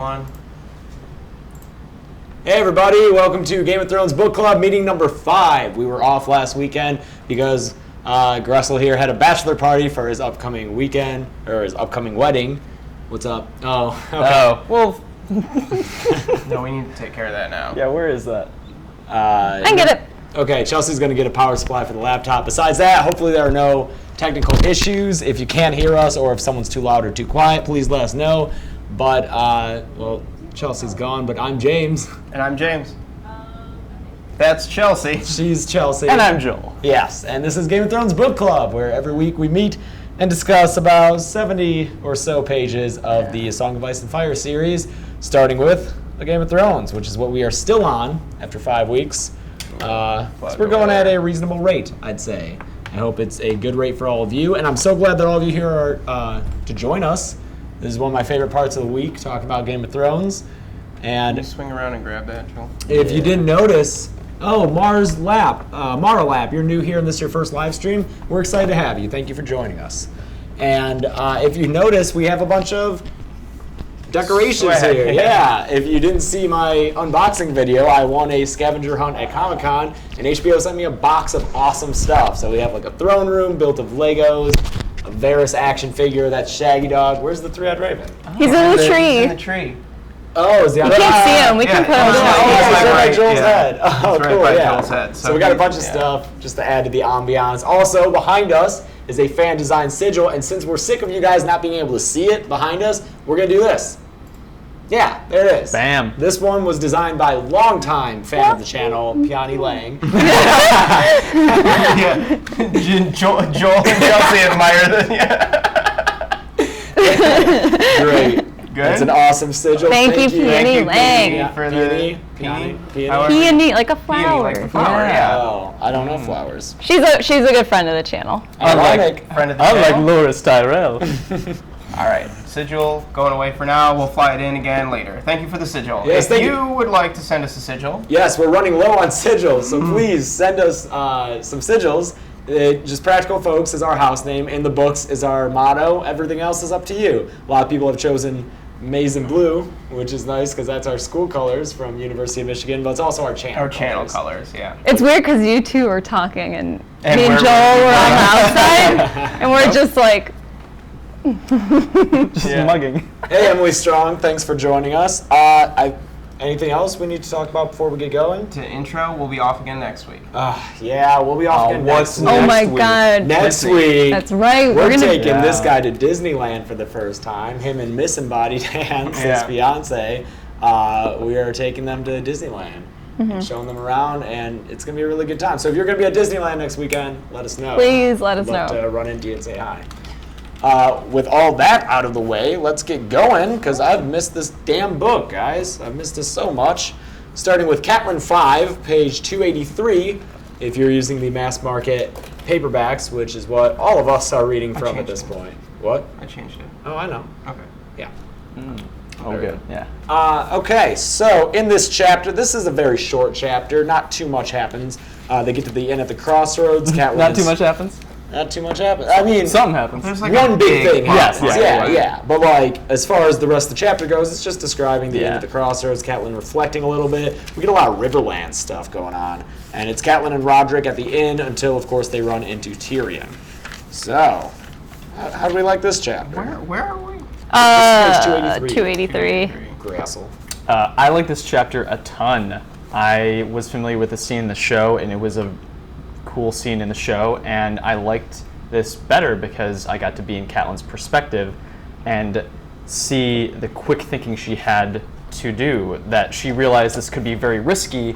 On. Hey everybody, welcome to Game of Thrones Book Club meeting number 5. We were off last weekend because Graessle here had a bachelor party for his upcoming weekend, or his upcoming wedding. What's up? Oh, okay. Well, No, we need to take care of that now. yeah, where is that? I can get it. Okay, Chelsea's going to get a power supply for the laptop. Besides that, hopefully there are no technical issues. If you can't hear us or if someone's too loud or too quiet, please let us know. But, well, Chelsea's gone, but I'm James. And I'm James. That's Chelsea. She's Chelsea. And I'm Joel. Yes, and this is Game of Thrones Book Club, where every week we meet and discuss about 70 or so pages of the Song of Ice and Fire series, starting with the Game of Thrones, which is what we are still on after 5 weeks. So we're going at a reasonable rate, I'd say. I hope it's a good rate for all of you, and I'm so glad that all of you here are to join us. This is one of my favorite parts of the week, talking about Game of Thrones. And Can you swing around and grab that, Joel? if you didn't notice, Mara Lap, you're new here and this is your first live stream. We're excited to have you. Thank you for joining us. And if you notice, we have a bunch of decorations Swag. here. Yeah, if you didn't see my unboxing video, I won a scavenger hunt at Comic-Con, and HBO sent me a box of awesome stuff. So we have like a throne room built of Legos, a Varys action figure, that's Shaggy Dog. Where's the three-eyed raven? He's in the He's tree. in the tree. Oh, is the You can't see him. We can put him on yeah. the Oh, He's it's right by right, Joel's yeah. head. Oh, It's right cool, by yeah. Joel's head. So we got a bunch of yeah. stuff just to add to the ambiance. Also, behind us is a fan-designed sigil, and since we're sick of you guys not being able to see it behind us, we're going to do this. Yeah, there it is. Bam. This one was designed by longtime fan of the channel, Peony Lang. Yeah. Joel and Chelsea admire that. Yeah. Great. Good. That's an awesome sigil. Thank you, Peony Thank you, Lang. Peony, for Peony. the Peony. However- Peony, like a Peony, flower. like the flower, yeah. Oh, I don't know flowers. She's a good friend of the channel. Ironic. Friend of the Unlike channel. Loras Tyrell. All right, sigil going away for now. We'll fly it in again later. Thank you for the sigil. Yes, if thank you you. would like to send us a sigil, Yes, we're running low on sigils, so please send us some sigils. Just Practical Folks is our house name, and the books is our motto. Everything else is up to you. A lot of people have chosen maize and blue, which is nice because that's our school colors from University of Michigan, but it's also our channel colors, yeah. It's weird because you two are talking and me and we're- Joel were on the outside, and we're just like, Just Yeah. mugging. Hey, Emily Strong, thanks for joining us. Anything else we need to talk about before we get going? To intro, we'll be off again next week. Yeah, we'll be off again what's next week. oh my week. god. Next week. That's right. We're We're gonna. taking Yeah. this guy to Disneyland for the first time. Him and Miss Embodied Hands, his Yeah. fiance. We are taking them to Disneyland and showing them around, and it's going to be a really good time. So if you're going to be at Disneyland next weekend, let us know. Please let us I'd love know. to run into you and say hi. With all that out of the way, let's get going, because I've missed this damn book, guys. I've missed this so much. Starting with Catelyn 5, page 283, if you're using the mass market paperbacks, which is what all of us are reading from at changed this it. point. What? I changed it. Oh, I know. Okay. Yeah. Oh, good. Yeah. Okay, so in this chapter, this is a very short chapter. Not too much happens. They get to the inn at the crossroads. Catelyn Not too much happens. Not too much happens. I mean, Something happens. There's like one a big thing plot happens. line. Yeah. But like, as far as the rest of the chapter goes, it's just describing the inn Yeah. at the crossroads, Catelyn reflecting a little bit. We get a lot of Riverland stuff going on. And it's Catelyn and Roderick at the inn until, of course, they run into Tyrion. So, how do we like this chapter? Where are we? Page 283. Graessle. I like this chapter a ton. I was familiar with the scene in the show, and it was a cool scene in the show, and I liked this better because I got to be in Catelyn's perspective and see the quick thinking she had to do, that she realized this could be very risky,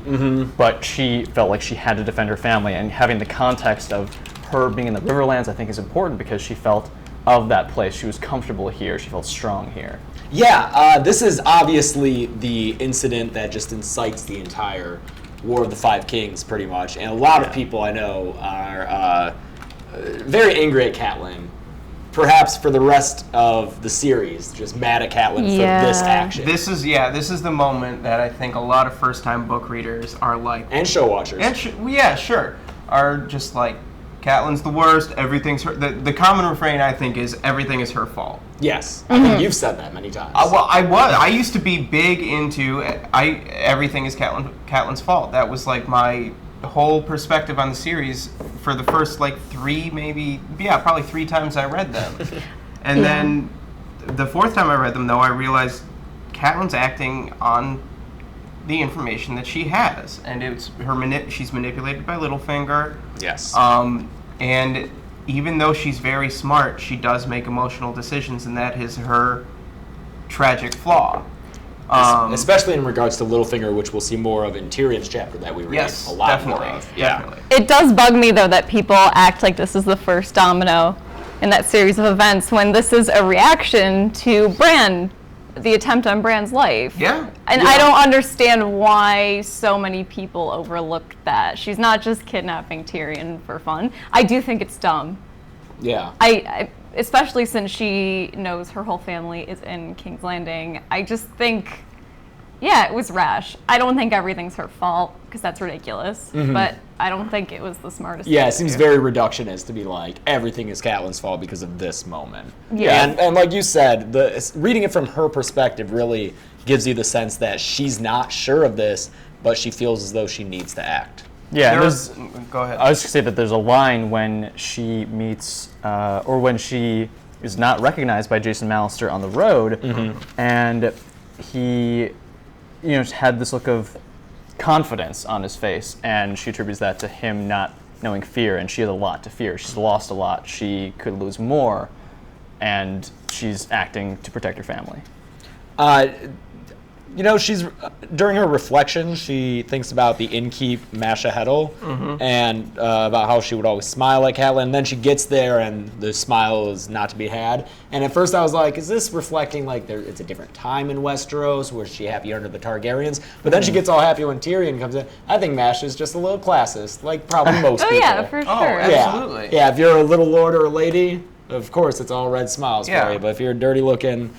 but she felt like she had to defend her family, and having the context of her being in the Riverlands I think is important because she felt of that place. She was comfortable here. She felt strong here. Yeah, this is obviously the incident that just incites the entire War of the Five Kings, pretty much. And a lot of people I know are very angry at Catelyn, perhaps for the rest of the series, just mad at Catelyn for this action. This is the moment that I think a lot of first-time book readers are like, And show watchers. and yeah, sure, are just like, Catelyn's the worst. Everything's her. The common refrain, I think, is everything is her fault. Yes, I think you've said that many times. Well, I used to be big into everything is Catelyn's fault. That was like my whole perspective on the series for the first like probably 3 times I read them, and then the 4th time I read them, though, I realized Catelyn's acting on the information that she has, and it's she's manipulated by Littlefinger. Yes. And even though she's very smart, she does make emotional decisions, and that is her tragic flaw. Especially in regards to Littlefinger, which we'll see more of in Tyrion's chapter that we read a lot more of. Definitely. It does bug me, though, that people act like this is the first domino in that series of events when this is a reaction to Bran, the attempt on Bran's life. Yeah. And I don't understand why so many people overlooked that. She's not just kidnapping Tyrion for fun. I do think it's dumb. Yeah. I especially since she knows her whole family is in King's Landing. I just think, yeah, it was rash. I don't think everything's her fault, because that's ridiculous. But I don't think it was the smartest thing Yeah, to it seems do. very reductionist to be like, everything is Catelyn's fault because of this moment. Yeah. And like you said, reading it from her perspective really gives you the sense that she's not sure of this, but she feels as though she needs to act. Yeah, Go ahead. I was going to say that there's a line when she meets, or when she is not recognized by Jason Mallister on the road, and he, had this look of confidence on his face, and she attributes that to him not knowing fear, and she has a lot to fear. She's lost a lot. She could lose more, and she's acting to protect her family. She's during her reflection, she thinks about the innkeep Masha Heddle and about how she would always smile at Catelyn. And then she gets there, and the smile is not to be had. And at first, I was like, "Is this reflecting like it's a different time in Westeros? Was she happy under the Targaryens?" But then she gets all happy when Tyrion comes in. I think Masha's just a little classist, like probably most people. Yeah, for sure. Absolutely. Yeah, if you're a little lord or a lady, of course it's all red smiles for you. But if you're a dirty-looking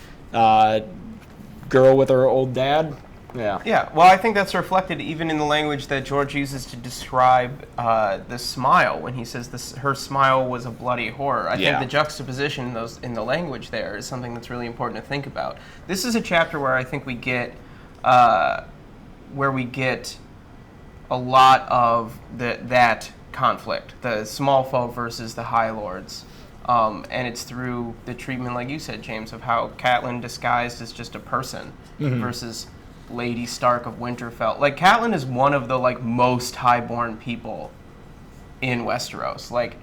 girl with her old dad, Yeah, well, I think that's reflected even in the language that George uses to describe the smile when he says her smile was a bloody horror. I think the juxtaposition in the language there is something that's really important to think about. This is a chapter where I think we get a lot of that conflict, the small folk versus the High Lords. And it's through the treatment, like you said, James, of how Catelyn disguised as just a person versus Lady Stark of Winterfell. Like, Catelyn is one of the most highborn people in Westeros. Like,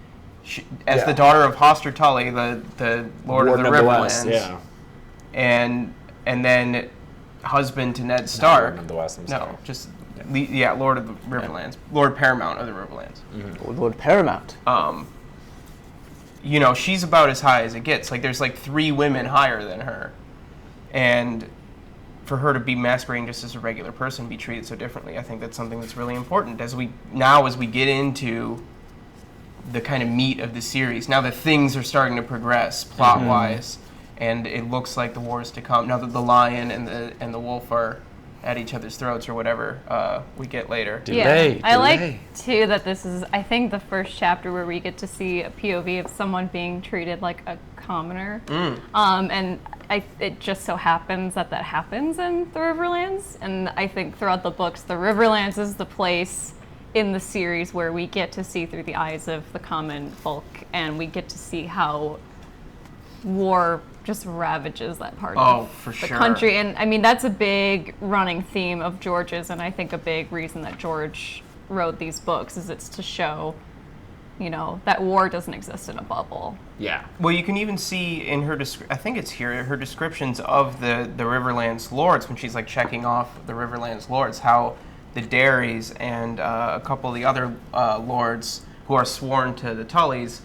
as the daughter of Hoster Tully, the Lord of the Riverlands, and then husband to Ned Stark. Lord of the West, I'm sorry. No, just Lord of the Riverlands, Lord Paramount of the Riverlands. Lord Paramount. She's about as high as it gets. Like, there's 3 women higher than her. And for her to be masquerading just as a regular person, be treated so differently, I think that's something that's really important. As we get into the kind of meat of the series, now that things are starting to progress plot-wise, and it looks like the war is to come, now that the lion and the wolf are at each other's throats or whatever we get later. I like too that this is, I think, the first chapter where we get to see a POV of someone being treated like a commoner, and it just so happens that happens in the Riverlands, and I think throughout the books, the Riverlands is the place in the series where we get to see through the eyes of the common folk, and we get to see how war just ravages that part of the country. And I mean, that's a big running theme of George's, and I think a big reason that George wrote these books is it's to show, that war doesn't exist in a bubble. Yeah. Well, you can even see in her, I think it's here, her descriptions of the Riverlands lords, when she's checking off the Riverlands lords, how the Darys and a couple of the other lords who are sworn to the Tullys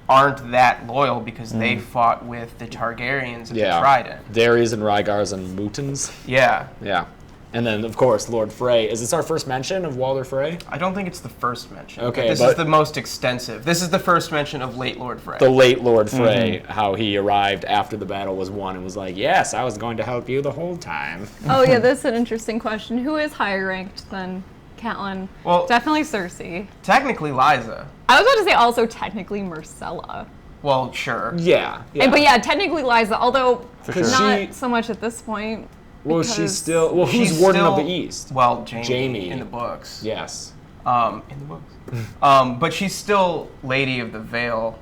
aren't that loyal because they fought with the Targaryens at the Trident. Darys and Rygars and Mootons. Yeah. Yeah. And then, of course, Lord Frey. Is this our first mention of Walder Frey? I don't think it's the first mention. Okay, this is the most extensive. This is the first mention of late Lord Frey. The late Lord Frey, how he arrived after the battle was won and was like, yes, I was going to help you the whole time. Oh yeah, that's an interesting question. Who is higher ranked than Catelyn. Well- Definitely Cersei. Technically, Liza. I was about to say also technically Myrcella. Well, sure. Yeah. But yeah, technically Liza, although sure. not so much at this point. Well, she's because- still. Well, who's She's Warden of still- the East? Well, Jaime. in the books. Yes. In the books. But she's still Lady of the Vale.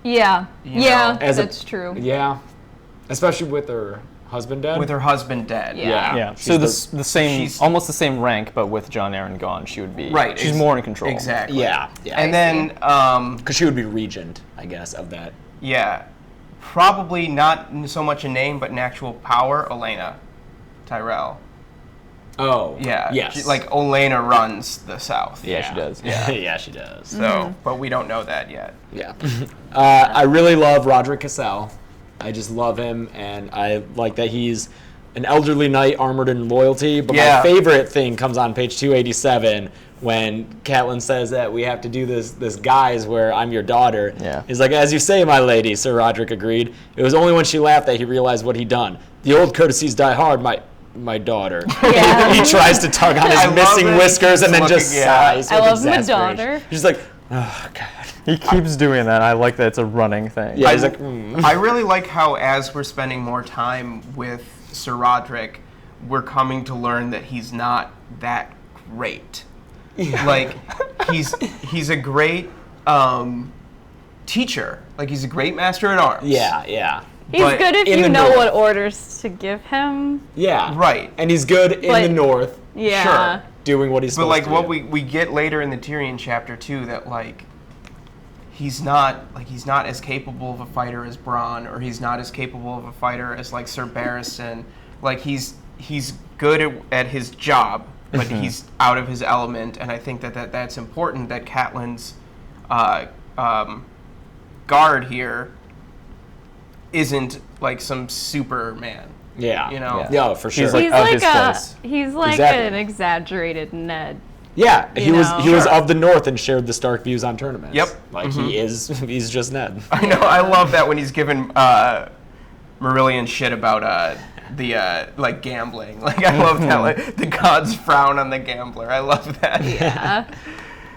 Yeah. You Yeah, know, that's true. Yeah. Especially with her husband dead. With her husband dead. Yeah. Yeah. She's So the same, she's- almost the same rank, but with Jon Arryn gone, she would be. Right. She's more in control. Exactly. Yeah. Yeah. And then, because she would be regent, I guess, of that. yeah, probably not so much a name, but an actual power, Olenna Tyrell. Oh. Yeah. Yes. Like, Olenna runs the South. Yeah, she does. Yeah. Yeah, she does. So, but we don't know that yet. Yeah. I really love Roderick Cassell. I just love him, and I like that he's an elderly knight armored in loyalty. But Yeah. my favorite thing comes on page 287 when Catelyn says that we have to do this guise where I'm your daughter. Yeah. He's like, as you say, my lady, Sir Roderick agreed. It was only when she laughed that he realized what he'd done. The old courtesies die hard, my daughter. Yeah. He tries to tug on his I love missing that whiskers and then he's just looking- yeah. sighs. I with love my exasperation. daughter. He's like, oh, God. He keeps doing that. I like that it's a running thing. Yeah, he's I- like, I really like how, as we're spending more time with Sir Roderick, we're coming to learn that he's not that great. Like, he's a great teacher. Like, he's a great master at arms. yeah, yeah. He's But good if in you the know north. what orders to give him. Yeah. Right. And he's good in But- the north, Yeah. Sure. doing what he's But, supposed like, to what do. we get later in the Tyrion chapter, too, that, like, he's not as capable of a fighter as Bronn, or he's not as capable of a fighter as, like, Sir Barristan. Like, he's good at his job, but he's out of his element, and I think that's important, that Catelyn's guard here isn't, like, some Superman. Yeah. You know? Yeah, for sure. He's like He's of like his place. he's like Exactly. an exaggerated Ned. yeah, he you was know. he was Sure. of the north and shared the Stark views on tournaments. Yep. Like he's just Ned. I know. I love that when he's giving Marillion shit about the like gambling. Like, I love that. Like, the gods frown on the gambler. I love that.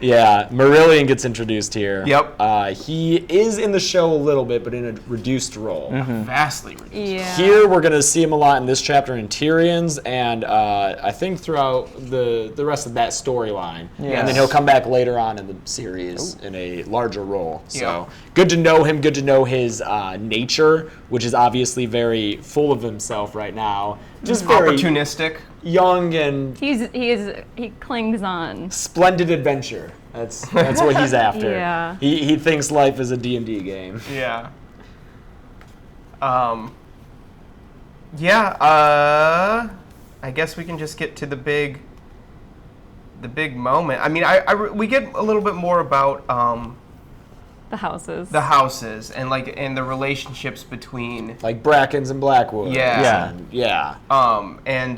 Yeah, Marillion gets introduced here. Yep. He is in the show a little bit, but in a reduced role. Vastly reduced. Yeah. Here we're going to see him a lot in this chapter in Tyrion's, and I think throughout the rest of that storyline. Yes. And then he'll come back later on in the series in a larger role. So Yeah. good to know him, good to know his nature, which is obviously very full of himself right now. Just very Opportunistic. young and He clings on. splendid adventure. That's what he's after. Yeah. He thinks life is a D&D game. Yeah. Yeah. I guess we can just get to the big moment. I mean, we get a little bit more about The houses. the houses and the relationships between Like Brackens and Blackwood. Yeah. Yeah. and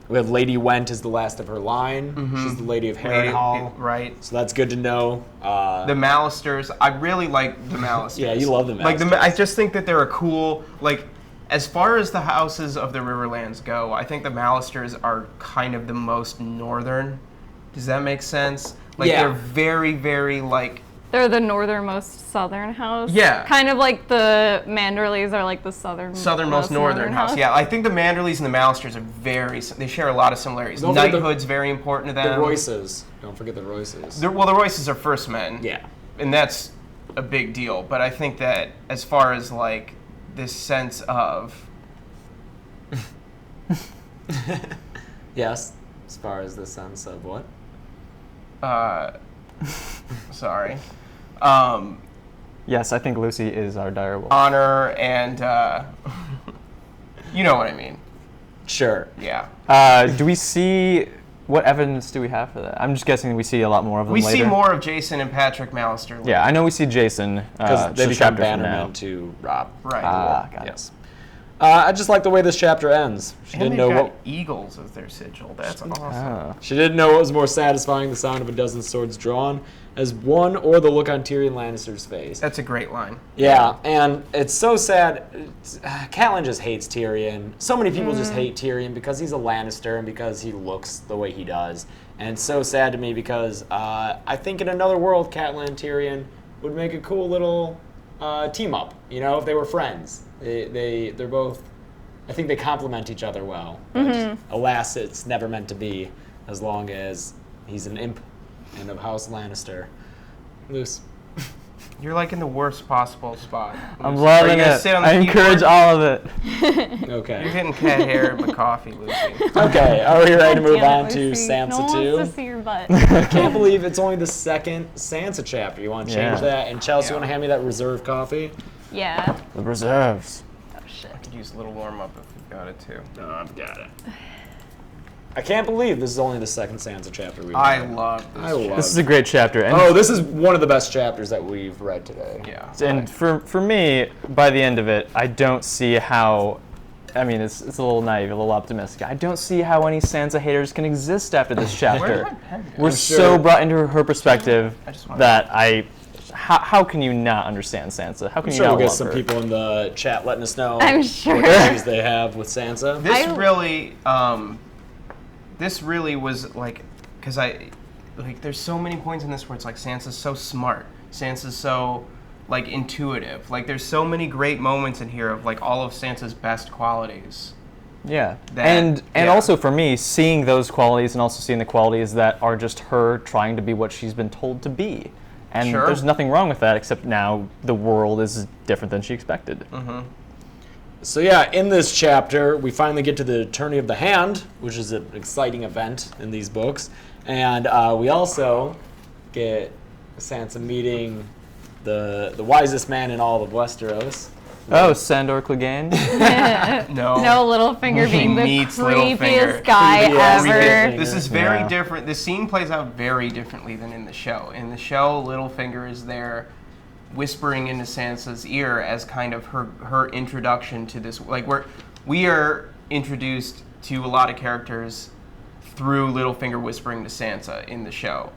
We have Lady Went as the last of her line. She's the Lady of Harrenhal. right. So that's good to know. The Malisters. I really like the Malisters. Yeah, you love the Like Malisters. I just think that they're a cool, like, as far as the houses of the Riverlands go, I think the Malisters are kind of the most northern. Does that make sense? Like, Yeah. they're very, very, like, They're the northernmost southern house. Yeah. Kind of like the Manderleys are like the southernmost northern house. Yeah, I think the Manderleys and the Malisters are they share a lot of similarities. Don't forget Knighthood's very important to The them. Royces. Don't forget the Royces. The Royces are first men. Yeah. And that's a big deal. But I think that as far as, like, this sense of... Yes. As far as the sense of what? Sorry. Yes, I think Lucy is our direwolf. Honor and... you know what I mean. Sure. Yeah. Do we see... What evidence do we have for that? I'm just guessing we see a lot more of them We later. see more of Jason and Patrick Malister. Yeah, I know we see Jason. Because maybe she's from chapter from now. Bannerman to Rob. Right. Got it. Yes. I just like the way this chapter ends. She And didn't they've know got what eagles as their sigil. That's awesome. Ah. she didn't know what was more satisfying, the sound of a dozen swords drawn as one or the look on Tyrion Lannister's face. That's a great line. Yeah, and it's so sad. Catelyn just hates Tyrion. So many people just hate Tyrion because he's a Lannister and because he looks the way he does. And it's so sad to me because I think in another world, Catelyn and Tyrion would make a cool little team up. You know, if they were friends. They're both. I think they complement each other well. But alas, it's never meant to be, as long as he's an imp and of House Lannister. Luce. You're like in the worst possible spot. I'm loving it. I encourage all of it. Okay. You're getting cat hair but coffee, Lucy. Okay, are we ready to move Damn on it, to Lucy. Sansa No one 2? wants to see your butt. I can't believe it's only the second Sansa chapter. You want to change Yeah. that? And Chelsea, you want to hand me that reserve coffee? Yeah. The reserves. Oh shit. I could use a little warm up if you've got it too. No, I've got it. I can't believe this is only the second Sansa chapter we've I read. love this. I love This is a great chapter. And Oh, this is one of the best chapters that we've read today. Yeah. And for me, by the end of it, I don't see how. I mean, it's a little naive, a little optimistic. I don't see how any Sansa haters can exist after this Where chapter. did my pen go? We're I'm so sure- brought into her perspective I just wanna- that how can you not understand Sansa? How can I'm you sure not we'll get love some her? people in the chat letting us know I'm sure. what issues they have with Sansa. This really was like, because there's so many points in this where it's like Sansa's so smart, Sansa's so like intuitive, like there's so many great moments in here of like all of Sansa's best qualities. Yeah, That- and yeah. also for me, seeing those qualities and also seeing the qualities that are just her trying to be what she's been told to be. And Sure. there's nothing wrong with that, except now the world is different than she expected. So yeah, in this chapter, we finally get to the Tourney of the Hand, which is an exciting event in these books. And we also get Sansa meeting the wisest man in all of Westeros. Oh, Sandor Clegane? No. No, Littlefinger being the meets Littlefinger. creepiest guy Creepiest ever. Littlefinger. This is very Yeah. different. The scene plays out very differently than in the show. In the show, Littlefinger is there whispering into Sansa's ear as kind of her introduction to this. Like we are introduced to a lot of characters through Littlefinger whispering to Sansa in the show.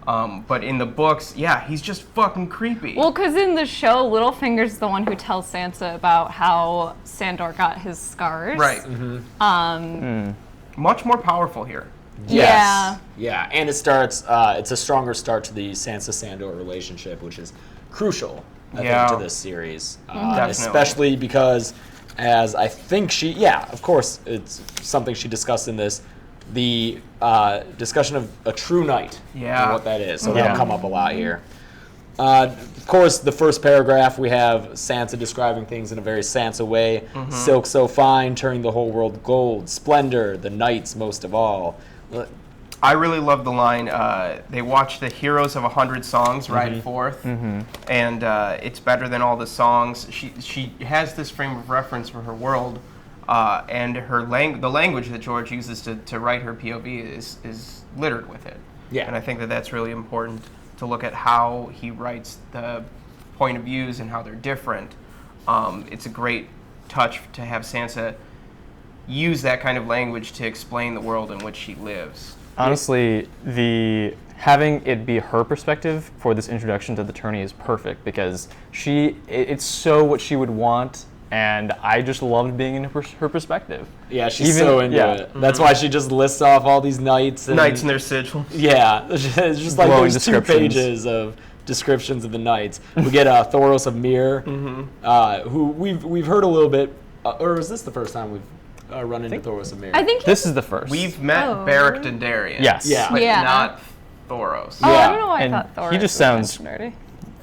But in the books, yeah, he's just fucking creepy. Well, because in the show, Littlefinger's the one who tells Sansa about how Sandor got his scars. Right. Much more powerful here. Yeah. Yeah, and it starts, it's a stronger start to the Sansa-Sandor relationship, which is crucial, I Yeah. think, to this series. Definitely. Especially because, as I think of course, it's something she discussed in this, the discussion of a true knight Yeah. and what that is. So Yeah. that'll come up a lot here. Of course, the first paragraph, we have Sansa describing things in a very Sansa way. Silk so fine, turning the whole world gold. Splendor, the knights most of all. I really love the line, they watch the heroes of 100 songs ride forth, and it's better than all the songs. She has this frame of reference for her world, and the language that George uses to write her POV is littered with it. Yeah. And I think that that's really important to look at how he writes the point of views and how they're different. It's a great touch to have Sansa use that kind of language to explain the world in which she lives. Honestly, having it be her perspective for this introduction to the tourney is perfect because it's so what she would want, and I just loved being in her perspective. Yeah, she's so into it. That's why she just lists off all these knights. Knights and their sigils. Yeah, it's just like Glowing there's 2 descriptions. pages of descriptions of the knights. We get Thoros of Myr, who we've heard a little bit, or is this the first time we've run into Thoros of Myr? I think This is the first. We've met Oh, Beric really? Dondarrion. Yes. Yeah. But Yeah. not Thoros. Oh, Yeah. I don't know why And I thought Thor he just sounds- already.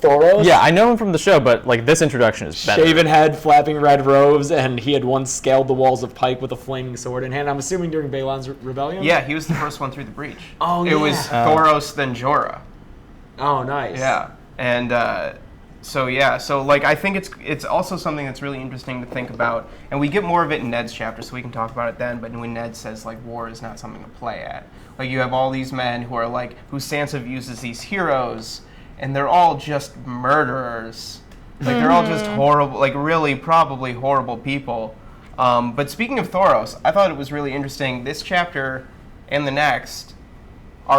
Thoros? Yeah, I know him from the show, but like this introduction is better. Shaven head, flapping red robes, and he had once scaled the walls of Pike with a flaming sword in hand. I'm assuming during Balon's rebellion? Yeah, he was the first one through the breach. Oh, It was yeah. Thoros, then Jorah. Oh, nice. Yeah, and so like I think it's also something that's really interesting to think about, and we get more of it in Ned's chapter, so we can talk about it then. But when Ned says like war is not something to play at, like you have all these men who are like who Sansa views as these heroes, and they're all just murderers. Like they're all just horrible, like really probably horrible people. But speaking of Thoros, I thought it was really interesting. This chapter and the next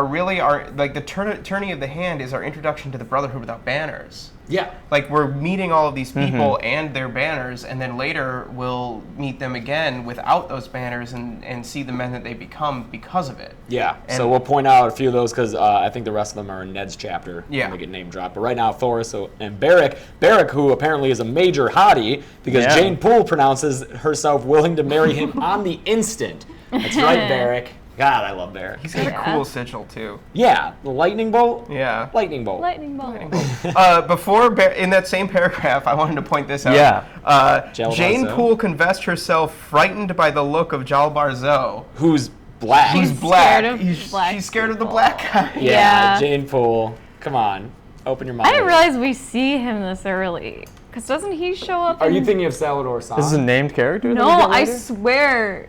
like the tourney of the hand is our introduction to the Brotherhood without banners. Yeah. Like we're meeting all of these people and their banners, and then later we'll meet them again without those banners and see the men that they become because of it. Yeah. And so we'll point out a few of those because I think the rest of them are in Ned's chapter. Yeah. When they get name dropped. But right now, Thoros and Beric. Beric, who apparently is a major hottie because Jane Poole pronounces herself willing to marry him on the instant. That's right, Beric. God, I love Beric. He's got a cool sigil too. Yeah, the lightning bolt. Yeah. Lightning bolt. Lightning bolt. In that same paragraph, I wanted to point this out. Yeah. Jane Zoe? Poole confessed herself frightened by the look of Jalbar Zoe. Who's black? Who's She's black. scared of black She's scared of the people. black guy. Yeah, Yeah. Jane Poole. Come on, open your mind. I didn't realize we see him this early. Because doesn't he show up Are in... you thinking of Salvador San? This is a named character? No, that we get I later? swear.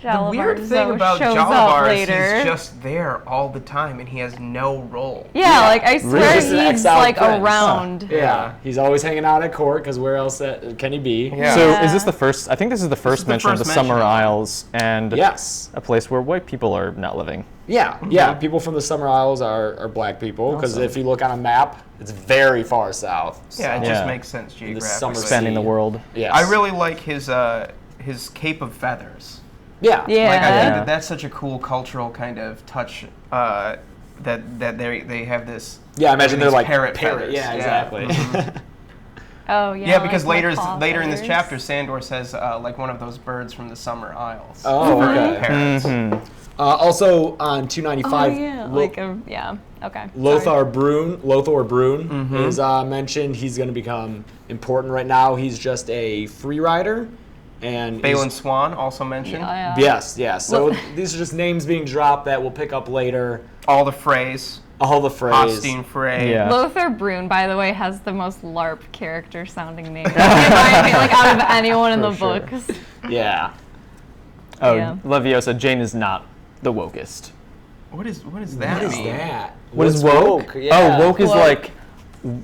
The weird Jalbar thing Zoe about shows Jalbar up is later. he's just there all the time and he has no role. Yeah, like I swear Just an he's exiled like prince. around. Yeah, he's always hanging out at court because where else can he be? Yeah. So Yeah. is this the first? I think this is the first the mention of first the mention Summer of it. Isles and Yes. a place where white people are not living. Yeah, yeah. People from the Summer Isles are black people because if you look on a map, it's very far south. Yeah, it Yeah. just makes sense summer geographically. Expanding the world. Yes. I really like his cape of feathers. Yeah. Yeah. Like I think Yeah. that's such a cool cultural kind of touch that they have this. Yeah, I imagine they're these like parrot feathers. Yeah, exactly. Oh, yeah. Yeah, because like later in this feathers. chapter, Sandor says like one of those birds from the Summer Isles. Oh, For okay. parrots. Also on Oh, 295, yeah. Okay. Lothar Brune is mentioned. He's going to become important right now. He's just a free rider. And Balin Swan also mentioned. Yeah. Yes, yeah. So these are just names being dropped that we'll pick up later. All the phrase. All the phrase. Hostine Frey. Yeah. Lothar Brune, by the way, has the most LARP character sounding name. Like out of anyone in the sure. books. Yeah. Oh, Yeah. Leviosa, Jane is not the wokest. What is that What is mean? that? What is What's woke? Yeah. Oh, woke is Woke. like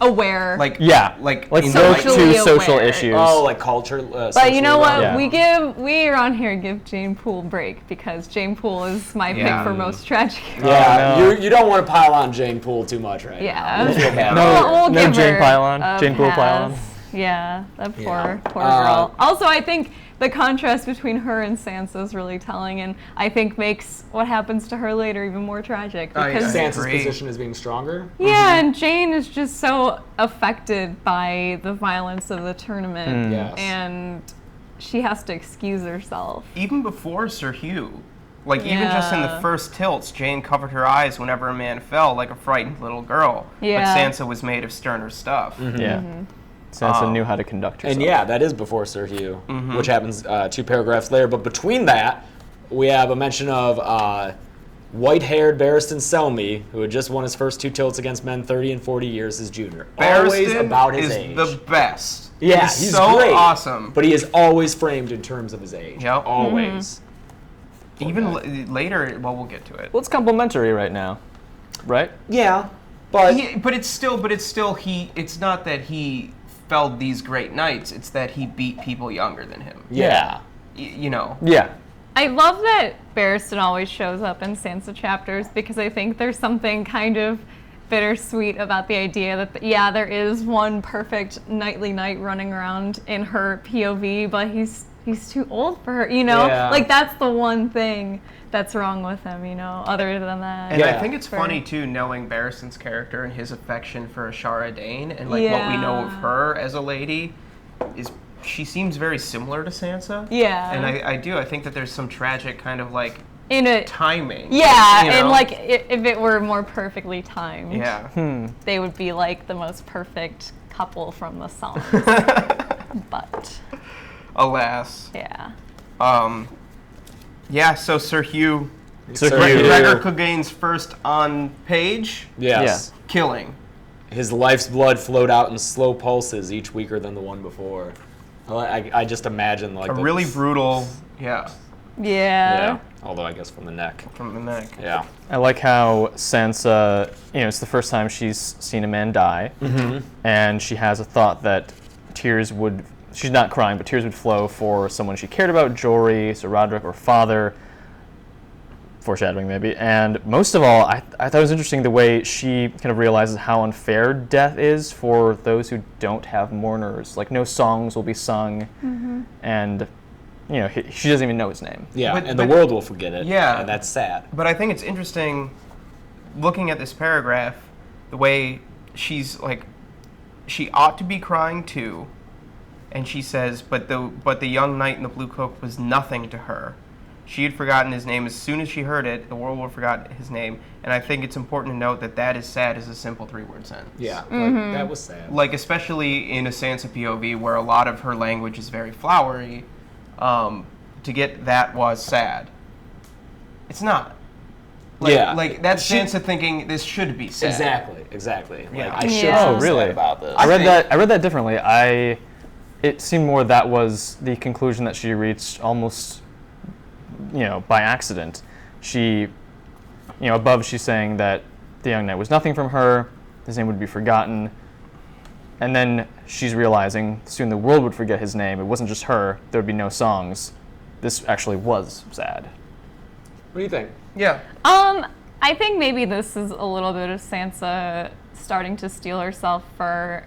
Aware. Like yeah, like like in woke socially to social aware. issues. Oh, like culture. But you know what? Yeah. We around here give Jane Poole a break because Jane Poole is my Yeah. pick for most tragic. Yeah, Oh, no. you don't want to pile on Jane Poole too much right Yeah. now. We'll feel bad. No. We'll give Jane her Pylon. a Jane Poole Pylon. pass. Yeah, that poor Yeah. girl. Also, I think the contrast between her and Sansa is really telling, and I think makes what happens to her later even more tragic. Oh, yeah. Because Sansa's Agree. position is being stronger. yeah, and Jane is just so affected by the violence of the tournament, Yes. and she has to excuse herself. even before Sir Hugh. Like even just in the Yeah. first tilts, Jane covered her eyes whenever a man fell, like a frightened little girl. Yeah. But Sansa was made of sterner stuff. Yeah. Sansa knew how to conduct herself. And yeah, that is before Sir Hugh, which happens 2 paragraphs later. But between that, we have a mention of white-haired Barristan Selmy, who had just won his first 2 tilts against men 30 and 40 years his junior. Always Barristan about his is age. the best. Yeah, he's he's so great. awesome. But he is always framed in terms of his age. Yep. Always. Even later, well, we'll get to it. Well, it's complimentary right now, right? Yeah, but But it's still it's not that he felled these great knights. It's that he beat people younger than him. yeah. You know. Yeah. I love that Barristan always shows up in Sansa chapters because I think there's something kind of bittersweet about the idea that, there is one perfect knightly knight running around in her POV, but he's too old for her, Yeah. Like, that's the one thing that's wrong with him, other than that. And I Yeah. think it's funny too, knowing Barristan's character and his affection for Ashara Dane, and like what we know of Yeah. her as a lady, is she seems very similar to Sansa. Yeah. And I think that there's some tragic kind of like In a timing. Yeah, you and know? like if it were more perfectly timed, Yeah. they would be like the most perfect couple from the songs. But Alas. yeah. Yeah, so Sir Hugh, Sir Sir Hugh. Hugh. Gregor Clegane's first on page, Yes. killing. His life's blood flowed out in slow pulses, each weaker than the one before. I just imagine like A really brutal, yeah, Yeah. Although I guess from the neck. from the neck. Yeah. I like how Sansa, it's the first time she's seen a man die, and she has a thought that she's not crying, but tears would flow for someone she cared about, Jory, Sir Roderick, or father, foreshadowing maybe. And most of all, I thought it was interesting the way she kind of realizes how unfair death is for those who don't have mourners. Like no songs will be sung, and she doesn't even know his name. Yeah, But- and the but- world will forget it. Yeah. And that's sad. But I think it's interesting looking at this paragraph, the way she's like, she ought to be crying too, and she says, but the young knight in the blue cloak was nothing to her. She had forgotten his name. As soon as she heard it, the world will forgot his name. And I think it's important to note that is sad is a simple 3-word sentence. Yeah, like, that was sad. Like, especially in a Sansa POV where a lot of her language is very flowery, to get that was sad. It's not. Like, Yeah. Like, that's Sansa thinking this should be sad. Exactly. Yeah. Like, I should Yeah. feel Oh, really? sad about this. I read that differently. It seemed more that was the conclusion that she reached almost, by accident. She, above she's saying that the young knight was nothing from her, his name would be forgotten, and then she's realizing soon the world would forget his name. It wasn't just her. There would be no songs. This actually was sad. What do you think? Yeah. I think maybe this is a little bit of Sansa starting to steel herself for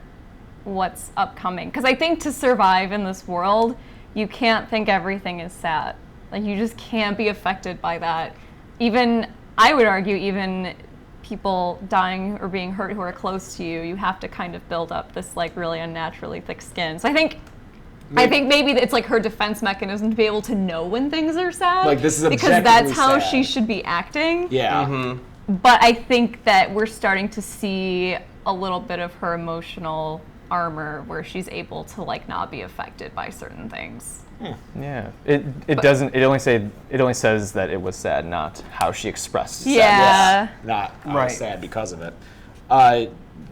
what's upcoming. Because I think to survive in this world, you can't think everything is sad. Like, you just can't be affected by that. Even, I would argue, even people dying or being hurt who are close to you, you have to kind of build up this, like, really unnaturally thick skin. So I think maybe it's like her defense mechanism to be able to know when things are sad. Like, this is because objectively that's how sad. she should be acting. Yeah. But I think that we're starting to see a little bit of her emotional armor where she's able to, like, not be affected by certain things. Yeah. It only says that it was sad, not how she expressed sadness. Yeah. Not Right. sad because of it.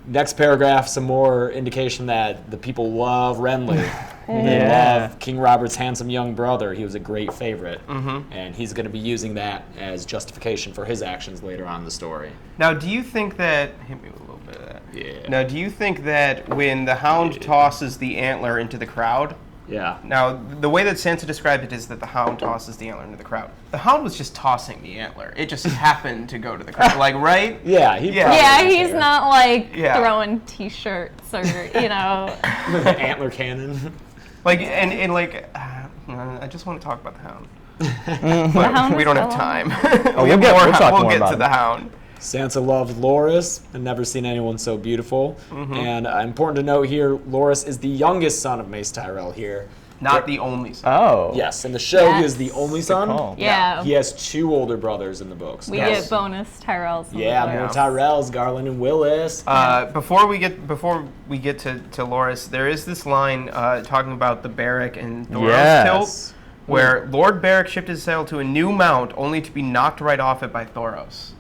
Next paragraph, some more indication that the people love Renly. They Yeah. love King Robert's handsome young brother. He was a great favorite. And he's going to be using that as justification for his actions later on in the story. Now, do you think that... Hit me with a little bit of that. Yeah. Now, do you think that when the Hound tosses the antler into the crowd... Yeah. Now, the way that Sansa described it is that the Hound tosses the antler into the crowd. The Hound was just tossing the antler. It just happened to go to the crowd. Like, right? Yeah. Yeah, he's not, like, Yeah. throwing T-shirts or, The antler cannon. Like, and like, I just want to talk about the Hound. The But Hound we is don't have cool. time. We'll talk more We'll get about to it. the Hound. Sansa loved Loras and never seen anyone so beautiful. And important to note here, Loras is the youngest son of Mace Tyrell here. Not the only son. Oh. Yes, in the show he Yes. is the only Good son. call. Yeah. He has 2 older brothers in the books. We Yes. get bonus Tyrells. Yeah, more Tyrells, Garland and Willis. Before we get to Loras, there is this line talking about the Barrack and Thoros Yes. tilt, where Lord Barrack shifted his sail to a new mount, only to be knocked right off it by Thoros.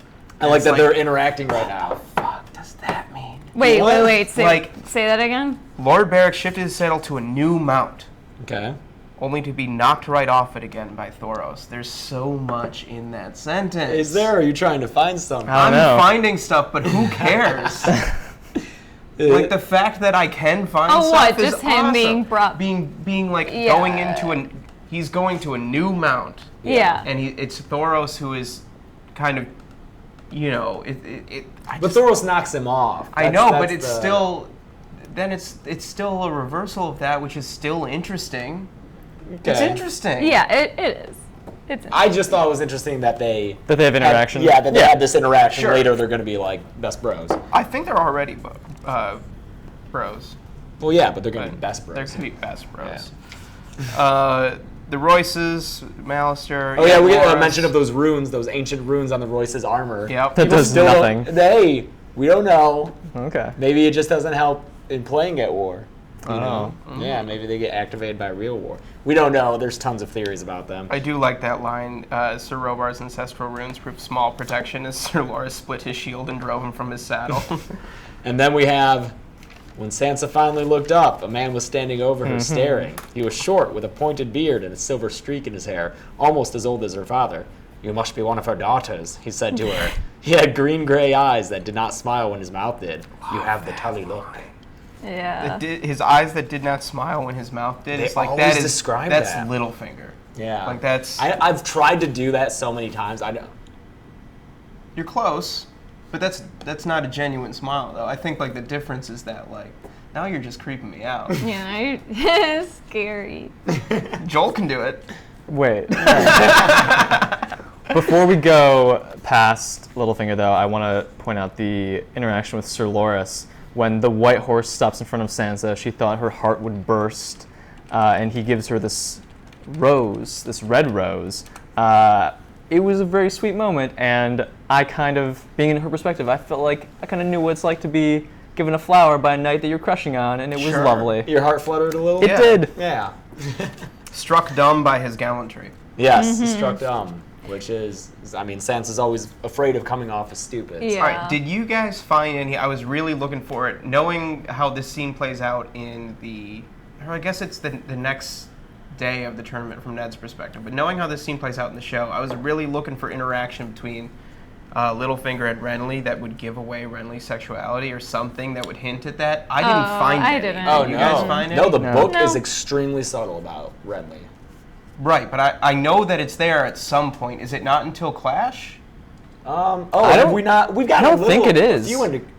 I like it's that like- they're interacting right now. What does that mean? Wait. What? Say that again? Lord Barrack shifted his saddle to a new mount, Okay. only to be knocked right off it again by Thoros. There's so much in that sentence. Is there? Or are you trying to find something? I I'm don't know. finding stuff, but who cares? Like the fact that I can find Oh, stuff what? is Just him awesome. being brought- being like Yeah. going into he's going to a new mount. Yeah. And it's Thoros who is kind of, But Thoros knocks him off. I That's- know, but that's it's the- still, then it's still a reversal of that, which is still interesting. It's Okay. interesting. Yeah, it is. It's I just thought it was interesting that they That they have interaction. that they had this interaction. Sure. Later, they're going to be like best bros. I think they're already bros. Well, yeah, but they're going to But be best They're bros. going to be best bros. The Royces, Malister. Oh yeah, we get a Loras. mention of those runes, those ancient runes on the Royce's armor. Yep. That People does still nothing. we don't know. Okay. Maybe it just doesn't help in playing at war. You Oh. know? Yeah, maybe they get activated by real war. We don't know. There's tons of theories about them. I do like that line. Sir Robar's ancestral runes prove small protection as Sir Loras split his shield and drove him from his saddle. And then we have, when Sansa finally looked up, a man was standing over her staring. He was short, with a pointed beard and a silver streak in his hair, almost as old as her father. "You must be one of her daughters," he said to her. He had green-gray eyes that did not smile when his mouth did. "You have the Tully look." yeah. His eyes that did not smile when his mouth did. They It's like always that is describe that's that. Littlefinger. Yeah. Like that's I've tried to do that so many times. You're close, but that's not a genuine smile, though. I think, like, the difference is that, like, now you're just creeping me out. Yeah, it's scary. Joel can do it. Wait. Before we go past Littlefinger, though, I want to point out the interaction with Sir Loras. When the white horse stops in front of Sansa, she thought her heart would burst, and he gives her this rose, this red rose. It was a very sweet moment, and I kind of, being in her perspective, I felt like I kind of knew what it's like to be given a flower by a knight that you're crushing on, and it was lovely. Your heart fluttered a little? It did. Yeah. Struck dumb by his gallantry. Yes, struck dumb, which is, I mean, Sansa's always afraid of coming off as stupid. Yeah. All right, did you guys find any, I was really looking for it, knowing how this scene plays out in or I guess it's the next day of the tournament from Ned's perspective, but knowing how this scene plays out in the show, I was really looking for interaction between Littlefinger and Renly that would give away Renly's sexuality or something that would hint at that. I didn't find I any. didn't. Oh, Did you no. guys find No, any? the book No. is extremely subtle about Renly. Right, but I know that it's there at some point. Is it not until Clash? Have we not? We've got. I don't think it is.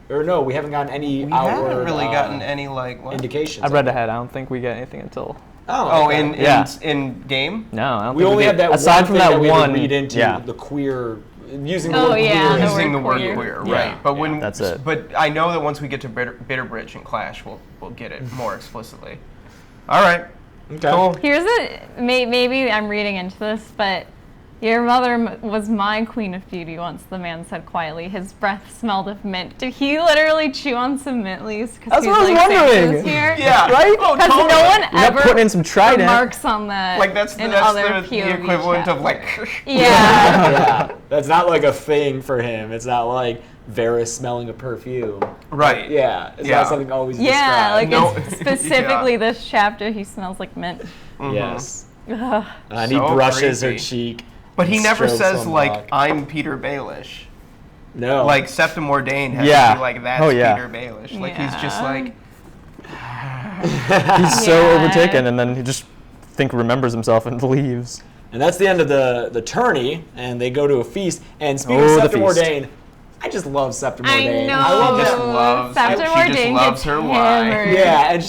No, we haven't gotten any We outward. haven't really gotten any, like, what? indications. I read ahead. I don't think we get anything until. Oh, okay. In game? No, I don't We think only did. have that aside one from thing that that we one. read into yeah. the queer, using the Oh, word yeah, queer. the Using the word word queer. queer, Yeah. right? But when That's it. But I know that once we get to Bitterbridge and Clash, we'll get it more explicitly. All right. Okay. Cool. Here's maybe I'm reading into this, but your mother was my queen of beauty once, the man said quietly. His breath smelled of mint. Did he literally chew on some mint leaves? That's he what I was like, wondering. Sansa's here? Yeah. Right? Oh, Because totally. no one You're not ever putting in some Trident. remarks on that Like that's in other the POV equivalent of chapters. like. Yeah. Yeah, that's not like a thing for him. It's not like Varys smelling a perfume. Right. Yeah, it's Yeah. not something always Yeah, like described. No. it's specifically this chapter, he smells like mint. Yes. Ugh. And he So brushes her creepy. cheek. But he and never strokes says on like back. I'm Peter Baelish. No. Like Septim Ordain has Yeah. to be like that's Oh, yeah. Peter Baelish. Like he's just Yeah. like He's so Yeah. overtaken, and then he just remembers himself and leaves. And that's the end of the tourney, and they go to a feast. And speaking Oh, of the Septim feast. Ordain, I just love Septim I Ordain. know. I love just that. loves- Septim she just Ordain loves gets her wine. hammered. Yeah, and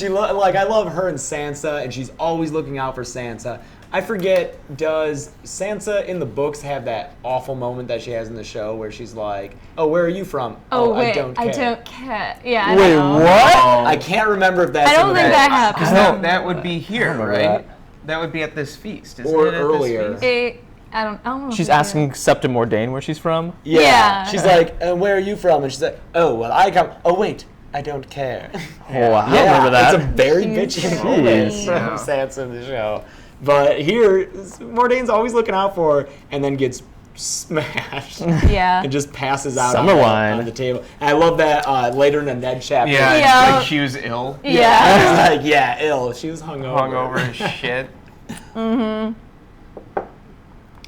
I love her and Sansa, and she's always looking out for Sansa. I forget, does Sansa in the books have that awful moment that she has in the show where she's like, "Oh, where are you from? Oh, wait, I don't care." Yeah, I Wait, know. what? I can't remember if that's I don't in the think book. that happens. that would be here, remember right? that. That would be at this feast, isn't Or it? At earlier. This feast? I don't know. She's if it asking Septim Ordain where she's from. Yeah. She's like, "Where are you from?" And she's like, "Oh, well, I come. Oh, wait, I don't care." Oh, I don't remember that. It's a very She's bitchy so moment mean. from Yeah. Sansa in the show. But here, Mordain's always looking out for her and then gets smashed Yeah. and just passes out Summer wine. on the table. And I love that later in the Ned chapter. Yeah, Yeah. like she was ill, Yeah. It's like, yeah, ill. She was hungover. hungover as shit.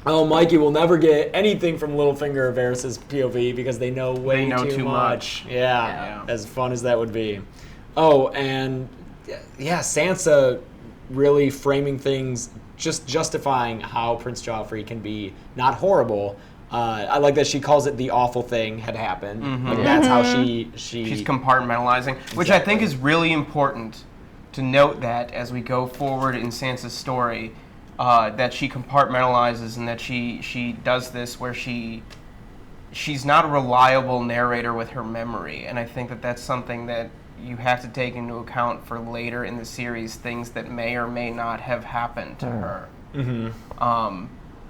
Oh, Mikey, we'll never get anything from Littlefinger or Varys' POV because they know way They know too too much. much. Yeah, Yeah. as fun as that would be. Oh, and yeah, Sansa really framing things, just justifying how Prince Joffrey can be not horrible. I like that she calls it the awful thing had happened. Like that's how she She's compartmentalizing, which I think is really important to note that as we go forward in Sansa's story, that she compartmentalizes and that she does this where she's not a reliable narrator with her memory, and I think that that's something that you have to take into account for later in the series, things that may or may not have happened to her.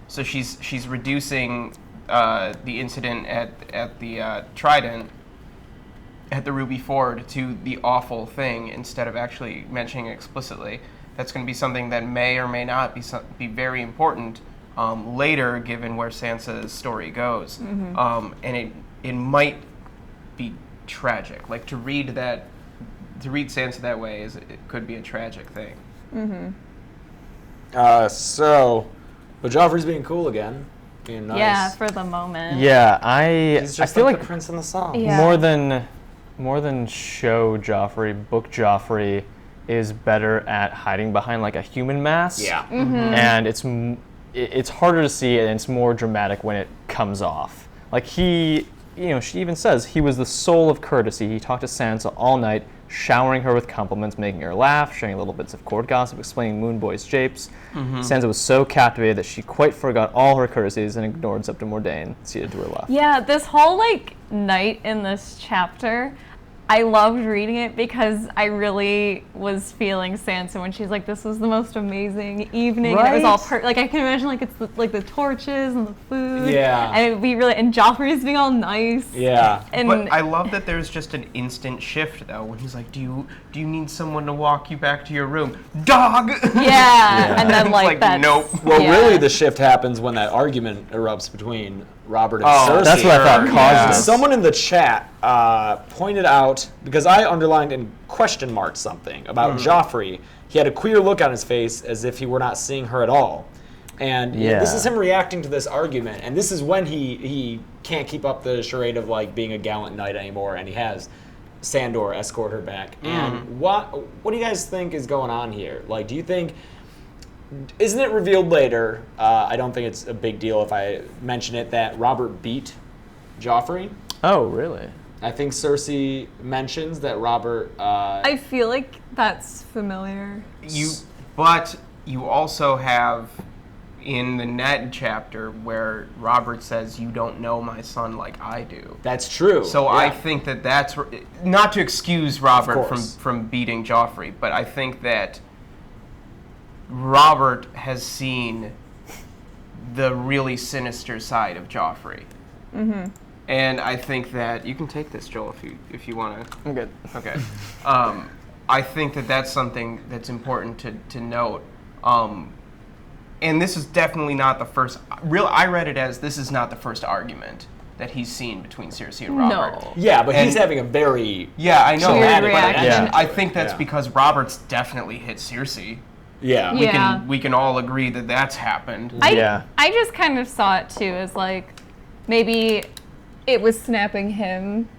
So she's reducing the incident at the Trident, at the Ruby Ford, to the awful thing instead of actually mentioning it explicitly. That's going to be something that may or may not be very important later, given where Sansa's story goes. And it might be tragic. Like to read Sansa that way it could be a tragic thing. but Joffrey's being cool again, being nice. Yeah, for the moment. Yeah, He's I just feel like like the prince in the song. Yeah. more than show Joffrey, book Joffrey is better at hiding behind like a human mask. Yeah. And it's harder to see, and it's more dramatic when it comes off. Like she even says he was the soul of courtesy. He talked to Sansa all night, showering her with compliments, making her laugh, sharing little bits of court gossip, explaining Moon Boy's japes. Sansa was so captivated that she quite forgot all her courtesies and ignored Septa Mordain, seated to her left. Yeah, this whole night in this chapter, I loved reading it because I really was feeling Sansa when she's like, "This was the most amazing evening." Right? And it was all I can imagine it's the torches and the food. Yeah. And it'd be and Joffrey's being all nice. Yeah. And But I love that there's just an instant shift though when he's like, "Do you need someone to walk you back to your room, dog?" yeah. And then It's that's nope. Well, yeah. really, the shift happens when that argument erupts between Robert and Oh, Cersei. That's what I thought caused this. Someone in the chat pointed out, because I underlined and question marked something about Joffrey. He had a queer look on his face as if he were not seeing her at all. And this is him reacting to this argument. And this is when he can't keep up the charade of being a gallant knight anymore. And he has Sandor escort her back. And what do you guys think is going on here? Do you think... Isn't it revealed later, I don't think it's a big deal if I mention it, that Robert beat Joffrey? Oh, really? I think Cersei mentions that Robert... I feel like that's familiar. But you also have in the Ned chapter where Robert says, "You don't know my son like I do." That's true. So yeah. I think that's not to excuse Robert course. from beating Joffrey, but I think that Robert has seen the really sinister side of Joffrey. And I think that you can take this, Joel, if you want to. I'm good. Okay. I think that's something that's important to note. And this is definitely not the first. I read it as this is not the first argument that he's seen between Cersei and Robert. No. Yeah, but he's having a very... Yeah, I know. Weird But reaction. I think that's Yeah. because Robert's definitely hit Cersei. Yeah. Yeah. We can all agree that that's happened. Yeah. I just kind of saw it too as maybe it was snapping him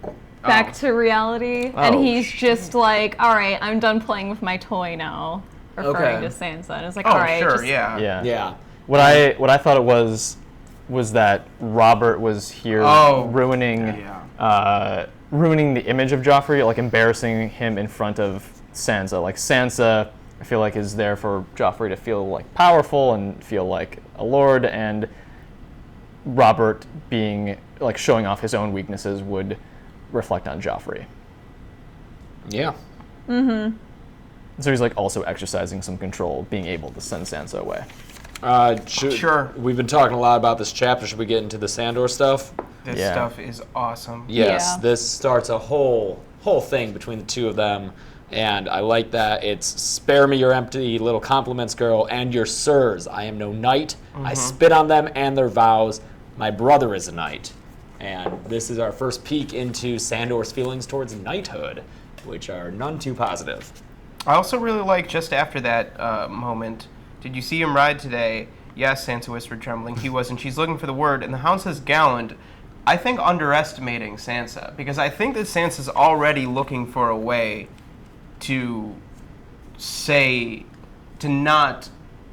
back to reality, and he's just all right, I'm done playing with my toy now, referring to Sansa, and it's all right, sure, just, yeah. Yeah. What I thought it was that Robert was here ruining ruining the image of Joffrey, embarrassing him in front of Sansa. Sansa, I feel is there for Joffrey to feel powerful and feel like a lord, and Robert being showing off his own weaknesses would reflect on Joffrey. Yeah. So he's also exercising some control, being able to send Sansa away. Sure. We've been talking a lot about this chapter. Should we get into the Sandor stuff? This stuff is awesome. Yes. Yeah. This starts a whole thing between the two of them, and I like that. It's spare me your empty little compliments, girl, and your sirs. I am no knight. I spit on them and their vows. My brother is a knight. And this is our first peek into Sandor's feelings towards knighthood, which are none too positive. I also really like just after that moment, did you see him ride today? Yes, Sansa whispered, trembling. He was, and she's looking for the word. And the Hound says gallant. I think underestimating Sansa, because I think that Sansa's already looking for a way to not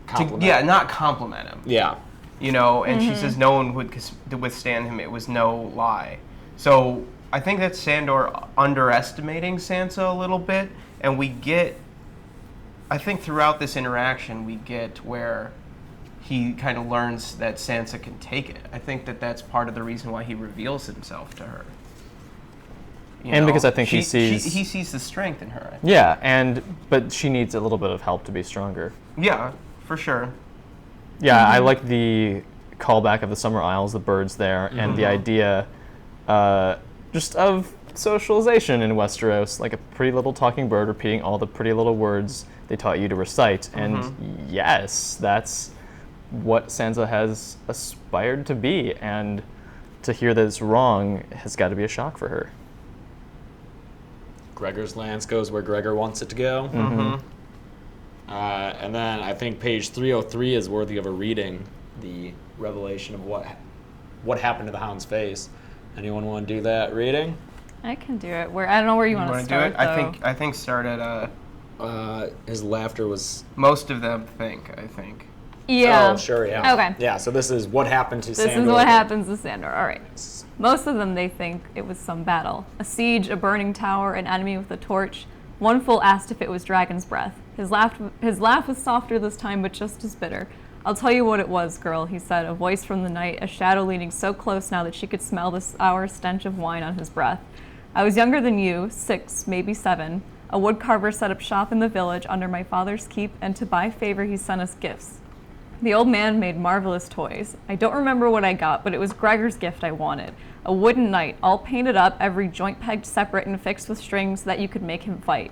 compliment him. Yeah. And she says no one would withstand him. It was no lie. So I think that's Sandor underestimating Sansa a little bit, and I think throughout this interaction we get where he kind of learns that Sansa can take it. I think that's part of the reason why he reveals himself to her. Because I think he sees he sees the strength in her. Yeah, but she needs a little bit of help to be stronger. Yeah, for sure. Yeah, I like the callback of the Summer Isles, the birds there, and the idea just of socialization in Westeros, like a pretty little talking bird repeating all the pretty little words they taught you to recite. And yes, that's what Sansa has aspired to be, and to hear that it's wrong has got to be a shock for her. Gregor's lance goes where Gregor wants it to go. And then I think page 303 is worthy of a reading, the revelation of what happened to the Hound's face. Anyone want to do that reading? I can do it. I don't know where you want to start, do it? though. I think start at His laughter was... most of them think, I think. Yeah. Oh, sure, yeah. Okay. Yeah, so this is what happened to Sandor. This is what happens to Sandor. All right. Most of them, they think it was some battle. A siege, a burning tower, an enemy with a torch. One fool asked if it was dragon's breath. His laugh was softer this time, but just as bitter. I'll tell you what it was, girl, he said, a voice from the night, a shadow leaning so close now that she could smell the sour stench of wine on his breath. I was younger than you, 6, maybe 7. A woodcarver set up shop in the village under my father's keep, and to buy favor he sent us gifts. The old man made marvelous toys. I don't remember what I got, but it was Gregor's gift I wanted. A wooden knight, all painted up, every joint pegged separate and fixed with strings so that you could make him fight.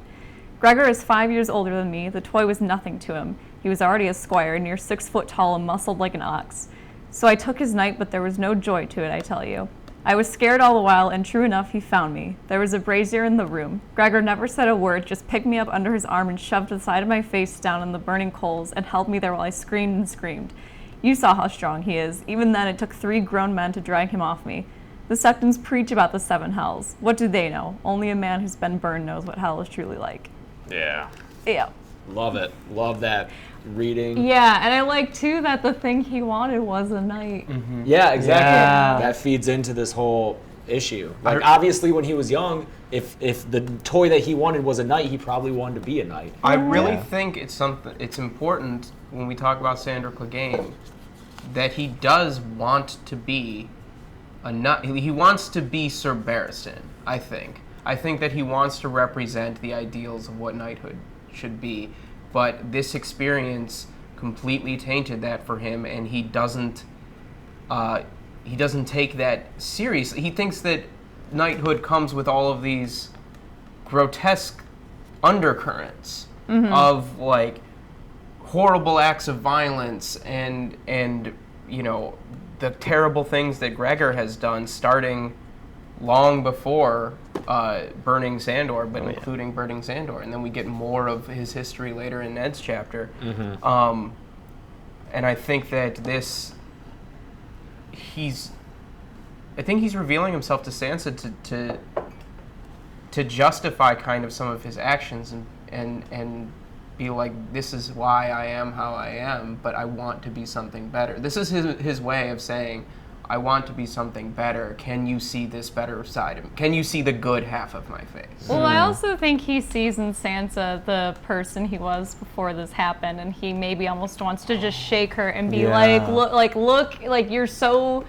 Gregor is 5 years older than me. The toy was nothing to him. He was already a squire, near 6 foot tall and muscled like an ox. So I took his knight, but there was no joy to it, I tell you. I was scared all the while, and true enough, he found me. There was a brazier in the room. Gregor never said a word, just picked me up under his arm and shoved the side of my face down in the burning coals and held me there while I screamed and screamed. You saw how strong he is. Even then, it took 3 grown men to drag him off me. The Septons preach about the 7 hells. What do they know? Only a man who's been burned knows what hell is truly like. Yeah. Yeah. Love it. Love that reading. Yeah, and I like, too, that the thing he wanted was a knight. Mm-hmm. Yeah, exactly. Yeah. That feeds into this whole issue. Like, obviously, when he was young, if the toy that he wanted was a knight, he probably wanted to be a knight. I really think it's important when we talk about Sandor Clegane that he does want to be a knight. He wants to be Sir Barristan, I think. I think that he wants to represent the ideals of what knighthood should be. But this experience completely tainted that for him, and he doesn't take that seriously. He thinks that knighthood comes with all of these grotesque undercurrents of like horrible acts of violence and you know the terrible things that Gregor has done, starting long before burning Sandor, but including burning Sandor, and then we get more of his history later in Ned's chapter. And I think that he's revealing himself to Sansa to justify kind of some of his actions and be like, this is why I am how I am, but I want to be something better. This is his way of saying, I want to be something better. Can you see this better side of me? Can you see the good half of my face? Well, I also think he sees in Sansa the person he was before this happened, and he maybe almost wants to just shake her and be like, look, you're so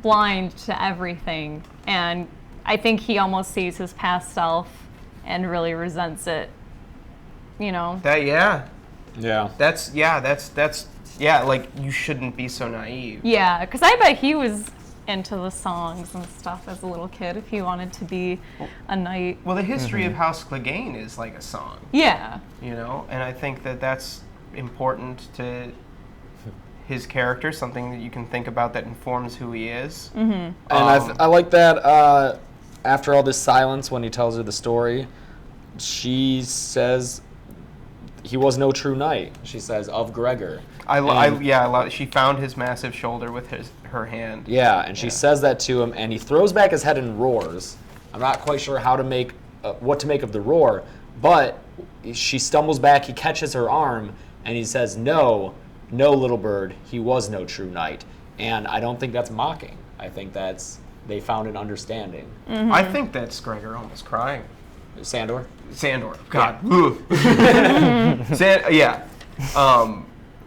blind to everything. And I think he almost sees his past self and really resents it, you know? Yeah, like, you shouldn't be so naive. Yeah, because I bet he was into the songs and stuff as a little kid if he wanted to be a knight. Well, the history of House Clegane is like a song. Yeah. You know, and I think that that's important to his character, something that you can think about that informs who he is. And I like that after all this silence, when he tells her the story, she says he was no true knight. She says, of Gregor. I love. She found his massive shoulder with her hand. Yeah, and she says that to him, and he throws back his head and roars. I'm not quite sure how to make what to make of the roar, but she stumbles back. He catches her arm, and he says, "No, little bird. He was no true knight." And I don't think that's mocking. I think they found an understanding. I think that's Gregor almost crying. Sandor. God.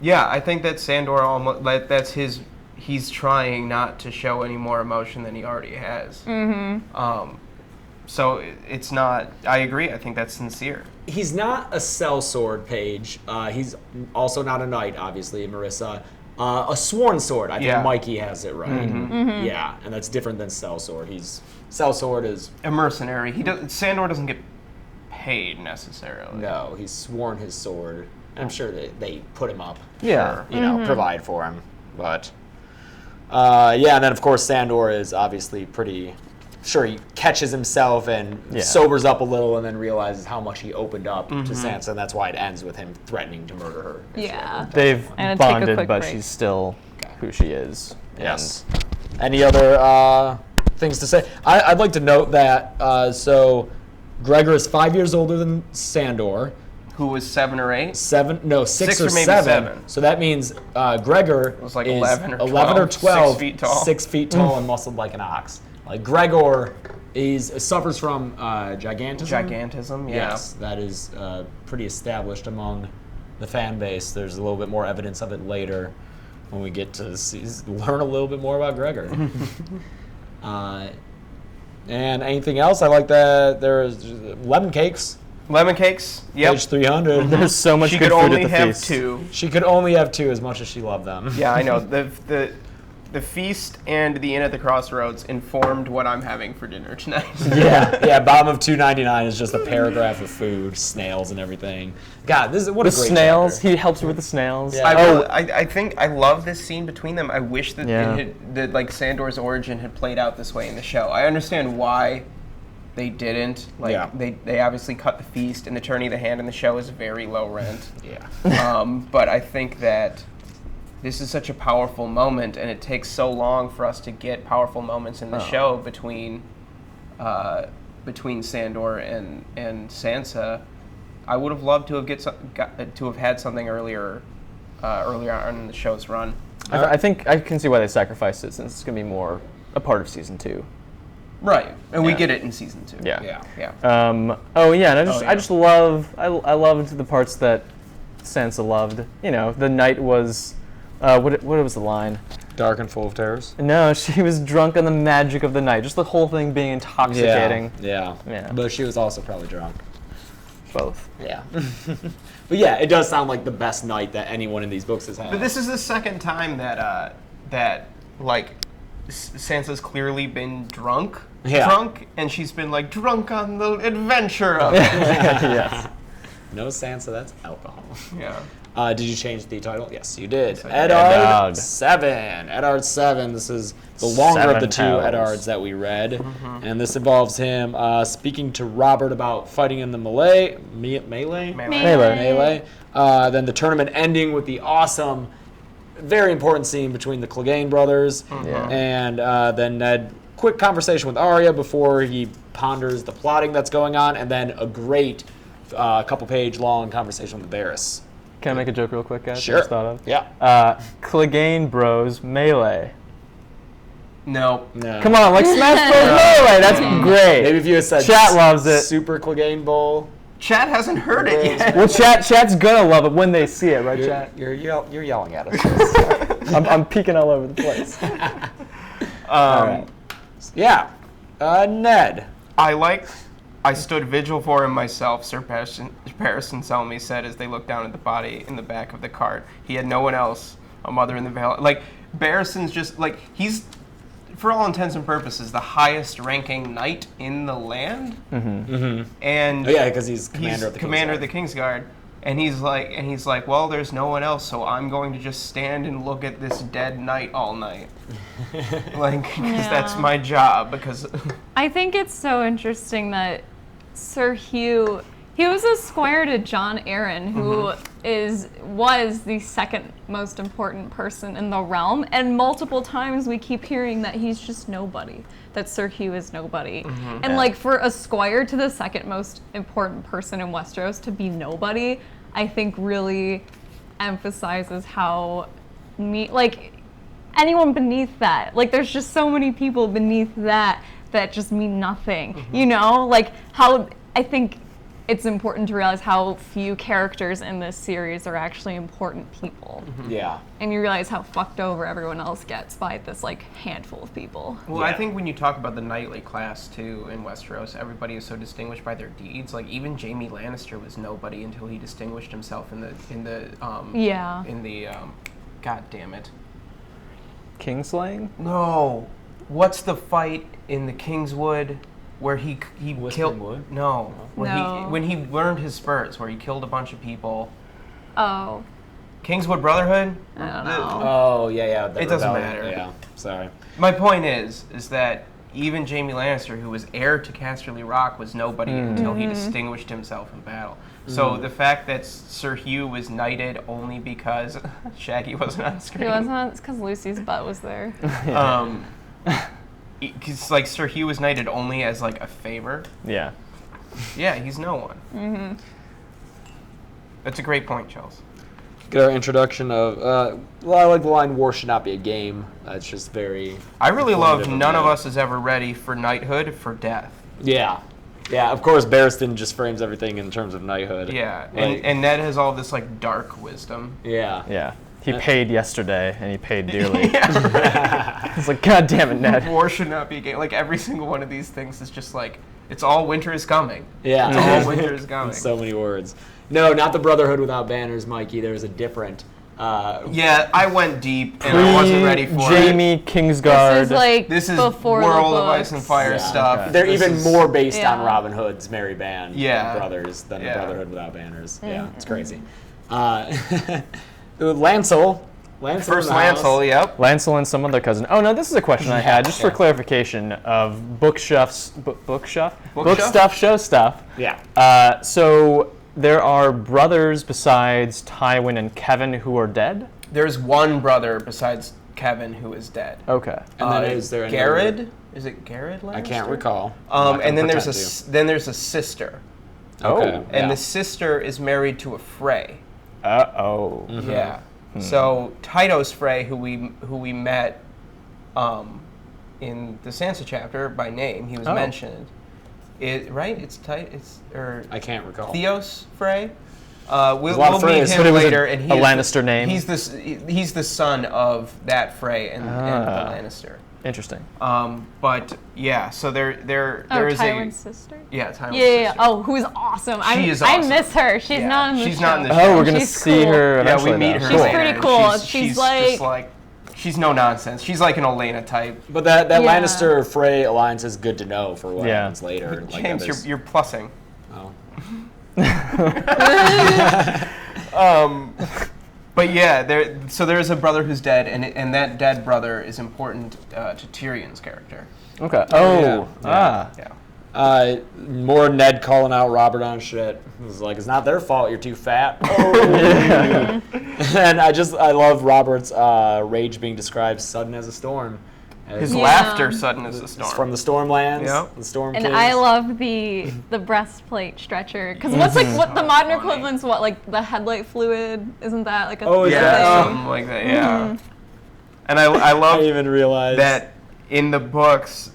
Yeah, I think that Sandor almost that's his. He's trying not to show any more emotion than he already has. So it's not. I agree. I think that's sincere. He's not a sellsword, Paige. He's also not a knight, obviously, Marissa. A sworn sword. I think Mikey has it right. Yeah, and that's different than sellsword. Sellsword is a mercenary. Sandor doesn't get paid necessarily. No, he's sworn his sword. I'm sure they put him up. Yeah. Provide for him. But and then of course Sandor is obviously pretty sure he catches himself and sobers up a little and then realizes how much he opened up to Sansa, and that's why it ends with him threatening to murder her. Yeah. They've And take a bonded, quick but break. she's still who she is. Yes. Any other things to say? I'd like to note that so Gregor is 5 years older than Sandor. who was 7 or 8? 7, no, 6 or or maybe 7. 7. So that means Gregor was like is 11 or 11 12, or 12, 6 feet tall. 6 feet tall and muscled like an ox. Like Gregor suffers from gigantism. Gigantism, yeah. Yes, that is pretty established among the fan base. There's a little bit more evidence of it later when we get to learn a little bit more about Gregor. And anything else? I like that there's lemon cakes. Lemon cakes, yep. Page 300. There's so much She good could food only at the have feast. 2. She could only have 2 as much as she loved them. Yeah, I know. The feast and the inn at the crossroads informed what I'm having for dinner tonight. Yeah, bottom of 299 is just a paragraph of food, snails and everything. God, what a The great snails. chapter. He helps you with the snails. Yeah. I think I love this scene between them. I wish that that like Sandor's origin had played out this way in the show. I understand why they didn't. Like Yeah. they obviously cut the feast, and the Tourney of the Hand in the show is very low rent. Yeah. But I think that this is such a powerful moment, and it takes so long for us to get powerful moments in the show between Sandor and Sansa. I would have loved to have had something earlier on in the show's run. I think I can see why they sacrificed it, since it's going to be more a part of season 2. Right, and we Yeah. get it in season 2. Yeah. Yeah. And I just loved the parts that Sansa loved. You know, the night was, what was the line? Dark and full of terrors. No, she was drunk on the magic of the night. Just the whole thing being intoxicating. Yeah. But she was also probably drunk. Both. Yeah. But yeah, it does sound like the best night that anyone in these books has had. But this is the second time that Sansa's clearly been drunk, and she's been like drunk on the adventure of it. Yes. No Sansa, that's alcohol. Yeah. Did you change the title? Yes, you did. I did. Eddard 7. Eddard 7. This is the longer of the 2 7 hells. Eddards that we read. And this involves him speaking to Robert about fighting in the melee. Then the tournament ending with the awesome, very important scene between the Clegane brothers. Yeah. And then Ned, quick conversation with Arya before he ponders the plotting that's going on. And then a great couple-page long conversation with Varys. Can I make a joke real quick, guys? Sure. I just thought of? Yeah. Clegane Bros Melee. No. Come on, like Smash Bros Melee. That's great. Maybe if you had said Chat loves it. Super Clegane Bowl. Chat hasn't heard it yet. Well, chat's gonna love it when they see it, right, chat? You're yelling at us. I'm peeking all over the place. All right. Yeah. Ned. I stood vigil for him myself, Sir Patterson Selmy said as they looked down at the body in the back of the cart. He had no one else, a mother in the vale. Like, Barristan's just, like, he's, for all intents and purposes, the highest ranking knight in the land. And because he's commander of the Kingsguard. And he's like, well, there's no one else, so I'm going to just stand and look at this dead knight all night. Like, because that's my job, because... I think it's so interesting that Sir Hugh, he was a squire to Jon Arryn, who was the second most important person in the realm, and multiple times we keep hearing that he's just nobody, that Sir Hugh is nobody. And like, for a squire to the second most important person in Westeros to be nobody, I think really emphasizes how anyone beneath that, like, there's just so many people beneath that just mean nothing, you know? Like, how I think it's important to realize how few characters in this series are actually important people. Yeah. And you realize how fucked over everyone else gets by this, like, handful of people. Well, I think when you talk about the knightly class, too, in Westeros, everybody is so distinguished by their deeds. Like, even Jaime Lannister was nobody until he distinguished himself in the God damn it. Kingslaying? No. What's the fight in the Kingswood where he killed? Wood? No. No. When he learned his spurs, where he killed a bunch of people. Oh, Kingswood Brotherhood? I don't know. Oh, yeah. It doesn't matter. Yeah, sorry. My point is that even Jaime Lannister, who was heir to Casterly Rock, was nobody until he distinguished himself in battle. So the fact that Sir Hugh was knighted only because Shaggy wasn't on screen. It wasn't, it's because Lucy's butt was there. Because, like, Sir Hugh was knighted only as, like, a favor. Yeah. Yeah, he's no one. That's a great point, Chels. Get our introduction of, I like the line, war should not be a game. It's just very... I really love informative none of that. us is ever ready for knighthood, for death. Yeah. Yeah, of course, Barristan just frames everything in terms of knighthood. Yeah, Like, and Ned has all this, like, dark wisdom. yeah. Yeah. He paid yesterday, and he paid dearly. It's like, God damn it, Ned. War should not be a game. Like, every single one of these things is just like, it's all winter is coming. Yeah. It's all winter is coming. In so many words. No, not the Brotherhood without banners, Mikey. There's a different... Yeah, I went deep, and I wasn't ready for Jamie it. Kingsguard. This is like This is before World the of Ice and Fire Yeah, stuff. okay. They're This even is- more based on Yeah. Robin Hood's Merry Band brothers than the Yeah. Brotherhood without banners. Yeah, it's crazy. Lancel. First in the house. Lancel, yep. Lancel and some other cousin. Oh no, this is a question I had just for clarification of book stuff, show stuff. Yeah. So there are brothers besides Tywin and Kevin who are dead. There's one brother besides Kevin who is dead. Okay. And then is there any Garrett? other- Is it Garrett Lannister? I can't recall. I'm not And gonna then there's pretend a sister, Okay. Oh. and the sister is married to a Frey. Uh-oh. Yeah. So Tytos Frey, who we met in the Sansa chapter by name, he was mentioned. Right? It's I can't recall. Theos Frey. a We'll lot of meet Freys. him But it was later, and a Lannister name? He's the son of that Frey and the Lannister. Interesting. But yeah, so there is Tywin's sister? yeah, Tywin's Yeah. sister. Oh, who's awesome. She is I awesome. miss her. She's Yeah, not in the she's show. not in the Oh, show. we're gonna She's see cool. her Yeah, eventually. we meet now. her. She's later, pretty and cool. She's She's just like- she's no nonsense. She's like an Olenna type. But that Yeah. Lannister Frey alliance is good to know for what Yeah. happens later. Like James, others- you're plussing. Oh. But yeah, there's a brother who's dead, and that dead brother is important to Tyrion's character. Okay. Yeah. Yeah. More Ned calling out Robert on shit. It was like, it's not their fault you're too fat. And I love Robert's rage being described sudden as a storm. His Yeah. laughter sudden as the It's storm. from the Stormlands, Yep. the Storm And Kings. I love the breastplate stretcher because what's like what the modern Funny. equivalent's what like the headlight fluid isn't that like a Oh, thing? Yeah, something like that. Yeah. And I I love didn't even realize that in the books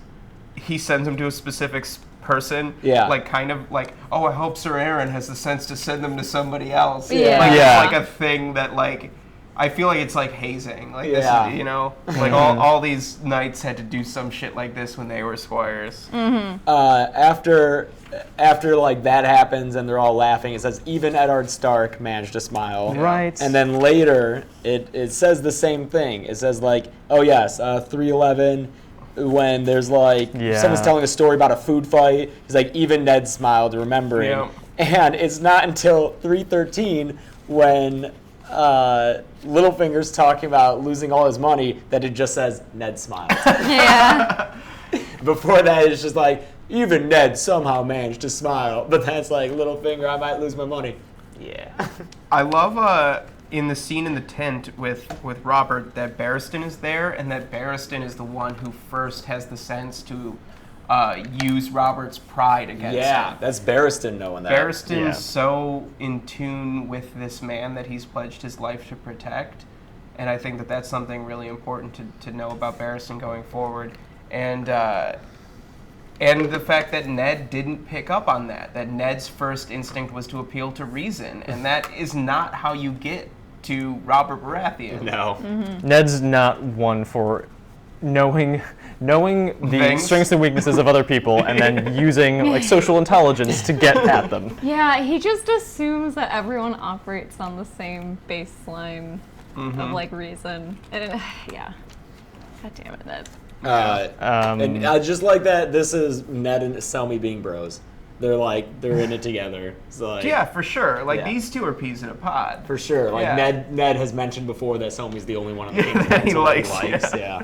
he sends them to a specific person. Yeah. Like kind of like, oh, I hope Sir Aaron has the sense to send them to somebody else. Yeah. Like Yeah. it's like a thing that like. I feel like it's like hazing. Like Yeah. this is, like all these knights had to do some shit like this when they were squires. after like that happens and they're all laughing, it says even Eddard Stark managed to smile. Right. And then later it says the same thing. It says like, oh yes, 311 when there's like Yeah. someone's telling a story about a food fight. He's like even Ned smiled remembering. Yeah. And it's not until 313 when Littlefinger's talking about losing all his money that it just says Ned smiled. Yeah. Before that, it's just like, even Ned somehow managed to smile. But that's like, Littlefinger, I might lose my money. Yeah. I love in the scene in the tent with Robert that Barristan is there, and that Barristan is the one who first has the sense to use Robert's pride against Yeah, him. that's Barristan knowing that. Barristan's Yeah. so in tune with this man that he's pledged his life to protect, and I think that that's something really important to know about Barristan going forward, and the fact that Ned didn't pick up on that Ned's first instinct was to appeal to reason, and that is not how you get to Robert Baratheon. No. Ned's not one for knowing the Things. strengths and weaknesses of other people and then using like social intelligence to get at them. Yeah, he just assumes that everyone operates on the same baseline of like reason. And yeah. God damn it, Ned. And I just like that this is Ned and Selmy being bros. They're in it together. So like, Yeah, for sure. Like Yeah. these two are peas in a pod. for sure. Like Yeah. Ned has mentioned before that Selmy's the only one on the King's that he Council likes, yeah.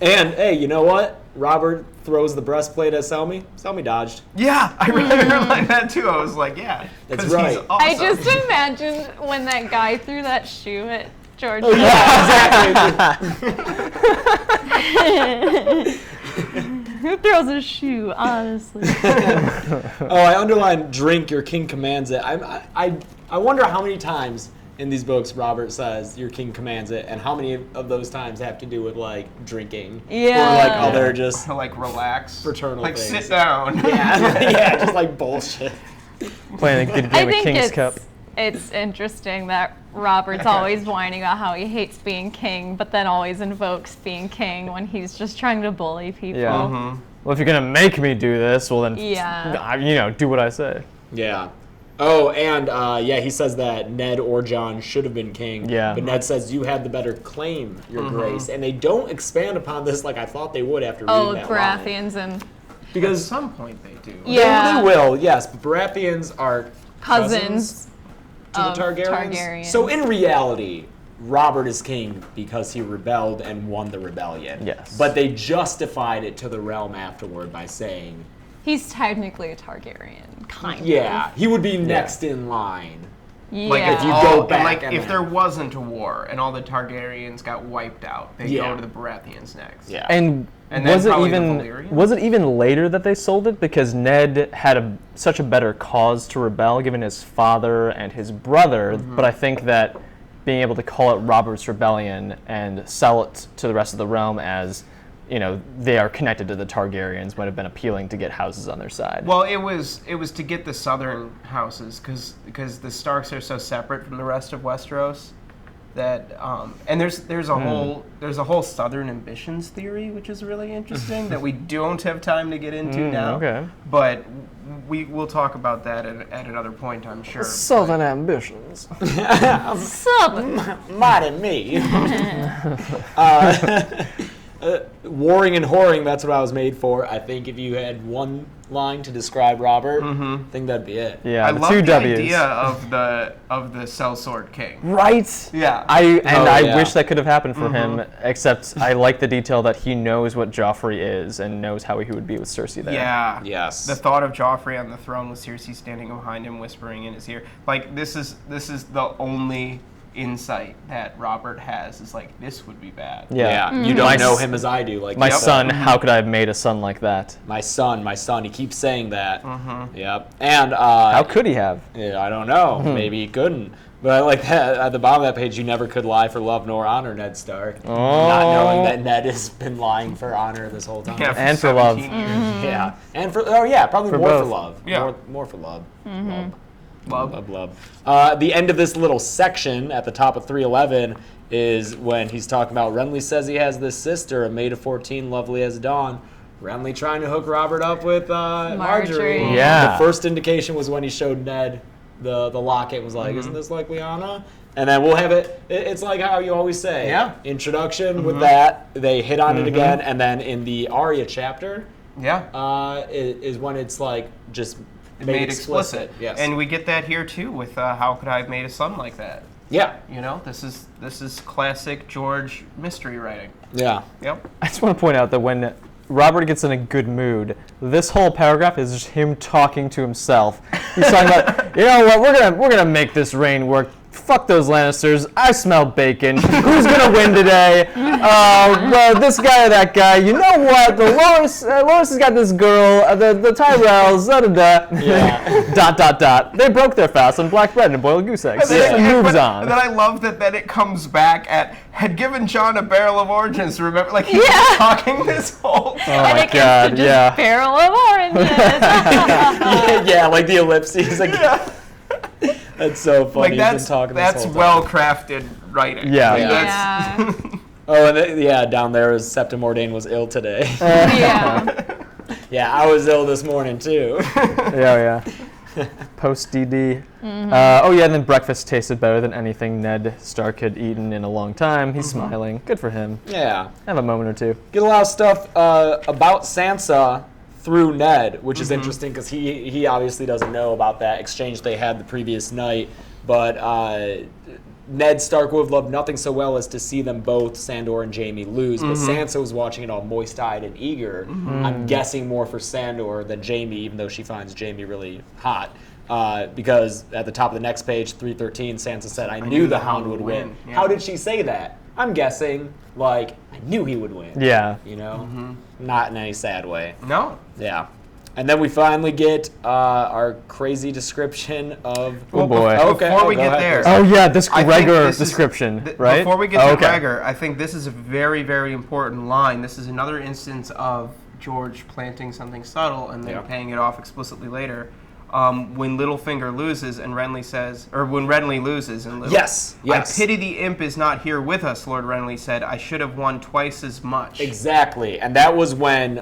And hey, you know what? Robert throws the breastplate at Selmy. Selmy dodged. Yeah, I really like that too. I was like, yeah, That's 'cause right. He's awesome. I just imagined when that guy threw that shoe at George. Who throws a shoe, honestly? Oh, I underlined drink. Your king commands it. I I wonder how many times in these books Robert says your king commands it, and how many of those times have to do with like drinking or like other just like relax, fraternal like things. sit down. Yeah, just like bullshit. Playing a good game of King's Cup. It's interesting that Robert's always whining about how he hates being king, but then always invokes being king when he's just trying to bully people. Yeah. Mm-hmm. Well, if you're gonna make me do this, well then, do what I say. Yeah. Oh, and he says that Ned or Jon should have been king. Yeah. But Ned says you had the better claim, your grace, and they don't expand upon this like I thought they would after reading that line. Baratheons and because at some point they do. Yeah. They will, yes. But Baratheons are cousins to the Targaryens. So in reality, Robert is king because he rebelled and won the rebellion. Yes. But they justified it to the realm afterward by saying, he's technically a Targaryen, kind of. yeah, he would be next in line. Yeah. Like if you go back and if there wasn't a war and all the Targaryens got wiped out, they go to the Baratheons next. Yeah. And then was it probably the even Valyrians? was it even later that they sold it because Ned had such a better cause to rebel given his father and his brother, but I think that being able to call it Robert's Rebellion and sell it to the rest of the realm as they are connected to the Targaryens might have been appealing to get houses on their side. Well, it was to get the southern houses because the Starks are so separate from the rest of Westeros that and there's a whole southern ambitions theory which is really interesting that we don't have time to get into now. Okay. But we'll talk about that at another point, I'm sure. Southern ambitions. Mighty me. Warring and whoring, that's what I was made for. I think if you had one line to describe Robert, I think that'd be it. Yeah, I the love two the W's. idea of the sellsword king. Right. Yeah. I wish that could have happened for him, except I like the detail that he knows what Joffrey is and knows how he would be with Cersei there. Yeah. Yes. The thought of Joffrey on the throne with Cersei standing behind him, whispering in his ear. Like, this is the only insight that Robert has is like, this would be bad. Yeah. You don't know him as I do. Like My son, how could I have made a son like that? My son. He keeps saying that. Yep. And How could he have? yeah, I don't know. Maybe he couldn't. But I like that at the bottom of that page, you never could lie for love nor honor, Ned Stark. Not knowing that Ned has been lying for honor this whole time. Yeah, And for love. 17 years. Yeah. And probably For more for both. love. Yeah. More for love. Love. The end of this little section at the top of 311 is when he's talking about Renly says he has this sister, a maid of 14, lovely as dawn. Renly trying to hook Robert up with Marjorie. Yeah. The first indication was when he showed Ned the locket and was like, isn't this like Lyanna? And then we'll have it. It's like how you always say. Yeah. Introduction with that. They hit on it again. And then in the Arya chapter is when it's like just made explicit. Yes. And we get that here too with how could I have made a son like that? Yeah. This is classic George mystery writing. Yeah. Yep. I just want to point out that when Robert gets in a good mood, this whole paragraph is just him talking to himself. He's talking about, you know what, we're gonna make this rain work. Fuck those Lannisters. I smell bacon. Who's gonna win today? Well, this guy or that guy. You know what? The Loras has got this girl. The Tyrells. Yeah. ... They broke their fast on black bread and boiled goose eggs. And then, It moves on. And then I love that then it comes back at had given John a barrel of oranges. Remember, like he was talking this whole time. Oh my and it God! gets to just barrel of oranges. Yeah, like the ellipses. Like, that's so funny. Like He's been talking this that's whole time. well crafted writing. Yeah. Like, Yeah. Oh, and down there was Septim Ordain was ill today. Yeah. Yeah, I was ill this morning too. Yeah. Post DD. And then breakfast tasted better than anything Ned Stark had eaten in a long time. He's smiling. Good for him. Yeah. Have a moment or two. Get a lot of stuff about Sansa through Ned, which is interesting because he obviously doesn't know about that exchange they had the previous night. But Ned Stark would have loved nothing so well as to see them both, Sandor and Jaime, lose. But Sansa was watching it all moist-eyed and eager. I'm guessing more for Sandor than Jaime, even though she finds Jaime really hot. Because at the top of the next page, 313, Sansa said, I knew the Hound would win. Yeah. How did she say that? I'm guessing, like, I knew he would win. Yeah. You know? Not in any sad way. No. Yeah. And then we finally get our crazy description of... Oh, boy. Before we go get ahead, there... Chris. Oh, yeah, this I think Gregor this is- description, right? Before we get to okay. Gregor, I think this is a very, very important line. This is another instance of George planting something subtle and then paying it off explicitly later. When Littlefinger loses and Renly says, or when Renly loses and Yes. I pity the imp is not here with us, Lord Renly said. I should have won twice as much. Exactly. And that was when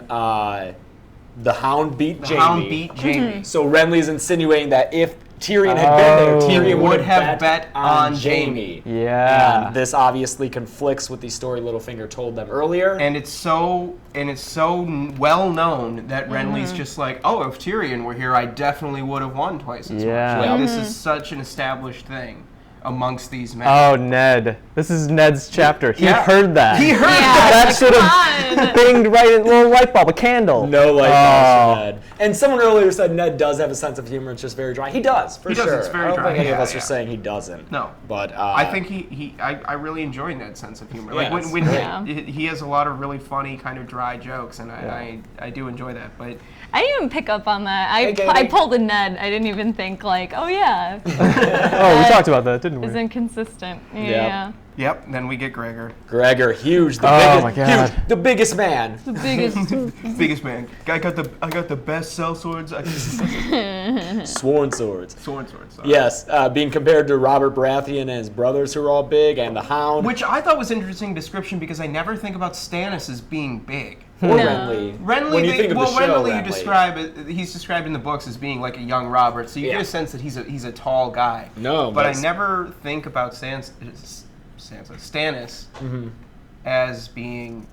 the Hound beat Jaime. Hound beat Jaime. So Renly's insinuating that if Tyrion had been there, Tyrion would would have bet on Jaime. Yeah. And this obviously conflicts with the story Littlefinger told them earlier. And it's so well known that Renly's just like, oh, if Tyrion were here, I definitely would have won twice as Yeah. much. Like, this is such an established thing amongst these men. Oh, Ned. This is Ned's chapter. He Yeah. heard that. He heard that. that. Should have binged right in a little light bulb, a candle. No light bulbs for Ned. And someone earlier said Ned does have a sense of humor. It's just very dry. He does, for He does, sure. it's very I don't dry. think any of Yeah, us are yeah. saying he doesn't. No. But I think I really enjoy Ned's sense of humor. Like Yeah, it's when great. he has a lot of really funny kind of dry jokes, and I do enjoy that. But I didn't even pick up on that. Hey, Katie. I pulled a Ned. I didn't even think like, oh yeah, Oh, we talked about that, didn't it's we? inconsistent. Yeah. yep, then we get Gregor, Gregor, huge, the Oh, biggest, my God. huge, the biggest man. The biggest. biggest man. I got the best sellswords. Sworn swords. Swords. Sorry. Yes, being compared to Robert Baratheon and his brothers who are all big, and the Hound. Which I thought was an interesting description because I never think about Stannis as being big. Or No. Renly. Renly, When you think of the show, Renly, Renly. he's described in the books as being like a young Robert, so you Yeah. get a sense that he's a tall guy. No, but I that's- never think about Stannis as being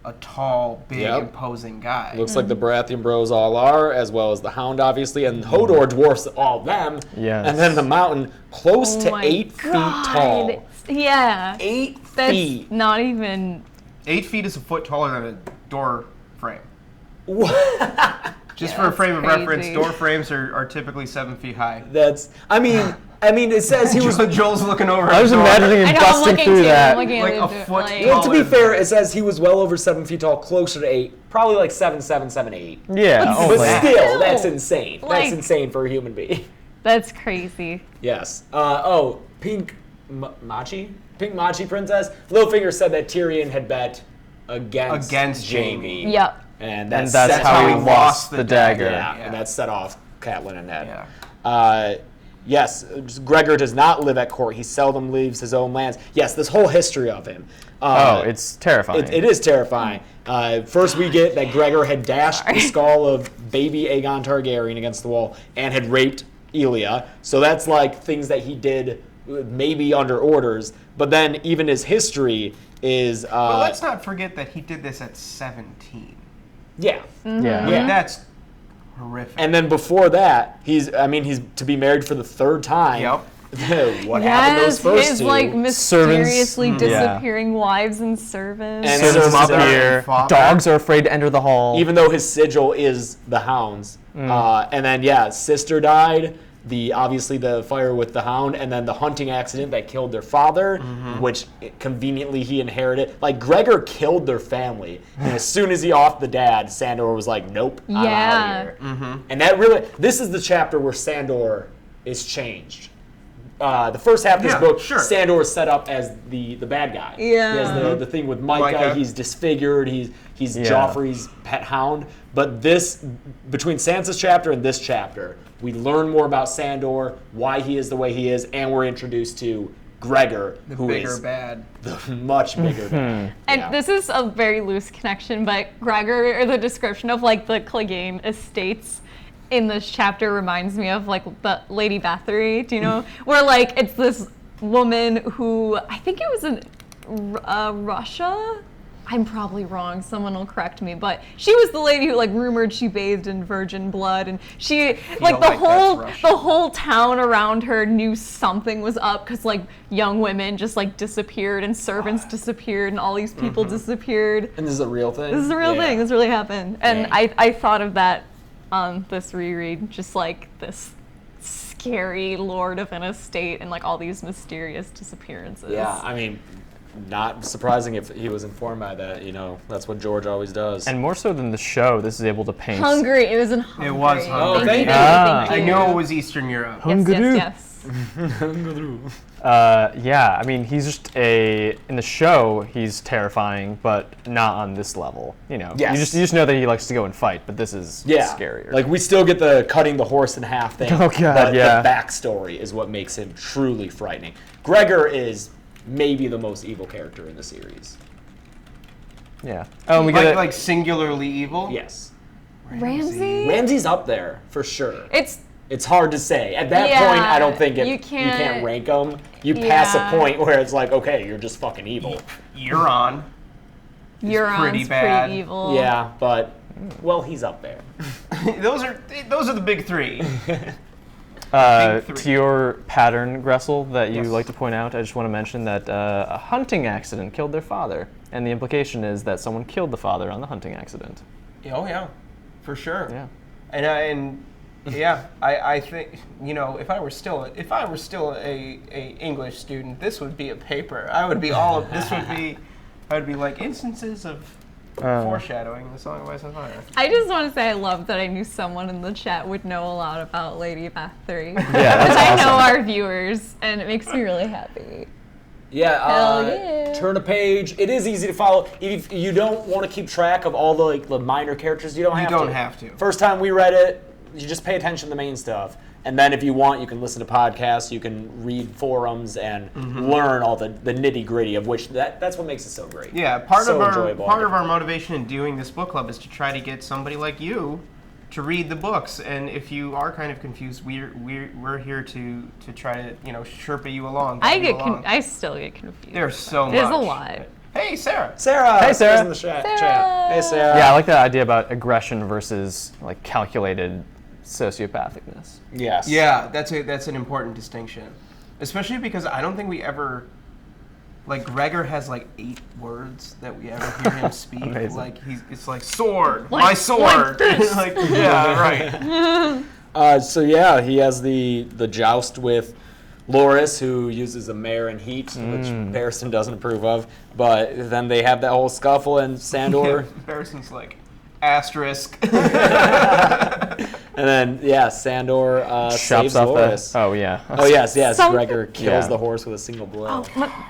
a tall, big, Yep. imposing guy. Looks like the Baratheon bros all are, as well as the Hound, obviously, and Hodor dwarfs all of them. Yes. And then the mountain, close Oh to my 8 feet God. tall. Yeah. 8 That's feet. not even. 8 feet is a foot taller than a door frame. Just Yeah, for a frame of that's reference, crazy. door frames are typically 7 feet high. That's. I mean, it says he was. Joel's looking over. I at was the door. imagining him I know. I'm busting looking through too. that. I'm looking Like at a it, foot like, Well, to be taller fair, than- it says he was well over 7 feet tall, closer to 8, probably like 7'7", 7'8". Yeah. But Oh, But man. still, that's insane. Like- That's insane for a human being. That's crazy. Yes. Pink Machi Princess. Littlefinger said that Tyrion had bet against Jaime. Yep. And And that's that's how he how he lost the dagger. Yeah, Yeah. and that set off Catelyn and Ned. Yeah. Yes, Gregor does not live at court. He seldom leaves his own lands. Yes, this whole history of him. Oh, it's terrifying. It is terrifying. First, we get that Gregor had dashed the skull of baby Aegon Targaryen against the wall and had raped Elia. So that's like things that he did maybe under orders. But then even his history is... But let's not forget that he did this at 17. yeah. Yeah. Yeah. That's horrific. And then before that, he's to be married for the 3rd time. Yep. What happened those first his two? like mysteriously yeah. disappearing wives and servants. And Servants his mother disappear. and father. Dogs are afraid to enter the hall. Even though his sigil is the Hound's. And then, sister died. Obviously the fire with the Hound, and then the hunting accident that killed their father, which conveniently he inherited. Like, Gregor killed their family, and as soon as he offed the dad, Sandor was like, nope, I'm out Yeah. of here. And that really, this is the chapter where Sandor is changed. The first half of this Yeah, book, sure. Sandor is set up as the bad guy. Yeah. He has the thing with Micah. Micah. He's disfigured. He's Yeah. Joffrey's pet hound. But this, between Sansa's chapter and this chapter, we learn more about Sandor, why he is the way he is, and we're introduced to Gregor, The who bigger is bad. the much bigger bad. And Yeah. this is a very loose connection, but Gregor, or the description of like the Clegane estates in this chapter reminds me of like the Lady Bathory, do you know? Where like it's this woman who, I think it was in Russia? I'm probably wrong, someone will correct me, but she was the lady who like rumored she bathed in virgin blood, and she like like that's Russian. the whole town around her knew something was up because like young women just like disappeared and servants disappeared and all these people disappeared. And this is a real thing? This is a real Yeah. thing. This really happened. And Yeah. I thought of that on this reread, just like this scary lord of an estate and like all these mysterious disappearances. Yeah, I mean, not surprising if he was informed by that. That's what George always does. And more so than the show, this is able to paint. Hungary. It was in Hungary. It was Hungary. Oh, thank you. I know it was Eastern Europe. Yes. Yeah, I mean, he's just in the show, he's terrifying, but not on this level. Yes. You just know that he likes to go and fight, but this is scarier. Like, we still get the cutting the horse in half thing. Oh, God, but yeah. the backstory is what makes him truly frightening. Gregor is maybe the most evil character in the series. Yeah. Oh, we get like singularly evil? Yes. Ramsay? Ramsay's up there, for sure. It's hard to say. At that point, I don't think you can't rank them. You pass a point where it's like, okay, you're just fucking evil. Euron. Euron's pretty bad. pretty evil. Yeah, but, well, he's up there. those are the big three. To your pattern, Graessle, that you like to point out, I just want to mention that a hunting accident killed their father. And the implication is that someone killed the father on the hunting accident. Oh, yeah. For sure. Yeah. And yeah, I think, if I were still a English student, this would be a paper. I would be like instances of foreshadowing the Song of Ice and Fire. I just want to say I love that I knew someone in the chat would know a lot about Lady Bath 3. Yeah, that's Because I know awesome. our viewers, and it makes me really happy. Yeah, Hell yeah. Turn a page. It is easy to follow. If you don't want to keep track of all the minor characters, you don't have to. First time we read it, you just pay attention to the main stuff. And then if you want, you can listen to podcasts, you can read forums, and learn all the nitty gritty of which that's what makes it so great. Yeah, part of enjoyable. our motivation in doing this book club is to try to get somebody like you to read the books. And if you are kind of confused, we're here to try to Sherpa you along. I still get confused. There's so much. There's a lot. Hey, Sarah. Sarah. Hey, Sarah. In the chat. Sarah. Hey, Sarah. Yeah, I like that idea about aggression versus like calculated sociopathicness. Yes. Yeah, that's an important distinction, especially because I don't think we ever. Like, Gregor has, 8 words that we ever hear him speak. Amazing. It's like, sword, Like- my sword. like this. Yeah, right. So yeah, he has the joust with Loras, who uses a mare and heat, which Barristan doesn't approve of. But then they have that whole scuffle, and Sandor. Barristan's like, asterisk. And then, yeah, Sandor saves off Loras. Oh, yeah. Oh, yes. Something- Gregor kills Yeah. the horse with a single blow.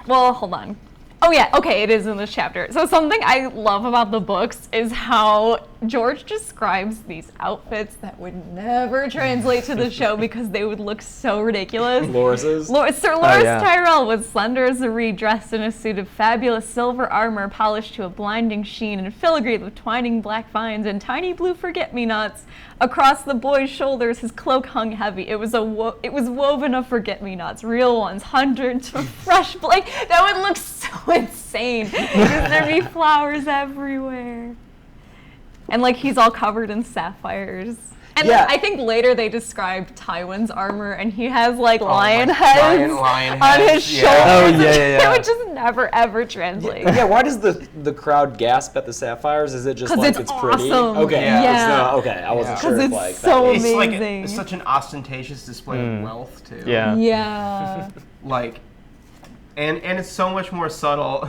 Well, hold on. Oh yeah, okay, it is in this chapter. So something I love about the books is how George describes these outfits that would never translate to the show because they would look so ridiculous. Loras's? Sir Loras yeah. Tyrell was slender as a reed, dressed in a suit of fabulous silver armor polished to a blinding sheen and filigreed with twining black vines and tiny blue forget-me-nots. Across the boy's shoulders, his cloak hung heavy. It was woven of forget-me-nots, real ones, hundreds of fresh blank. That would look so insane because there'd be flowers everywhere. And he's all covered in sapphires. And Yeah. then I think later they described Tywin's armor, and he has lion heads lion on his heads, shoulders. yeah. Oh, yeah. It would just never ever translate. Yeah, why does the crowd gasp at the sapphires? Is it just 'Cause like it's it's pretty? awesome. Okay, Yeah. okay, I wasn't Yeah. sure 'Cause if it's that so was- amazing. It's such an ostentatious display of wealth too. Yeah. Yeah. And it's so much more subtle.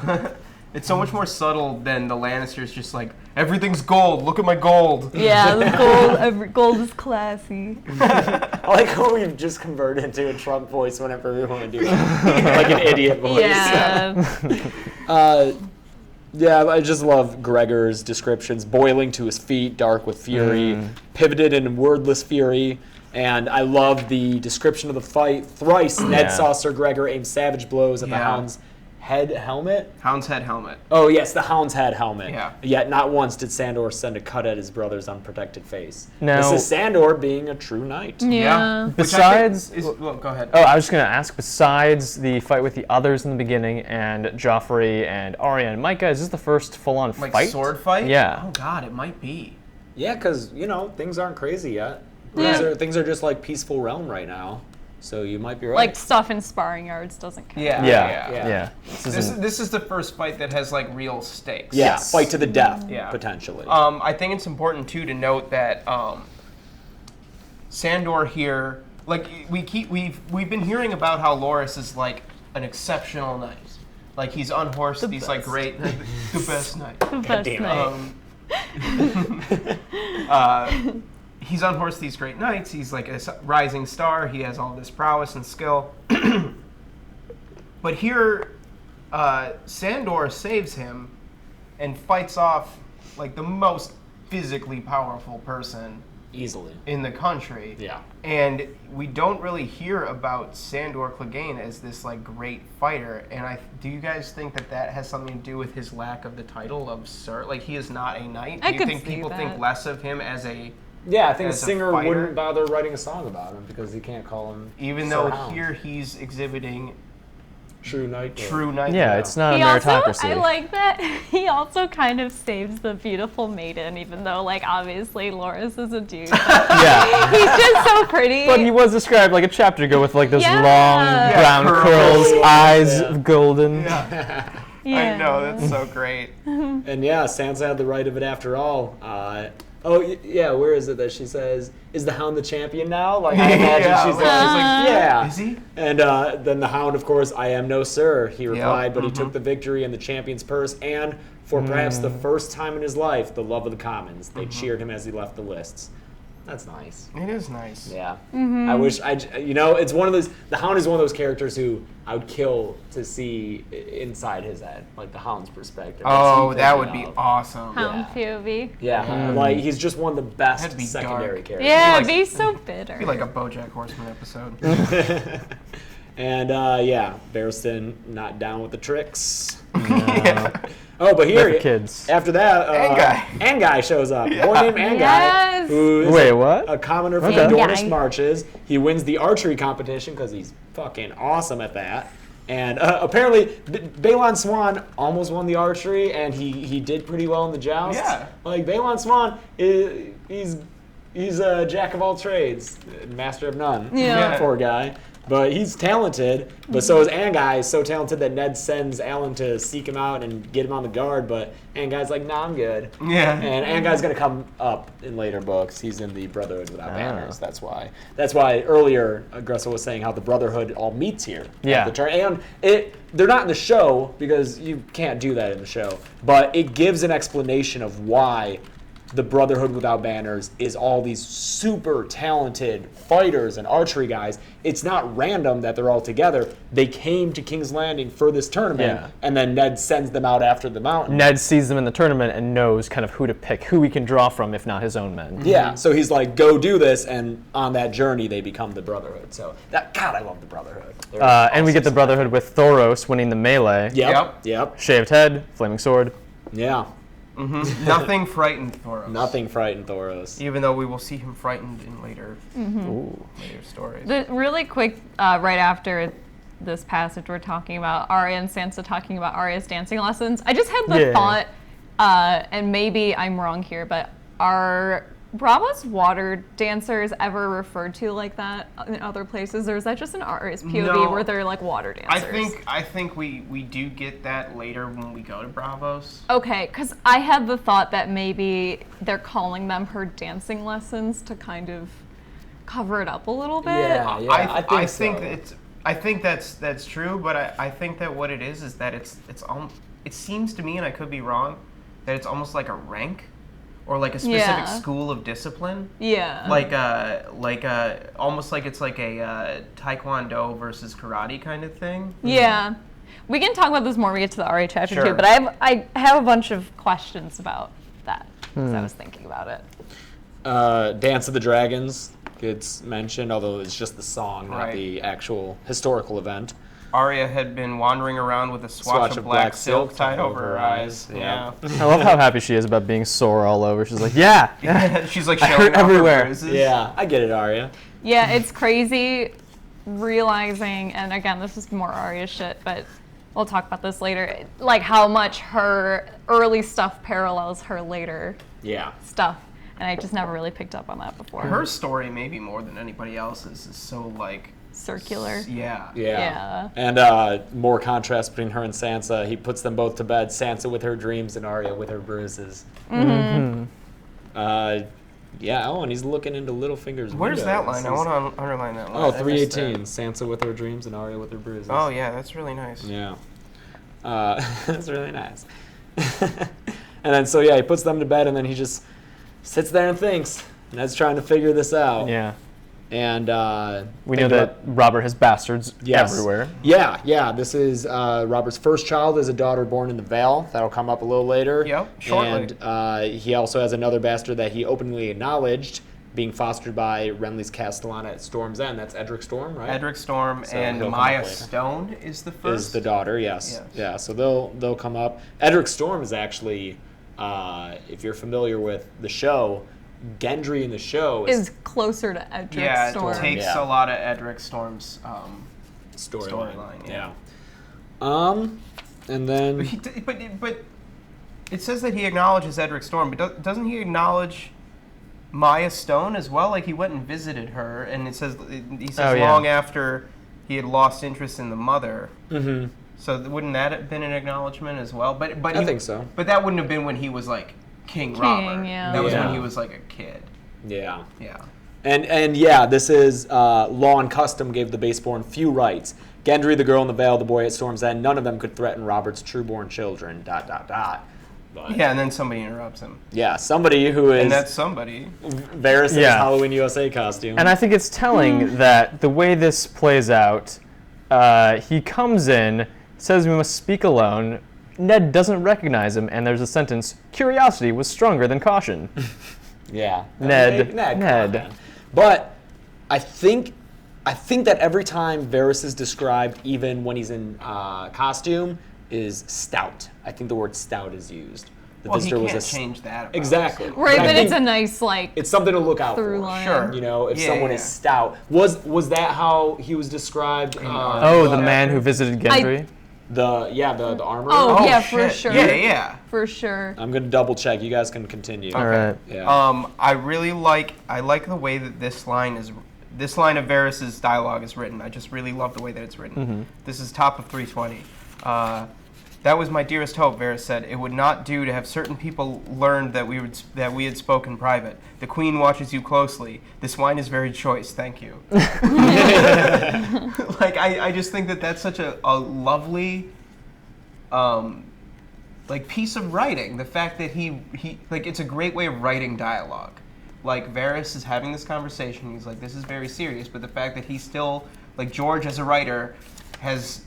It's so much more subtle than the Lannisters. Just everything's gold. Look at my gold. Yeah, the gold is classy. I like how we've just converted into a Trump voice whenever we want to do like an idiot voice. Yeah. Yeah, I just love Gregor's descriptions. Boiling to his feet, dark with fury, pivoted in wordless fury. And I love the description of the fight. Thrice, Ned saw Sir Gregor aim savage blows at the Hound's helmet. Hound's head helmet. Oh, yes, the Hound's head helmet. Yeah. Yet not once did Sandor send a cut at his brother's unprotected face. Now- This is Sandor being a true knight. Yeah. Which I think Besides, well, go ahead. oh, I was just gonna ask. Besides the fight with the others in the beginning and Joffrey and Arya and Micah, is this the first full-on fight? Sword fight? Yeah. Oh God, it might be. Yeah, because, things aren't crazy yet. Yeah. Things are just peaceful realm right now. So you might be right. Stuff in sparring yards doesn't count. Yeah. This is the first fight that has we stakes. Yeah, Yes. fight to the death, Yeah. potentially. I think it's important too to note that Sandor here, we've been hearing about how Loras is an exceptional knight, Like he's unhorsed The these like best. great, the best night. The best damn night. He's unhorsed these great knights. He's like a rising star. He has all this prowess and skill. But here, Sandor saves him and fights off like the most physically powerful person Easily. in the country. Yeah. And we don't really hear about Sandor Clegane as this like great fighter. And do you guys think that has something to do with his lack of the title of Sir? Like he is not a knight. I Do you could think see people think that. less of him as a Yeah, I think a as a singer fighter? wouldn't bother writing a song about him because he can't call him. even Sir though Hound. here he's exhibiting True knight. true knight? Yeah, it's not a He also, meritocracy. I like that he also kind of saves the beautiful maiden, even though, like, obviously Loras is a dude. yeah. He's just so pretty. But he was described like a chapter ago with like those Yeah. long Yeah, brown curls. curls, eyes Yeah. golden. Yeah. Yeah. I know, that's so great. And yeah, Sansa had the right of it after all. Yeah, where is it that she says, "Is the Hound the champion now?" Like I imagine Yeah, she's like- like, "Yeah." Is he? And then the Hound, of course, "I am no sir," he replied, but he took the victory and the champion's purse, and for perhaps the first time in his life, the love of the commons. They cheered him as he left the lists. That's nice. It is nice. Yeah. I wish it's one of those. The Hound is one of those characters who I would kill to see inside his head, like the Hound's perspective. Oh, What's he that would thinking be of? awesome. Hound POV. Yeah, like he's just one of the best That'd be secondary dark. characters. Yeah, like- be so bitter. Be like a BoJack Horseman episode. And yeah, Barristan not down with the tricks. Yeah. Oh, but here, With kids. after that, Anguy shows up. A boy named Anguy, Yes. who is Wait, what? a commoner from Okay. the Dornish Anguy. Marches. He wins the archery competition because he's fucking awesome at that. And apparently, Balon Swan almost won the archery, and he did pretty well in the joust. Yeah. Like Balon Swan, he's a jack of all trades, master of none. Yeah. Poor guy. But he's talented, but so is Anguy. He's so talented that Ned sends Alan to seek him out and get him on the guard, but Anguy's like, nah, I'm good. Yeah. And Anguy's going to come up in later books. He's in the Brotherhood Without Banners. That's why. That's why earlier Graessle was saying how the Brotherhood all meets here. Yeah. At the and they're not in the show because you can't do that in the show, but it gives an explanation of why the Brotherhood Without Banners is all these super talented fighters and archery guys. It's not random that they're all together. They came to King's Landing for this tournament, Yeah. and then Ned sends them out after the mountain. Ned sees them in the tournament and knows kind of who to pick, who he can draw from, if not his own men. Yeah, so he's like, go do this, and on that journey, they become the Brotherhood. So, God, I love the Brotherhood. They're And we get the awesome. Brotherhood with Thoros winning the melee. Yep. Shaved head, flaming sword. Yeah. Nothing frightened Thoros. Nothing frightened Thoros. Even though we will see him frightened in later stories. Really quick, right after this passage we're talking about, Arya and Sansa talking about Arya's dancing lessons. I just had the Yeah. thought, and maybe I'm wrong here, but are Bravo's water dancers ever referred to like that in other places, or is that just an Arya's POV No. where they're like water dancers? I think we do get that later when we go to Bravos. Okay, because I had the thought that maybe they're calling them her dancing lessons to kind of cover it up a little bit. Yeah, I think so. I think that's true, but I think that what it is that it seems to me, and I could be wrong, that it's almost like a rank or like a specific Yeah. school of discipline. Yeah. Almost like it's like a Taekwondo versus karate kind of thing. Yeah. We can talk about this more when we get to the Arya chapter Sure. too, but I have a bunch of questions about that because I was thinking about it. Dance of the Dragons gets mentioned, although it's just the song, not Right. the actual historical event. Arya had been wandering around with a swatch of black silk tied over her eyes. Yeah. I love how happy she is about being sore all over. She's like, yeah. She's like I showing hurt off her everywhere. bruises. Yeah, I get it, Arya. Yeah, it's crazy realizing, and again, this is more Arya shit, but we'll talk about this later, like how much her early stuff parallels her later Yeah. stuff. And I just never really picked up on that before. Her story, maybe more than anybody else's, is so like Circular. yeah. Yeah. And more contrast between her and Sansa. He puts them both to bed. Sansa with her dreams and Arya with her bruises. Mm-hmm. Yeah. Oh, and he's looking into Littlefinger's Where's window. that line? This I is- want to underline that line. Oh, I missed 318. that. Sansa with her dreams and Arya with her bruises. Oh yeah, that's really nice. Yeah. That's really nice. And then, so yeah, he puts them to bed, and then he just sits there and thinks. Ned's trying to figure this out. Yeah. And we know that Robert has bastards everywhere. Yeah. This is Robert's first child is a daughter born in the Vale. That'll come up a little later. Yep, shortly. And he also has another bastard that he openly acknowledged being fostered by Renly's Castellana at Storm's End. That's Edric Storm, right? Edric Storm, So and he'll come Maya up later. Stone is the first. Is the daughter, yes. Yes. Yeah, so they'll come up. Edric Storm is actually, if you're familiar with the show, Gendry in the show Is closer to Edric Yeah, Storm. it takes a lot of Edric Storm's storyline. Yeah. And then But it says that he acknowledges Edric Storm, but doesn't he acknowledge Maya Stone as well? Like, he went and visited her, and he says long after he had lost interest in the mother. Mm-hmm. So wouldn't that have been an acknowledgement as well? But I think so. But that wouldn't have been when he was like King Robert. Yeah. That was Yeah. when he was like a kid. Yeah. Yeah. And yeah, this is law and custom gave the baseborn few rights. Gendry, the girl in the Vale, the boy at Storm's End, none of them could threaten Robert's trueborn children. ... But, Yeah, and then somebody interrupts him. yeah, somebody who is And that's somebody. Varys' Halloween USA costume. And I think it's telling that the way this plays out, he comes in, says we must speak alone. Ned doesn't recognize him, and there's a sentence, curiosity was stronger than caution. yeah, Ned. come on, man. But I think that every time Varys is described, even when he's in costume, is stout. I think the word stout is used. The Well, he visitor can't was change that. About exactly himself. Right, I but it's think a nice, like, it's something to look out through for. line. Sure. You know, if Yeah, someone yeah. is stout, was that how he was described? Oh, the man who visited Gendry? the armor. Oh, yeah, shit. for sure. Yeah. For sure. I'm gonna double check. You guys can continue. All right. Yeah. I like the way that this line of Varys' dialogue is written. I just really love the way that it's written. Mm-hmm. This is top of 320. That was my dearest hope, Varys said. It would not do to have certain people learn that we had spoken private. The Queen watches you closely. This wine is very choice. Thank you. Like, I just think that that's such a lovely piece of writing. The fact that he it's a great way of writing dialogue. Like, Varys is having this conversation. He's like, this is very serious. But the fact that he still, like, George as a writer has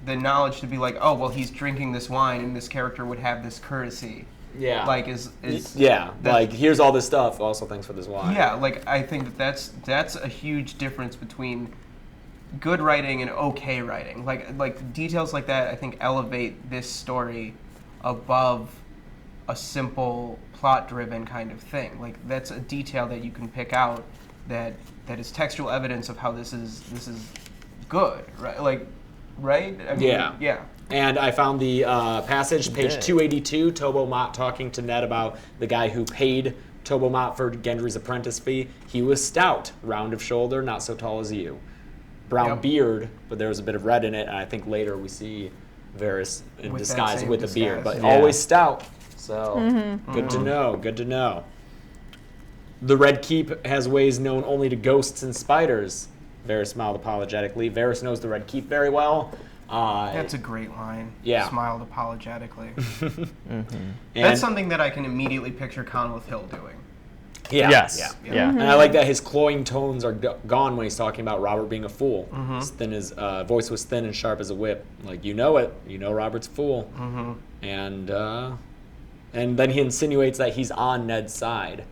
the knowledge to be like, oh, well, he's drinking this wine and this character would have this courtesy. Yeah. Like, like, here's all this stuff. Also, thanks for this wine. Yeah, like, I think that's a huge difference between good writing and okay writing. Like details like that, I think, elevate this story above a simple plot-driven kind of thing. Like, that's a detail that you can pick out that is textual evidence of how this is good, right? Like, right? I mean, yeah. And I found the passage, page 282, Tobo Mott talking to Ned about the guy who paid Tobo Mott for Gendry's apprentice fee. He was stout, round of shoulder, not so tall as you. Brown beard, but there was a bit of red in it, and I think later we see Varys in With disguise that with a same beard, but disguise. always stout. So, good to know, good to know. The Red Keep has ways known only to ghosts and spiders. Varys smiled apologetically. Varys knows the Red Keep very well. That's a great line. Yeah. Smiled apologetically. And That's something that I can immediately picture Conwith Hill doing. Yeah, Yes. yeah. And I like that his cloying tones are gone when he's talking about Robert being a fool. His voice was thin and sharp as a whip. Like, you know it. You know Robert's a fool. And then he insinuates that he's on Ned's side.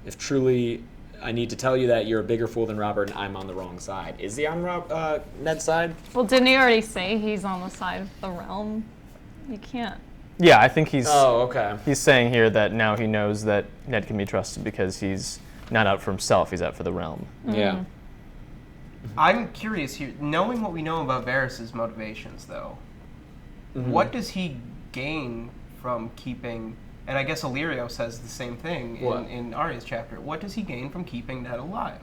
If truly I need to tell you that you're a bigger fool than Robert and I'm on the wrong side. Is he on Ned's side? Well, didn't he already say he's on the side of the realm? You can't. Yeah, I think he's okay. he's saying here that now he knows that Ned can be trusted because he's not out for himself, he's out for the realm. Yeah. I'm curious here, knowing what we know about Varys' motivations, though, what does he gain from keeping, and I guess Illyrio says the same thing in Arya's chapter, what does he gain from keeping Ned alive?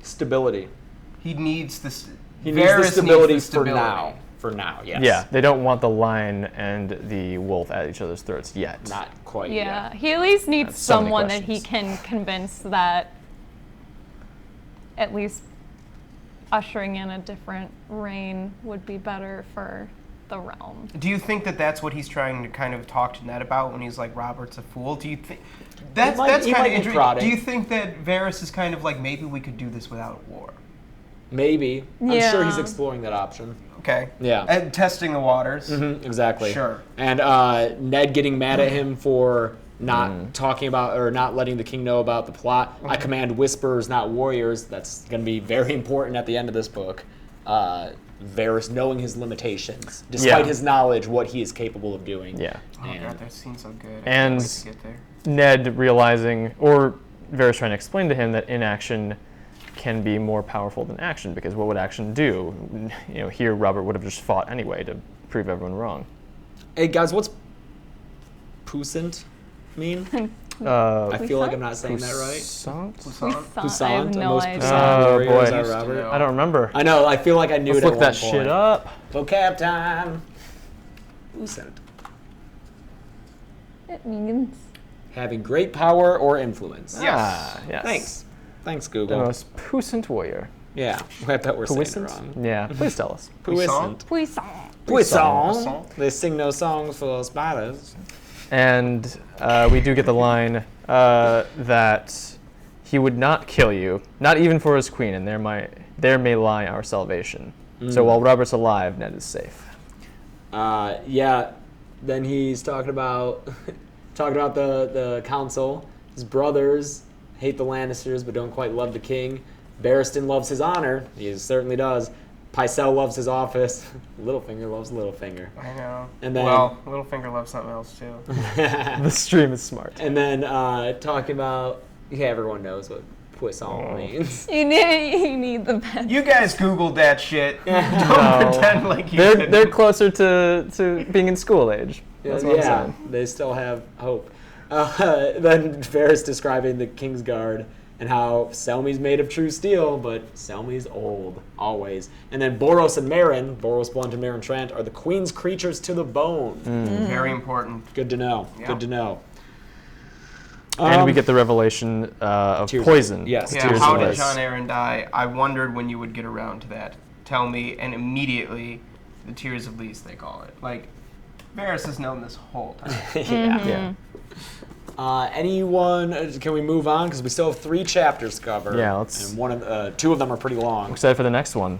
Stability. He needs this. He needs the stability for now. For now, yes. Yeah, they don't want the lion and the wolf at each other's throats yet. Not quite Yeah, yet. he at least needs That's so many someone that he questions. can convince that at least ushering in a different reign would be better for the realm. Do you think that that's what he's trying to kind of talk to Ned about when he's like, Robert's a fool? Do you think that's kind of interesting? Do you think that Varys is kind of like, maybe we could do this without war? Maybe. Yeah. I'm sure he's exploring that option. Okay. Yeah. And testing the waters. Mm-hmm, exactly. Sure. And Ned getting mad at him for not talking about or not letting the king know about the plot. I command whisperers, not warriors. That's going to be very important at the end of this book. Varys knowing his limitations, despite his knowledge, what he is capable of doing. Yeah. Oh god, that seems so good. And to get there. Ned realizing, or Varys trying to explain to him that inaction can be more powerful than action, because what would action do? You know, here Robert would have just fought anyway to prove everyone wrong. Hey guys, what's puissant mean? I feel like I'm not saying that right. Puissant? I have no idea. Oh boy, Robert. I don't remember. I know. I feel like I knew Let's it. look that shit up. Vocab time. Puissant. It means Having great power or influence. Yes. Thanks. Thanks, The Google. most puissant warrior. Yeah. I bet we're saying it Puissant? wrong. Yeah. Please tell us. Puissant. puissant. Puissant. They sing no songs for spiders. And we do get the line that he would not kill you, not even for his queen, and there may lie our salvation. So while Robert's alive, Ned is safe. Yeah. Then he's talking about the council. His brothers hate the Lannisters, but don't quite love the king. Barristan loves his honor. He certainly does. Pycelle loves his office. Littlefinger loves Littlefinger. I know. And then, well, Littlefinger loves something else too. The stream is smart. And then talking about, everyone knows what puissant means. You need the best. You guys Googled that shit. Don't pretend like you didn't. They're closer to being in school age. That's what I'm saying. They still have hope. Then Varys describing the Kingsguard and how Selmy's made of true steel, but Selmy's old, always. And then Boros and Meryn, Boros Blunt and Meryn Trant, are the queen's creatures to the bone. Very important. Good to know. Yeah. Good to know. And we get the revelation of poison. Yes. Yeah, Tears how of did Ice. Jon Arryn die? I wondered when you would get around to that. Tell me, and immediately, the Tears of Lease, they call it. Like, Varys has known this whole time. Yeah. Anyone? Can we move on? Because we still have 3 chapters to cover. Yeah, let's- And 2 of them are pretty long. Excited for the next one.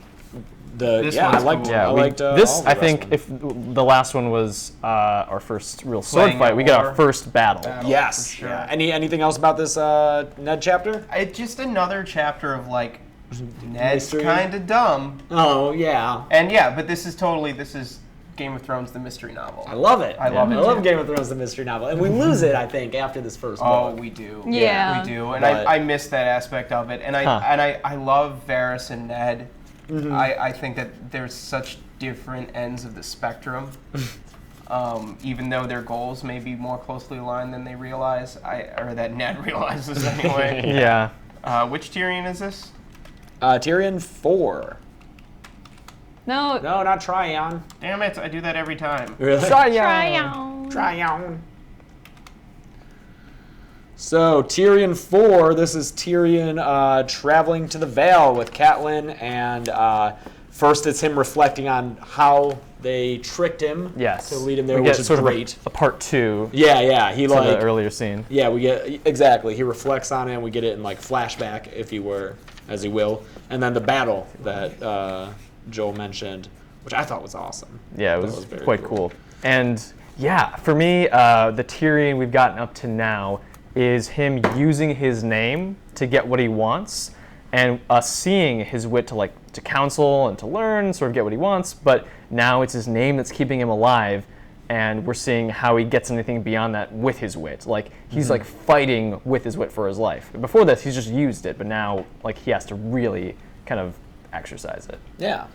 This I one's liked. cool. I liked this. all of the I rest think of them. if the last one was our first real sword Playing fight, at we get war. our first battle. Yes. For sure. Yeah. Anything else about this Ned chapter? It's just another chapter of like, Ned's Mystery. kind of dumb. Oh yeah. And yeah, but this is Game of Thrones, the mystery novel. I love it. I love it I love too. Game of Thrones, the mystery novel, and we lose it. I think after this first Oh, book. we do. Yeah. We do. And But- I miss that aspect of it. And I love Varys and Ned. I think that there's such different ends of the spectrum. Even though their goals may be more closely aligned than they realize, or that Ned realizes anyway. Yeah. Which Tyrion is this? Tyrion 4. No. No, not Tryon. Damn it, I do that every time. Really? Tryon. Tryon. So Tyrion 4. This is Tyrion traveling to the Vale with Catelyn, and first it's him reflecting on how they tricked him. Yes. To lead him there, we which get is sort great. of a part 2 Yeah. He to like the earlier scene. Yeah, we get exactly. He reflects on it, and we get it in like flashback, if you were, as he will, and then the battle that Joel mentioned, which I thought was awesome. Yeah, it That was very quite cool. And yeah, for me, the Tyrion we've gotten up to now is him using his name to get what he wants, and us seeing his wit to counsel and to learn, sort of get what he wants. But now it's his name that's keeping him alive, and we're seeing how he gets anything beyond that with his wit. Like he's like fighting with his wit for his life. Before this, he's just used it, but now like he has to really kind of exercise it. Yeah.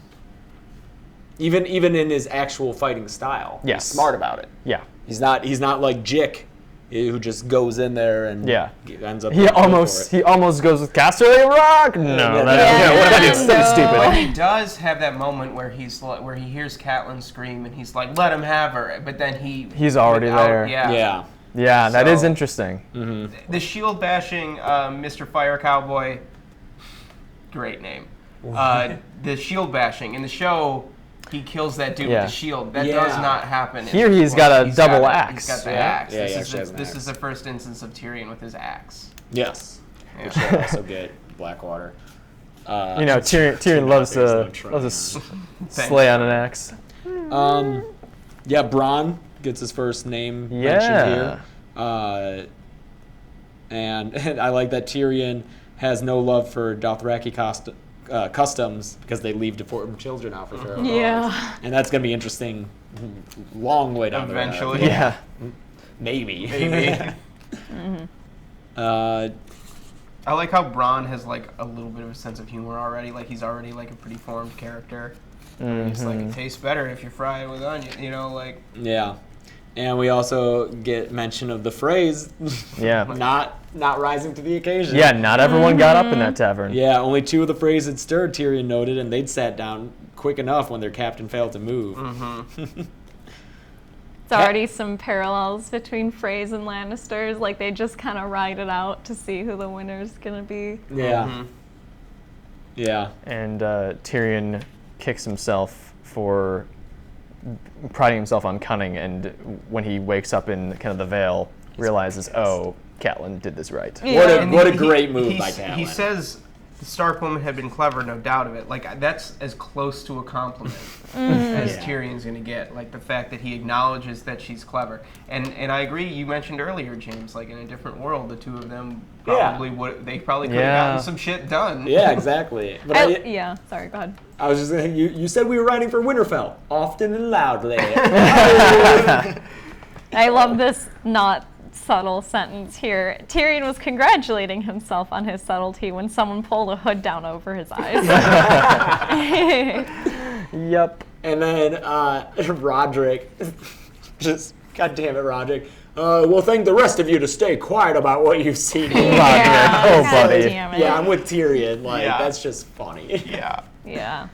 Even in his actual fighting style, Yes. he's smart about it. Yeah. He's not like Jick, who just goes in there and ends up. He almost goes with Casterly Rock. No, that's stupid. But he does have that moment where he hears Catelyn scream and he's like, "Let him have her," but then he's already there. Yeah. Yeah, that is So- interesting. The shield bashing Mr. Fire Cowboy, great name. The shield bashing in the show. he kills that dude Yeah. with the shield. That does not happen. Here he's got a double axe. He's got the Yeah. axe. Yeah, he This, actually has is, an this axe. is the first instance of Tyrion with his axe. Yes. Yeah. Which they also get Blackwater. Tyrion loves to slay on an axe. Yeah, Bronn gets his first name mentioned here. And I like that Tyrion has no love for Dothraki customs because they leave deformed children out for Pharaoh. Yeah. And that's going to be interesting long way down Eventually. the road. Yeah. Maybe. I like how Bronn has like a little bit of a sense of humor already. Like he's already like a pretty formed character. He's like, it tastes better if you fry it with onion. You know, like. Yeah. And we also get mention of the phrase, Yeah. not rising to the occasion. Yeah, not everyone got up in that tavern. Yeah, only 2 of the phrases had stirred, Tyrion noted, and they'd sat down quick enough when their captain failed to move. It's already some parallels between Freys and Lannisters. Like, they just kind of ride it out to see who the winner's going to be. Yeah. Yeah. And Tyrion kicks himself for priding himself on cunning, and when he wakes up in kind of the Vale, realizes, oh, Catelyn did this right. Yeah. What a great move by Catelyn. He says the Stark woman had been clever, no doubt of it. Like, that's as close to a compliment as Tyrion's going to get. Like, the fact that he acknowledges that she's clever. And I agree, you mentioned earlier, James, like, in a different world, the two of them probably could have gotten some shit done. Yeah, exactly. But Sorry, go ahead. I was just saying, you said we were writing for Winterfell, often and loudly. I love this not subtle sentence here. Tyrion was congratulating himself on his subtlety when someone pulled a hood down over his eyes. Yep. And then Roderick, just, God damn it, Roderick. We'll thank the rest of you to stay quiet about what you've seen. Yeah, Oh, God buddy. damn it. Yeah, I'm with Tyrion. Like, Yeah. that's just funny. Yeah. Yeah.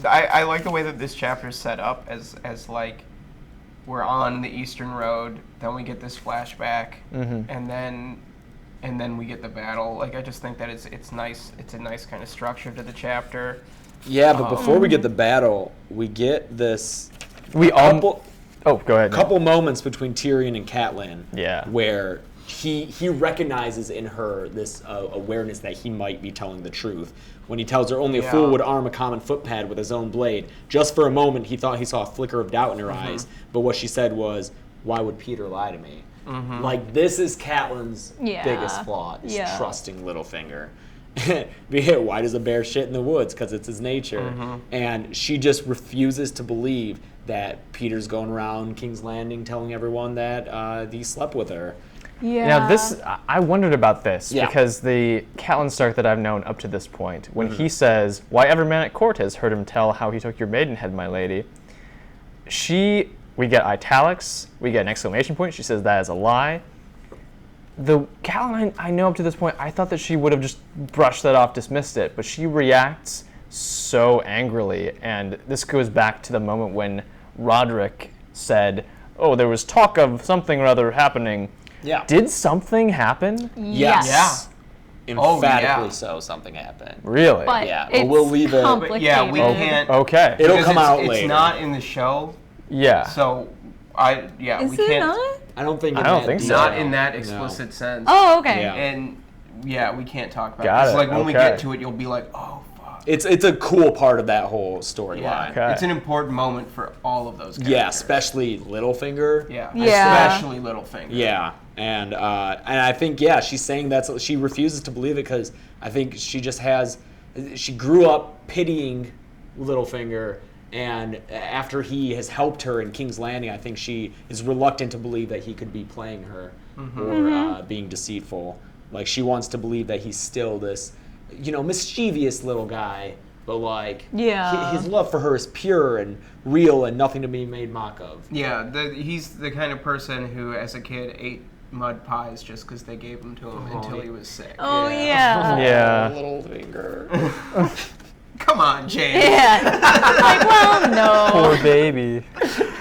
I like the way that this chapter is set up as like we're on the Eastern Road, then we get this flashback, and then we get the battle. Like I just think that it's nice. It's a nice kind of structure to the chapter. Yeah, but before we get the battle, we get this We all. couple, Oh, go ahead. couple moments between Tyrion and Catelyn. Yeah. Where he recognizes in her this awareness that he might be telling the truth. When he tells her only a fool would arm a common footpad with his own blade. Just for a moment, he thought he saw a flicker of doubt in her eyes. But what she said was, "Why would Peter lie to me?" Like, this is Catelyn's biggest flaw, is trusting Littlefinger. Why does a bear shit in the woods? Because it's his nature. And she just refuses to believe that Peter's going around King's Landing telling everyone that he slept with her. Now I wondered about this Yeah. because the Catelyn Stark that I've known up to this point, when he says, "Why every man at court has heard him tell how he took your maidenhead, my lady," we get italics, we get an exclamation point. She says that is a lie. The Catelyn I know up to this point, I thought that she would have just brushed that off, dismissed it, but she reacts so angrily, and this goes back to the moment when Roderick said, "Oh, there was talk of something or other happening." Yeah. Did something happen? Yes. Emphatically so, something happened. Really? But Yeah, but it's we'll leave it- complicated. Yeah, we can't. Okay. It'll because come out it's later. not in the show, Yeah. so Is we it can't. not? I don't think. I don't think so. Not in that explicit sense. Oh, okay. Yeah. And we can't talk about Got it. It's it, like when we okay. get to it, you'll be like, oh fuck. It's a cool part of that whole storyline. Yeah. Okay. It's an important moment for all of those characters. Yeah, especially Littlefinger. Yeah. Yeah. Especially Littlefinger. Yeah, and I think she's saying she refuses to believe it because I think she grew up pitying Littlefinger, and after he has helped her in King's Landing, I think she is reluctant to believe that he could be playing her or being deceitful. Like, she wants to believe that he's still this, mischievous little guy, but like his love for her is pure and real and nothing to be made mock of. Yeah, he's the kind of person who, as a kid, ate mud pies just because they gave them to him until he was sick. Oh, yeah. Yeah. Littlefinger. Come on, James. Yeah. Like, well, no. Poor baby.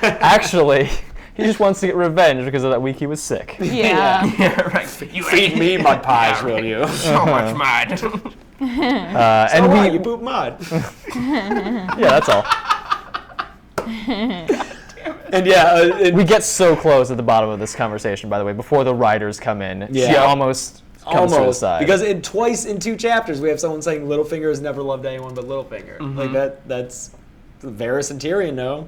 Actually, he just wants to get revenge because of that week he was sick. Yeah. Yeah, right. You Feed me mud pies, will you? So much mud. And we you poop mud. yeah, that's all. And yeah, We get so close at the bottom of this conversation, by the way, before the writers come in. Yeah. She almost comes to the side. because twice in 2 chapters we have someone saying Littlefinger has never loved anyone but Littlefinger. Like that's Varys and Tyrion know.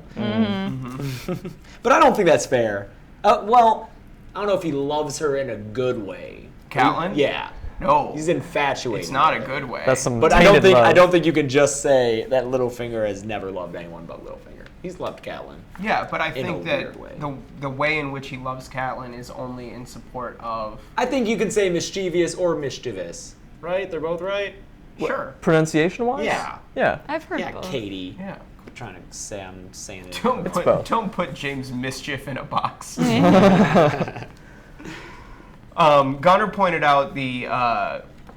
But I don't think that's fair. Well, I don't know if he loves her in a good way. Catelyn? Yeah. No. He's infatuated. It's not a good way. That's some But tainted love. I don't think you can just say that Littlefinger has never loved anyone but Littlefinger. He's loved Catelyn. Yeah, but I in a think that weird way. the way in which he loves Catelyn is only in support of... I think you can say mischievous or mischievous. Right? They're both right? Sure. Pronunciation-wise? Yeah. Yeah. I've heard Yeah, both. Katie. Yeah. Quit trying to say I'm saying it. both. Don't put James Mischief in a box. Gunnar pointed out the...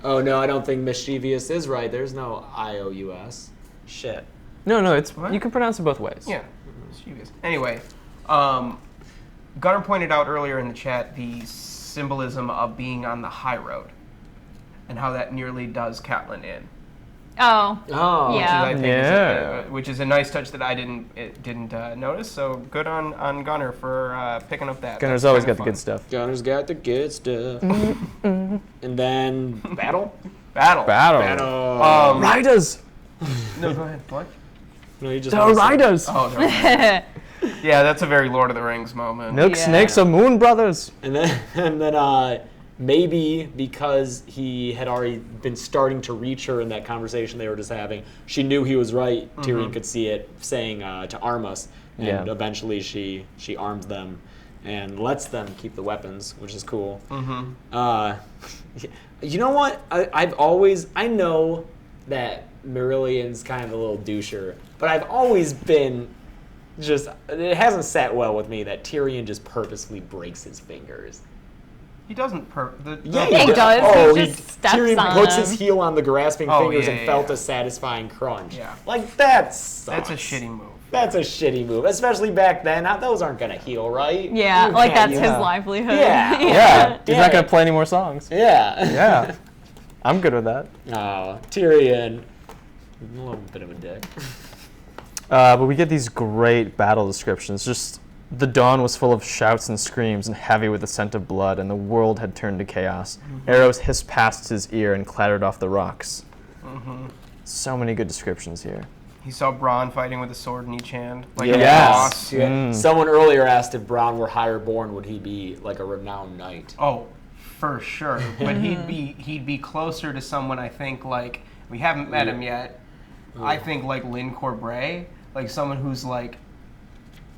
Oh, no, I don't think mischievous is right. There's no I-O-U-S. Shit. No, it's What? you can pronounce it both ways. Yeah, mischievous. Anyway, Gunnar pointed out earlier in the chat the symbolism of being on the high road and how that nearly does Catelyn in. Oh. Oh. Yeah. I think Yeah. which is a nice touch that I didn't notice. So good on Gunnar for picking up that. Gunnar's That's always kinda got the fun. good stuff. Gunner's got the good stuff. And then battle? Battle. Battle. Riders! No, go ahead. What? No, you just The wanna say- Riders! Oh, the Riders. Yeah, that's a very Lord of the Rings moment. Milk Yeah. Snakes are Moon Brothers. And then maybe because he had already been starting to reach her in that conversation they were just having, she knew he was right. Tyrion could see it, saying to arm us. And Yeah. eventually she arms them and lets them keep the weapons, which is cool. You know what? I know that Marillion's kind of a little doucher, but I've always been it hasn't sat well with me that Tyrion just purposefully breaks his fingers. He doesn't Yeah, He does. Oh, He just steps Tyrion on puts him. his heel on the grasping Oh, fingers yeah, and yeah, felt yeah. a satisfying crunch. Yeah. Like, that sucks. That's a shitty move. That's a shitty move, especially back then. Those aren't gonna heal, right? Yeah, You like can't- that's his livelihood. Yeah. Yeah. He's Damn not going it. to play any more songs. Yeah. Yeah. I'm good with that. Oh, Tyrion. A little bit of a dick. But we get these great battle descriptions. Just the dawn was full of shouts and screams and heavy with the scent of blood, and the world had turned to chaos. Arrows hissed past his ear and clattered off the rocks. So many good descriptions here. He saw Bronn fighting with a sword in each hand, like Yes. a boss. Yeah. Someone earlier asked if Bronn were higher born, would he be like a renowned knight? Oh, for sure. But he'd be closer to someone, I think, like, we haven't met him yet. I think like Lynn Corbray, like someone who's like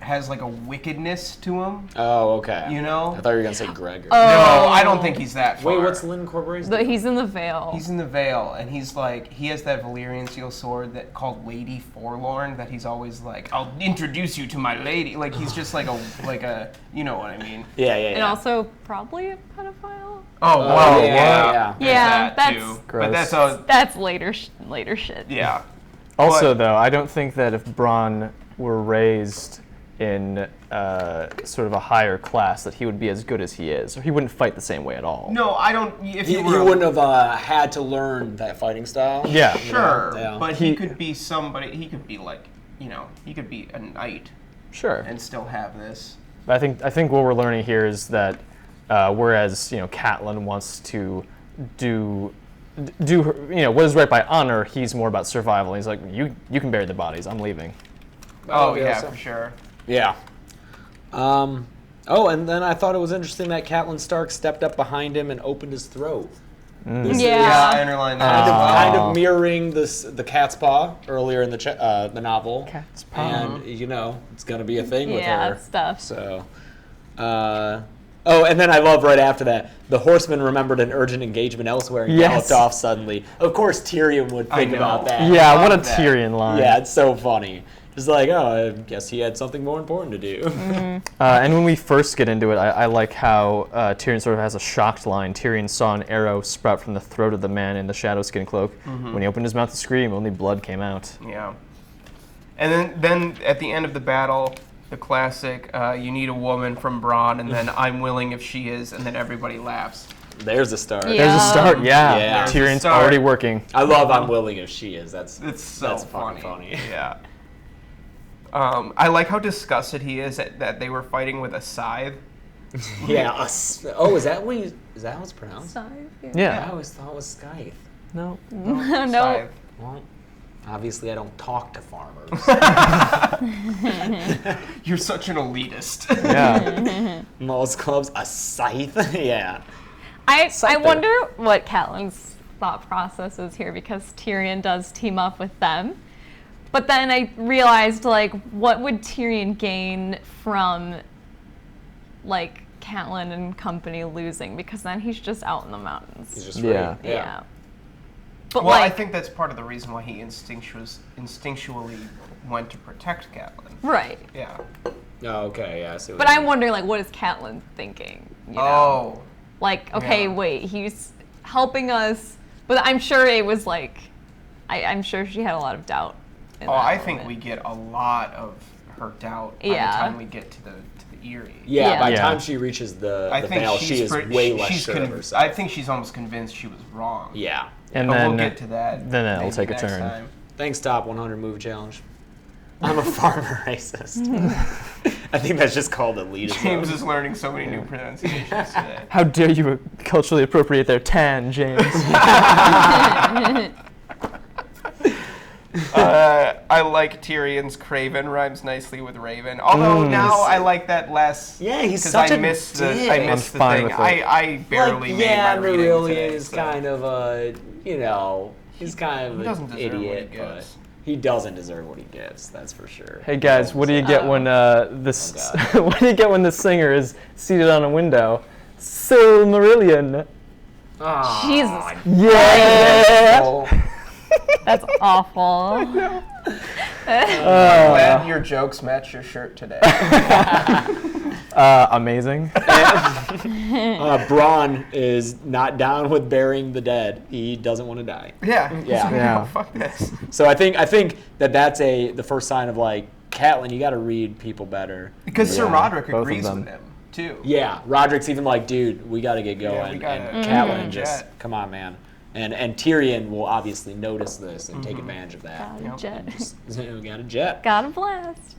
has like a wickedness to him. Oh, okay. You know? I thought you were gonna say Gregor. No, I don't think he's that far. Wait, what's Lynn Corbray's? But he's in the Vale. He's in the Vale, and he's like, he has that Valyrian steel sword that called Lady Forlorn that he's always like, I'll introduce you to my lady. Like he's just like a, you know what I mean? Yeah. and also probably a pedophile. Oh, wow, yeah. There's Yeah, that that's too. gross. But that's all. That's later shit. Yeah. Also, But- though, I don't think that if Bronn were raised in sort of a higher class, that he would be as good as he is, or he wouldn't fight the same way at all. No, I don't. If He you were wouldn't have had to learn that fighting style. Yeah. Sure, Yeah. but he could be somebody. He could be like, he could be a knight Sure. and still have this. But I think what we're learning here is that whereas Catelyn wants to do her, what is right by honor, he's more about survival. He's like, you can bury the bodies. I'm leaving. Oh yeah, yeah, so- for sure. Yeah. And then I thought it was interesting that Catelyn Stark stepped up behind him and opened his throat. This is Yeah, I underlined that. kind as of, well. kind of mirroring the cat's paw earlier in the novel. Cat's paw. And it's gonna be a thing with Yeah, her. stuff. So, and then I love right after that, the horseman remembered an urgent engagement elsewhere and Yes. galloped off suddenly. Of course, Tyrion would I think know. about that. Yeah, what a love that. Tyrion line. Yeah, it's so funny. It's like, I guess he had something more important to do. And when we first get into it, I like how Tyrion sort of has a shocked line. Tyrion saw an arrow sprout from the throat of the man in the shadow skin cloak. When he opened his mouth to scream, only blood came out. Yeah. And then at the end of the battle, the classic, you need a woman from Bronn, and then I'm willing if she is, and then everybody laughs. There's a start. Yeah. There's a start. Yeah. Yeah. There's a Tyrion's start. already working. I love I'm willing if she is. That's so fucking funny. Yeah. I like how disgusted he is that they were fighting with a scythe. Yeah. Is that how it's pronounced? Sorry. Yeah. I always thought it was scythe. No. No. Scythe. Well, obviously I don't talk to farmers. You're such an elitist. Yeah. Most clubs, a scythe. Yeah. I wonder what Catelyn's thought process is here, because Tyrion does team up with them. But then I realized, like, what would Tyrion gain from, like, Catelyn and company losing? Because then he's just out in the mountains. He's just Yeah. free. Yeah. But Well, I like, think that's part of the reason why he instinctually went to protect Catelyn. right. Yeah. Oh, okay. Yeah. I see what But you I'm mean. wondering, like, what is Catelyn thinking? You know? Oh. Like, okay, Yeah. wait, he's helping us, but I'm sure it was like, I'm sure she had a lot of doubt. In Oh, that I think moment. we get a lot of her doubt by Yeah. the time we get to the Eyrie. Yeah. Yeah. By the Yeah. time she reaches the I think veil, she's she is pretty- way less she's sure of herself. I think she's almost convinced she was wrong. Yeah. And But then we'll get to that. then it'll maybe take a next turn. time. Thanks, Top 100 Move Challenge. I'm a farmer racist. I think that's just called elitism. James is learning so many new pronunciations today. How dare you culturally appropriate their tan, James? I like Tyrion's Craven rhymes nicely with Raven. Although now I like that less. Yeah, he's 'cause such I a missed dick. the I I'm missed the fine thing. with it. I barely like, made yeah, my reading really today, is so. kind of a, he's kind of He an doesn't deserve what he idiot, but gets. he doesn't deserve what he gets. That's for sure. Hey guys, what do you get when this? Oh, What do you get when the singer is seated on a window? Silmarillion. Oh, Jesus, Yeah. that's awful. Glad your jokes match your shirt today. Amazing. Bronn is not down with burying the dead. He doesn't want to die. Yeah. Yeah. Yeah. Fuck this. So I think that's the first sign of like, Catelyn, you got to read people better. Because Sir Yeah, Roderick both of agrees them. with him too. Yeah, Roderick's even like, dude, we got to get going. Yeah, we gotta- and Mhm. Catelyn Mhm. just, Jet. come on, man. And Tyrion will obviously notice this and take advantage of that. Got a jet. We got a jet. Got a blast.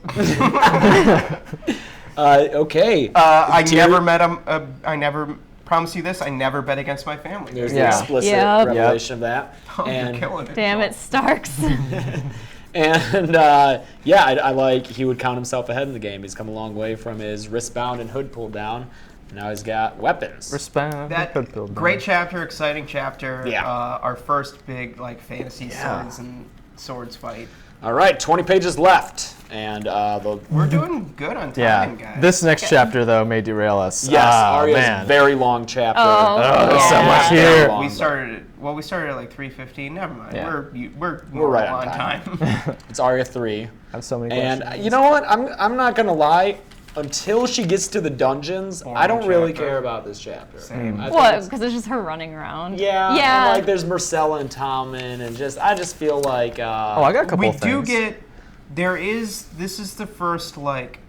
Okay. I Tyrion- never met him. I never promise you this. I never bet against my family. There's Yeah. the explicit Yep. revelation of that. Oh, you're And killing it. Damn Joel. it, Starks. yeah, I like he would count himself ahead in the game. He's come a long way from his wristbound and hood pulled down. Now he's got weapons. Respect. That great chapter, exciting chapter. Yeah. Our first big like fantasy swords and swords fight. All right, 20 pages left, and We're doing good on Yeah. time, guys. This next chapter though may derail us. yes, Ah, Arya's man. very long chapter. Oh, there's so yeah. much Very here. long, we but started at like 3:15. Never mind. Yeah. We're right normal on on time. time. It's Arya 3, I have so many and questions. you know what? I'm not gonna lie. Until she gets to the dungeons, I Boring don't really chapter. care about this chapter. Same. I think What? it's- Because it's just her running around. Yeah. Yeah. And like there's Myrcella and Tommen, and I just feel like. Oh, I got a couple We of do things. get. This is the first like.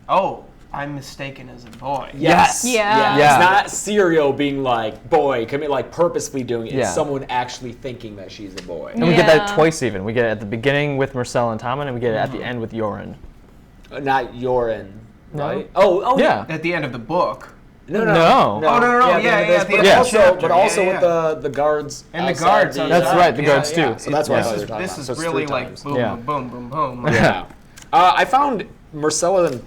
Oh, I'm mistaken as a boy. Yes. Yeah. Yeah. It's not Syrio being like, boy, like purposely doing it. It's Yeah. someone actually thinking that she's a boy. And we get that Yeah. twice even. We get it at the beginning with Myrcella and Tommen, and we get it at the end with Yoren. Not Yoren, No. right? Oh, Yeah. At the end of the book. No. No. Oh, no, yeah, this, at the but end of the also, chapter, but also yeah, with the guards. And the outside guards the- outside. That's right, the Yeah, guards yeah. too. So that's what I This thought is you were talking this about. is So it's really 3 like times. boom, Yeah. boom, boom, boom, boom. Yeah. I found Myrcella,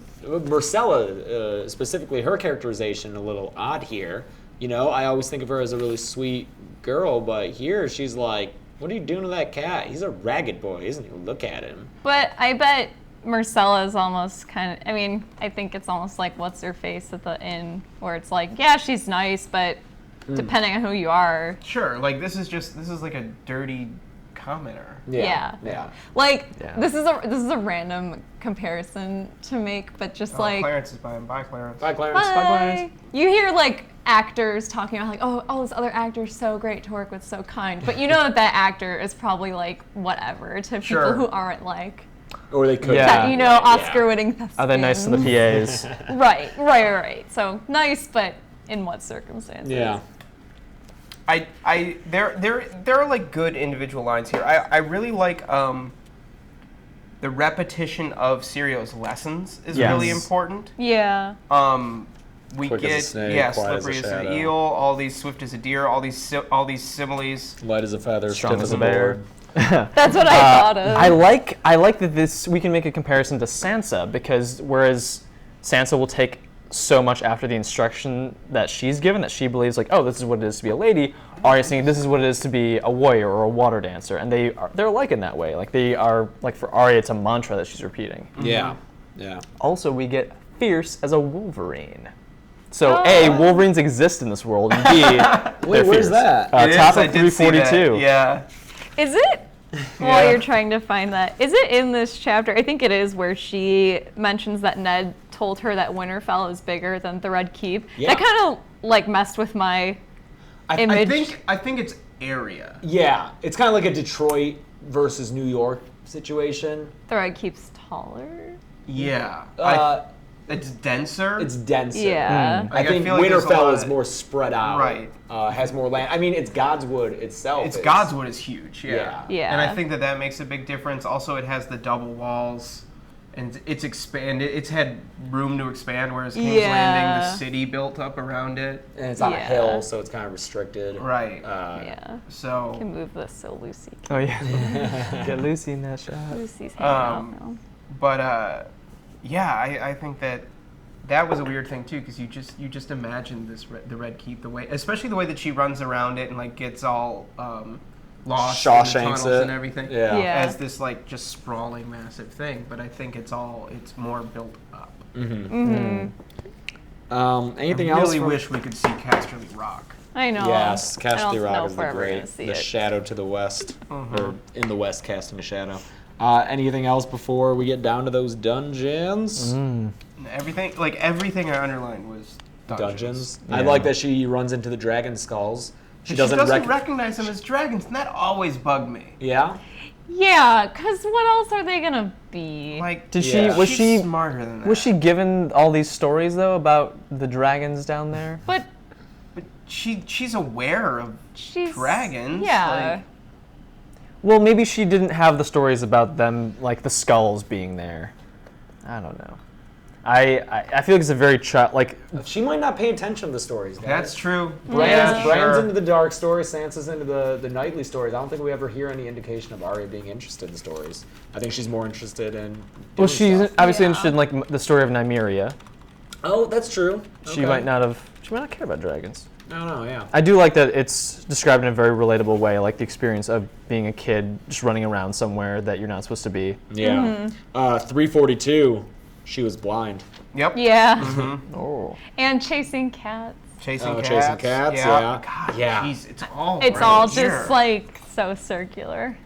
specifically her characterization, a little odd here. You know, I always think of her as a really sweet girl, but here she's like, what are you doing to that cat? He's a ragged boy, isn't he? Look at him. But I bet Myrcella is almost kind of, I mean, I think it's almost like what's her face at the inn, where it's like, yeah, she's nice, but depending on who you are. Sure, like this is like a dirty commenter. Yeah. Yeah. Like, Yeah. this is a random comparison to make, but just like, Clarence is buying. Bye, Clarence. Bye, Clarence. bye. You hear like actors talking about like, oh, this other actor's so great to work with, so kind. But you know that actor is probably like whatever to Sure. people who aren't like, Or they could. Yeah. you know, Oscar-winning thespians. Are they nice to the PAs? Right. So nice, but in what circumstances? Yeah. there are like good individual lines here. I really like the repetition of Sirio's lessons is really important. Yeah. We Quick as a get snake, quiet as a slippery as an shadow. eel, all these swift as a deer, all these similes. Light as a feather, Strong stiff as as a a bear. board. That's what I thought of. I like that this we can make a comparison to Sansa, because whereas Sansa will take so much after the instruction that she's given, that she believes like, oh, this is what it is to be a lady, Arya's saying this is what it is to be a warrior or a water dancer, and they're alike in that way. Like they are, like for Arya, it's a mantra that she's repeating. Yeah, yeah. Also, we get fierce as a Wolverine. So A, Wolverines exist in this world, and B, they're Wait, where's fierce. that? Top I of did see that. 342. Yeah. Is it? While you're trying to find that, is it in this chapter? I think it is, where she mentions that Ned told her that Winterfell is bigger than the Red Keep. Yeah. That kind of like messed with my image. I think it's Arya. Yeah, it's kind of like a Detroit versus New York situation. The Red Keep's taller. Yeah. It's denser. It's denser. Yeah. I think feel like there's a lot Winterfell of- is more spread out. Right. Has more land. I mean, it's Godswood itself. It's Godswood is huge. Yeah. Yeah. And I think that makes a big difference. Also, it has the double walls, and it's expanded. It's had room to expand, whereas King's Landing, the city built up around it. And it's on a Yeah. hill, so it's kind of restricted. Right. Yeah. So. Can move this so Lucy can. Oh yeah. Get Lucy in that shot. Lucy's hanging out now. But yeah, I think that was a weird thing too, because you just imagine the Red Keep, the way, especially the way that she runs around it and like gets all lost in the Shawshanks tunnels it. and everything, Yeah. Yeah. as this like just sprawling massive thing. But I think it's more built up. Anything I else? really wish we could see Casterly Rock. I know. Yes, I don't Casterly know Rock if is we're the ever great, gonna see the it. shadow to the west, or in the west casting a shadow. Anything else before we get down to those dungeons? Everything I underlined was dungeons. I like that she runs into the dragon skulls. She She doesn't, recognize them as dragons, and that always bugged me. Yeah. Yeah, because what else are they gonna be? Like, Did Yeah. she was she's she smarter than that? was she given all these stories though about the dragons down there? But But she's aware of she's dragons. Yeah. like- Well, maybe she didn't have the stories about them, like the skulls being there. I don't know. I feel like it's a very She might not pay attention to the stories, guys. That's true. Bran's sure. into the dark stories, Sansa's into the knightly stories. I don't think we ever hear any indication of Arya being interested in stories. I think she's more interested in doing well, she's stuff. obviously Yeah. interested in like the story of Nymeria. Oh, that's true. She might not care about dragons. No, no, yeah. I do like that it's described in a very relatable way, like the experience of being a kid just running around somewhere that you're not supposed to be. Yeah. 342, she was blind. Yep. Yeah. Oh. And chasing cats. Chasing cats. Chasing cats, yeah. God, Yeah. Jeez, it's all. It's right all here. just like so circular.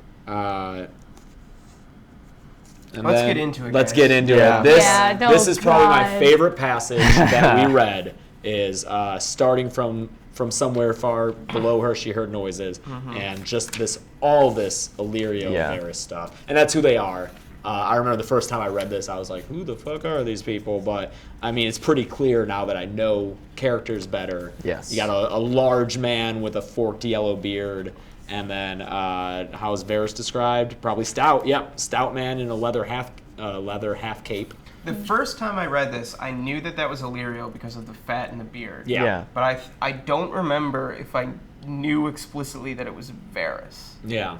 And Let's then- get into it, Let's guys. get into Yeah. it. This, Yeah, no, this is probably my God. favorite passage that we read. Is starting from somewhere far below her, she heard noises, and just all this Illyrio Yeah. Varys stuff, and that's who they are. I remember the first time I read this, I was like, "Who the fuck are these people?" But I mean, it's pretty clear now that I know characters better. Yes. You got a large man with a forked yellow beard, and then how is Varys described? Probably stout. Yep, stout man in a leather half cape. The first time I read this, I knew that was Illyrio because of the fat and the beard. Yeah. But I don't remember if I knew explicitly that it was Varys. Yeah.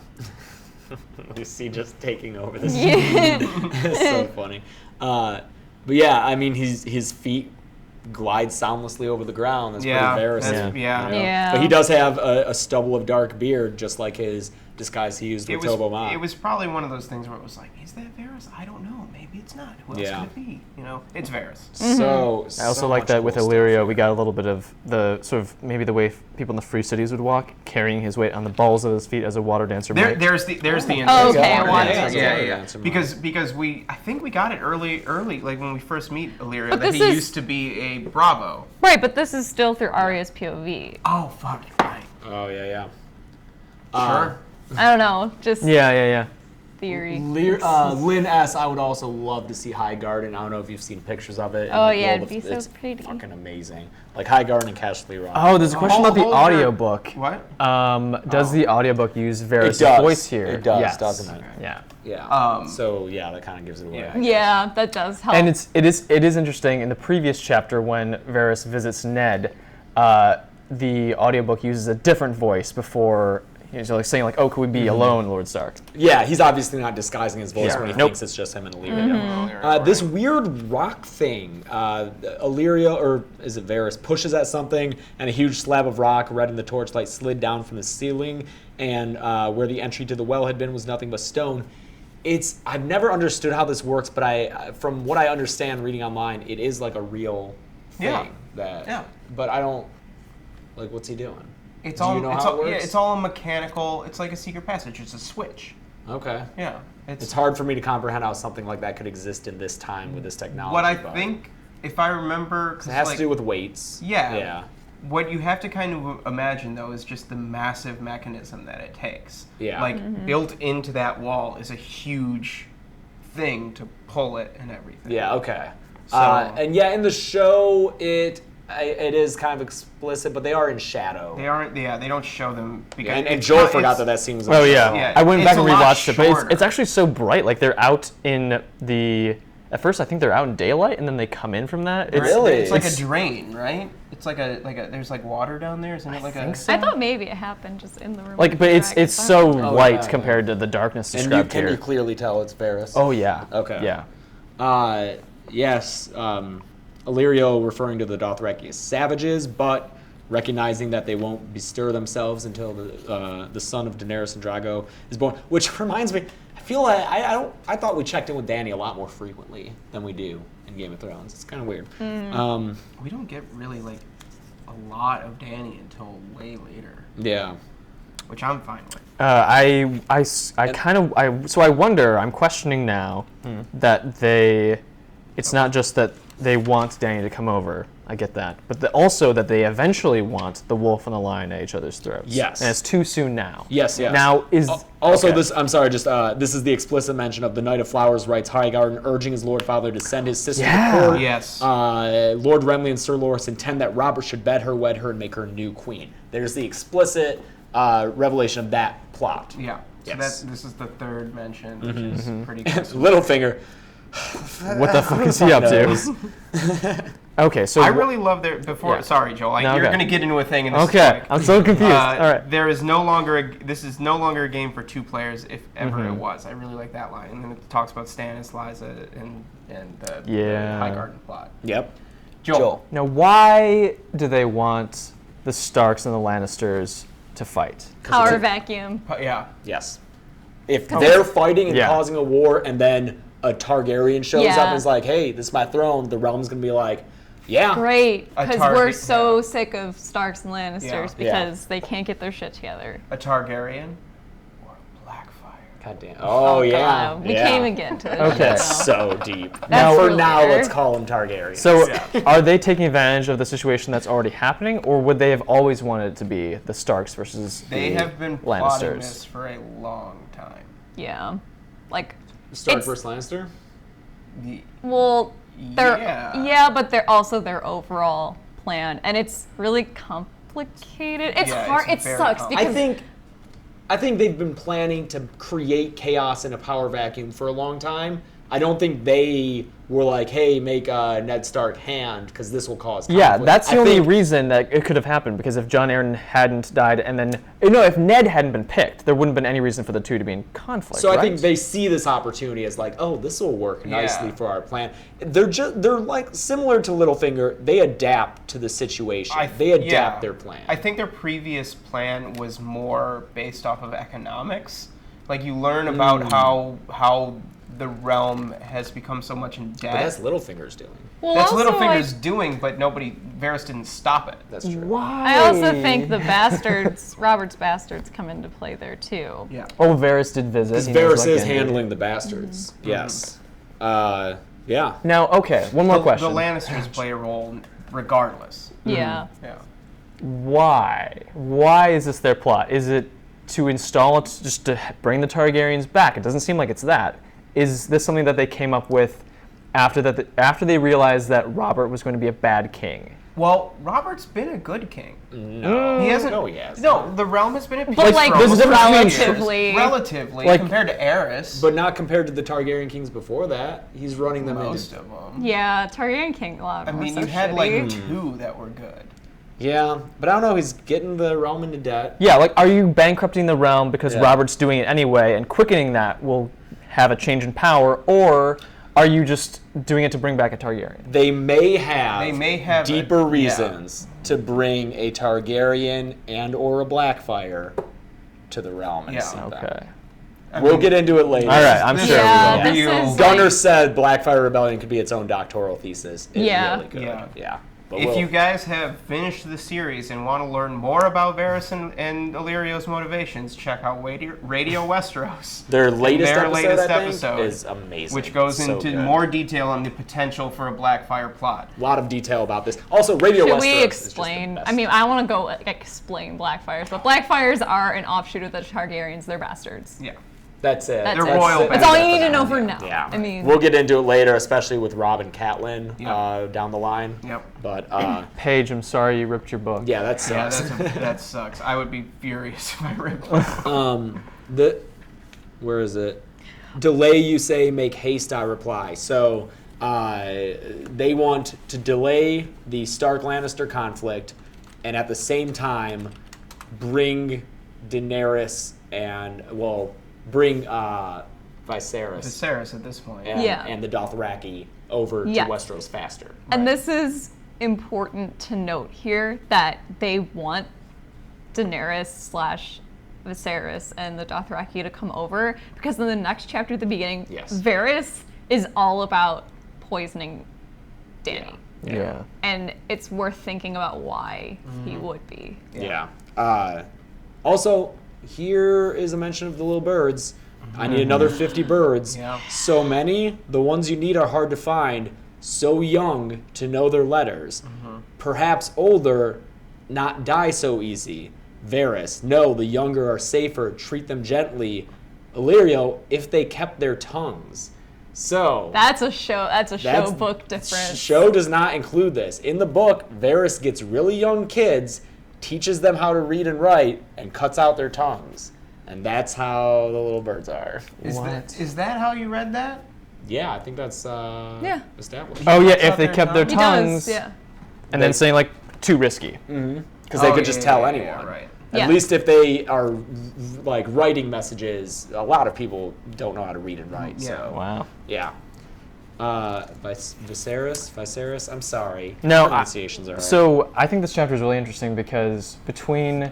Lucy just taking over this. It's so funny. But yeah, I mean, his feet glide soundlessly over the ground. That's Yeah, pretty Varys. that's- yeah. you know? Yeah. But he does have a stubble of dark beard, just like his disguise he used with Tobo Ma. It was probably one of those things where it was like, is that Varys? I don't know. Maybe it's not. Who else Yeah. could it be? You know, it's Varys. So I also so like much that with cool stuff Illyrio, here. we got a little bit of the sort of maybe the way people in the free cities would walk, carrying his weight on the balls of his feet as a water dancer might. There's the Oh, instinct. okay, I Yeah, wanted yeah, to. yeah, Yeah, yeah. it's a Because I think we got it early, like when we first meet Illyrio, But that this he is- used to be a Bravo. Right, but this is still through Arya's POV. Oh fuck, you're right. Oh yeah, yeah. Sure. I don't know, just Yeah. theory. Lynn S. I would also love to see Highgarden. I don't know if you've seen pictures of it. Oh, yeah, it'd be so pretty. It's fucking amazing. Like Highgarden and Castle Rock. Oh, there's a question about the audiobook. What? Does the audiobook use Varys' voice here? It does, yes. doesn't it? Yeah. Yeah. So yeah, that kind of gives it away. Yeah. Yeah, that does help. And it is interesting in the previous chapter when Varys visits Ned, the audiobook uses a different voice before he's like saying like, "Oh, could we be alone, Lord Stark?" Yeah, he's obviously not disguising his voice Yeah. when he Nope. thinks it's just him and Illyrio. This weird rock thing, Illyrio, or is it Varys, pushes at something, and a huge slab of rock, red in the torchlight, slid down from the ceiling, and where the entry to the well had been was nothing but stone. I've never understood how this works, but from what I understand reading online, it is like a real thing. Yeah. But I don't, like, what's he doing? It's Do all, you know it's how all, it works? Yeah, it's all mechanical. It's like a secret passage. It's a switch. Okay. Yeah. It's hard for me to comprehend how something like that could exist in this time with this technology. What I but think, if I remember, 'cause it has like, to do with weights. Yeah. Yeah. What you have to kind of imagine, though, is just the massive mechanism that it takes. Yeah. Like, built into that wall is a huge thing to pull it and everything. Yeah. Okay. So- And yeah, in the show, it is kind of explicit, but they are in shadow. They aren't. Yeah, they don't show them because. And it's Joel not- forgot it's- that scene was. in Oh the yeah. show. Yeah, I went it's back and a lot rewatched it, but shorter. it's actually so bright. Like they're out in the. At first, I think they're out in daylight, and then they come in from that. It's, Really? It's like a drain, right? It's like a there's like water down there, isn't it? Like think a. so. I thought maybe it happened just in the room. Like, with but the it's dragons. so Oh, light yeah, compared to the darkness And described can here. you clearly tell it's Varys? Oh yeah. Okay. Yeah. Yes. Illyrio referring to the Dothraki as savages, but recognizing that they won't bestir themselves until the son of Daenerys and Drago is born. Which reminds me, I feel like I thought we checked in with Dany a lot more frequently than we do in Game of Thrones. It's kind of weird. We don't get really like a lot of Dany until way later, Yeah. which I'm fine with. So I wonder. I'm questioning now that it's not just that they want Dany to come over. I get that, but also that they eventually want the wolf and the lion at each other's throats. Yes. And it's too soon now. Yes. Now is Also, okay. this, I'm sorry, this is the explicit mention of the Knight of Flowers writes Highgarden urging his Lord Father to send his sister Yeah. to court. Yes. Lord Renly and Sir Loras intend that Robert should wed her, and make her new queen. There's the explicit revelation of that plot. Yeah. So Yes. this is the third mention, which is pretty cool. Littlefinger. What the fuck is he up knows? to? Okay, so I really love their before. Yeah. Sorry, Joel. No, You're okay. going to get into a thing, and this okay. is quick. I'm so confused. All right. There is no longer. This is no longer a game for two players, if ever it was. I really like that line, and then it talks about Stannis, Lysa, and the Highgarden plot. Yep. Joel. Now, why do they want the Starks and the Lannisters to fight? Power vacuum. Yeah. Yes. If they're fighting and Yeah. causing a war, and then a Targaryen shows up Yeah. and is like, "Hey, this is my throne," the realm's gonna be like, "Yeah." Great, A because target, we're so yeah. sick of Starks and Lannisters Yeah. because they can't get their shit together. A Targaryen or a Blackfire. God damn. Oh yeah. God, we yeah. can't even get to it. Okay. now. So deep. That's For really now, weird. let's call them Targaryens. So, are they taking advantage of the situation that's already happening, or would they have always wanted it to be the Starks versus They the have been plotting Lannisters? this for a long time. Yeah, like Stark it's- versus Lannister. well, they're Yeah. but they're also their overall plan, and it's really complicated. It's Yeah, hard. it's It very sucks complicated. I think they've been planning to create chaos in a power vacuum for a long time. I don't think they were like, "Hey, make Ned Stark hand because this will cause conflict." Yeah, that's the I only think- reason that it could have happened, because if Jon Arryn hadn't died, and then if Ned hadn't been picked, there wouldn't have been any reason for the two to be in conflict. So I right? think they see this opportunity as like, "Oh, this will work nicely Yeah. for our plan." They're like similar to Littlefinger. They adapt to the situation. They adapt their plan. I think their previous plan was more based off of economics. Like you learn about how the realm has become so much in debt. But that's Littlefinger's doing. Well, That's also, Littlefinger's doing, but Varys didn't stop it. That's true. Why? I also think the bastards, Robert's bastards, come into play there too. Yeah. Oh, Varys did visit. Because He knows Varys what is can do. handling the bastards. Yes. Yeah. Now, okay, one more The question. Lannisters play a role regardless. Yeah. Yeah. Why? Why is this their plot? Is it to install it, just to bring the Targaryens back. It doesn't seem like it's that. Is this something that they came up with after they realized that Robert was going to be a bad king? Well, Robert's been a good king. No. He hasn't. No, he hasn't. No, the realm has been at peace But, like, for almost relatively- 100 years. Relatively, Like- compared to Aerys. But not compared to the Targaryen kings before that. He's running them most into... of them. Yeah, Targaryen King a lot I more mean, so you had shitty. like 2 that were good. Yeah, but I don't know. He's getting the realm into debt. Yeah, like, are you bankrupting the realm because Yeah. Robert's doing it anyway, and quickening that will have a change in power, or are you just doing it to bring back a Targaryen? They may have deeper a- reasons to bring a Targaryen and or a Blackfire to the realm and Yeah. see them. Okay. We'll get into it later. All right, I'm This sure is Yeah, we will. this is Gunnar like, said Blackfire Rebellion could be its own doctoral thesis. It Yeah. really could. Yeah. Yeah. But If we'll- you guys have finished the series and want to learn more about Varys and Illyrio's motivations, check out Radio Westeros. their latest Their episode, latest I think, episode is amazing. which goes So into good. more detail on the potential for a Blackfire plot. A lot of detail about this. Also, Radio should Westeros we is just the explain? best. I mean, I want to go like, explain Blackfires, but Blackfires are an offshoot of the Targaryens. They're bastards. Yeah. That's it. That's They're it. royal That's all you need to bastards. know for now. Yeah. I mean, we'll get into it later, especially with Rob and Catelyn Yep. down the line. Yep. But Paige, I'm sorry you ripped your book. yeah, that Yeah, sucks. that sucks. I would be furious if I ripped Where is it? Delay, you say, make haste, I reply. So they want to delay the Stark-Lannister conflict and at the same time bring Daenerys and, well, bring Viserys Viserys at this point. and, Yeah. and the Dothraki over Yeah. to Westeros faster. and this is important to note here that they want Daenerys / Viserys and the Dothraki to come over because in the next chapter at the beginning, Yes. Varys is all about poisoning Dany. Yeah. And it's worth thinking about why he would be. Yeah. Also, here is a mention of the little birds. I need another 50 birds. Yeah. So many, the ones you need are hard to find. So young to know their letters. Perhaps older, not die so easy. Varys, no, the younger are safer. Treat them gently. Illyrio, if they kept their tongues. So That's a show. That's a show that's- book difference. Show does not include this. In the book, Varys gets really young kids, teaches them how to read and write, and cuts out their tongues. And that's how the little birds are. Is that how you read that? Yeah, I think that's Yeah. established. Oh yeah, Cuts if out they their kept their He tongues, does, yeah. and then saying like too risky. Because they could just tell anyone. Yeah, right. At Yeah. least if they are like writing messages, a lot of people don't know how to read and write. Yeah. So Wow. yeah. Viserys, I'm sorry. No, Pronunciations are So I think this chapter is really interesting because between,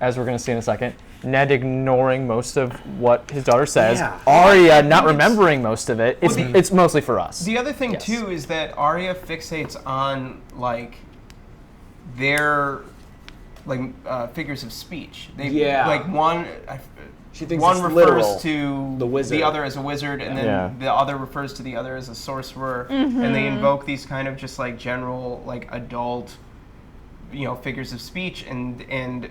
as we're going to see in a second, Ned ignoring most of what his daughter says, Yeah. Arya not remembering most of it, it's mostly for us. The other thing Yes. too is that Arya fixates on like their figures of speech. They Yeah. like one. She thinks one it's refers literal, to the wizard. the other as a wizard, and then Yeah. the other refers to the other as a sorcerer, and they invoke these kind of just like general like adult, figures of speech, and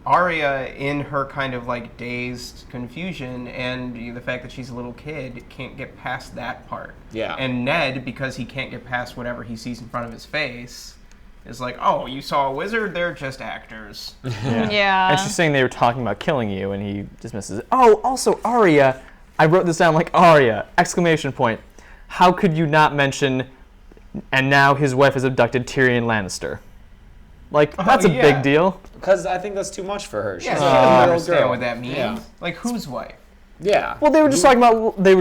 Arya in her kind of like dazed confusion and the fact that she's a little kid can't get past that part. Yeah. And Ned, because he can't get past whatever he sees in front of his face, is like, oh, you saw a wizard? They're just actors. Yeah. And she's saying they were talking about killing you, and he dismisses it. Oh, also Arya, I wrote this down like Arya, exclamation point. How could you not mention, and now his wife has abducted Tyrion Lannister? Like, that's a yeah. big deal. Because I think that's too much for her. She's Yeah, a she 7-year-old doesn't understand girl. what that means. Yeah. Like, whose wife? Yeah. Well, they were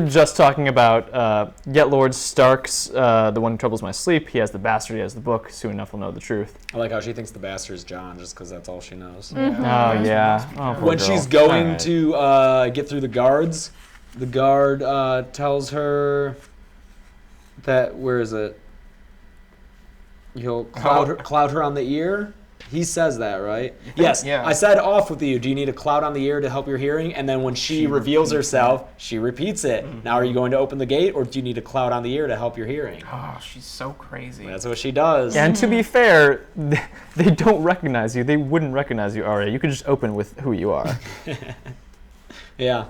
just talking about Get Lord Stark's, the one who troubles my sleep. He has the bastard, he has the book. Soon enough we'll know the truth. I like how she thinks the bastard's John just because that's all she knows. Oh, yeah. Oh, poor When girl. she's going All right. to get through the guards, the guard tells her that, where is it? He'll cloud her on the ear. He says that, right? Yes. Yeah. I said off with you. Do you need a cloud on the ear to help your hearing? And then when she reveals herself, she repeats it. Now, are you going to open the gate, or do you need a cloud on the ear to help your hearing? Oh, she's so crazy. That's what she does. And to be fair, they don't recognize you. They wouldn't recognize you, Arya. You could just open with who you are. Yeah.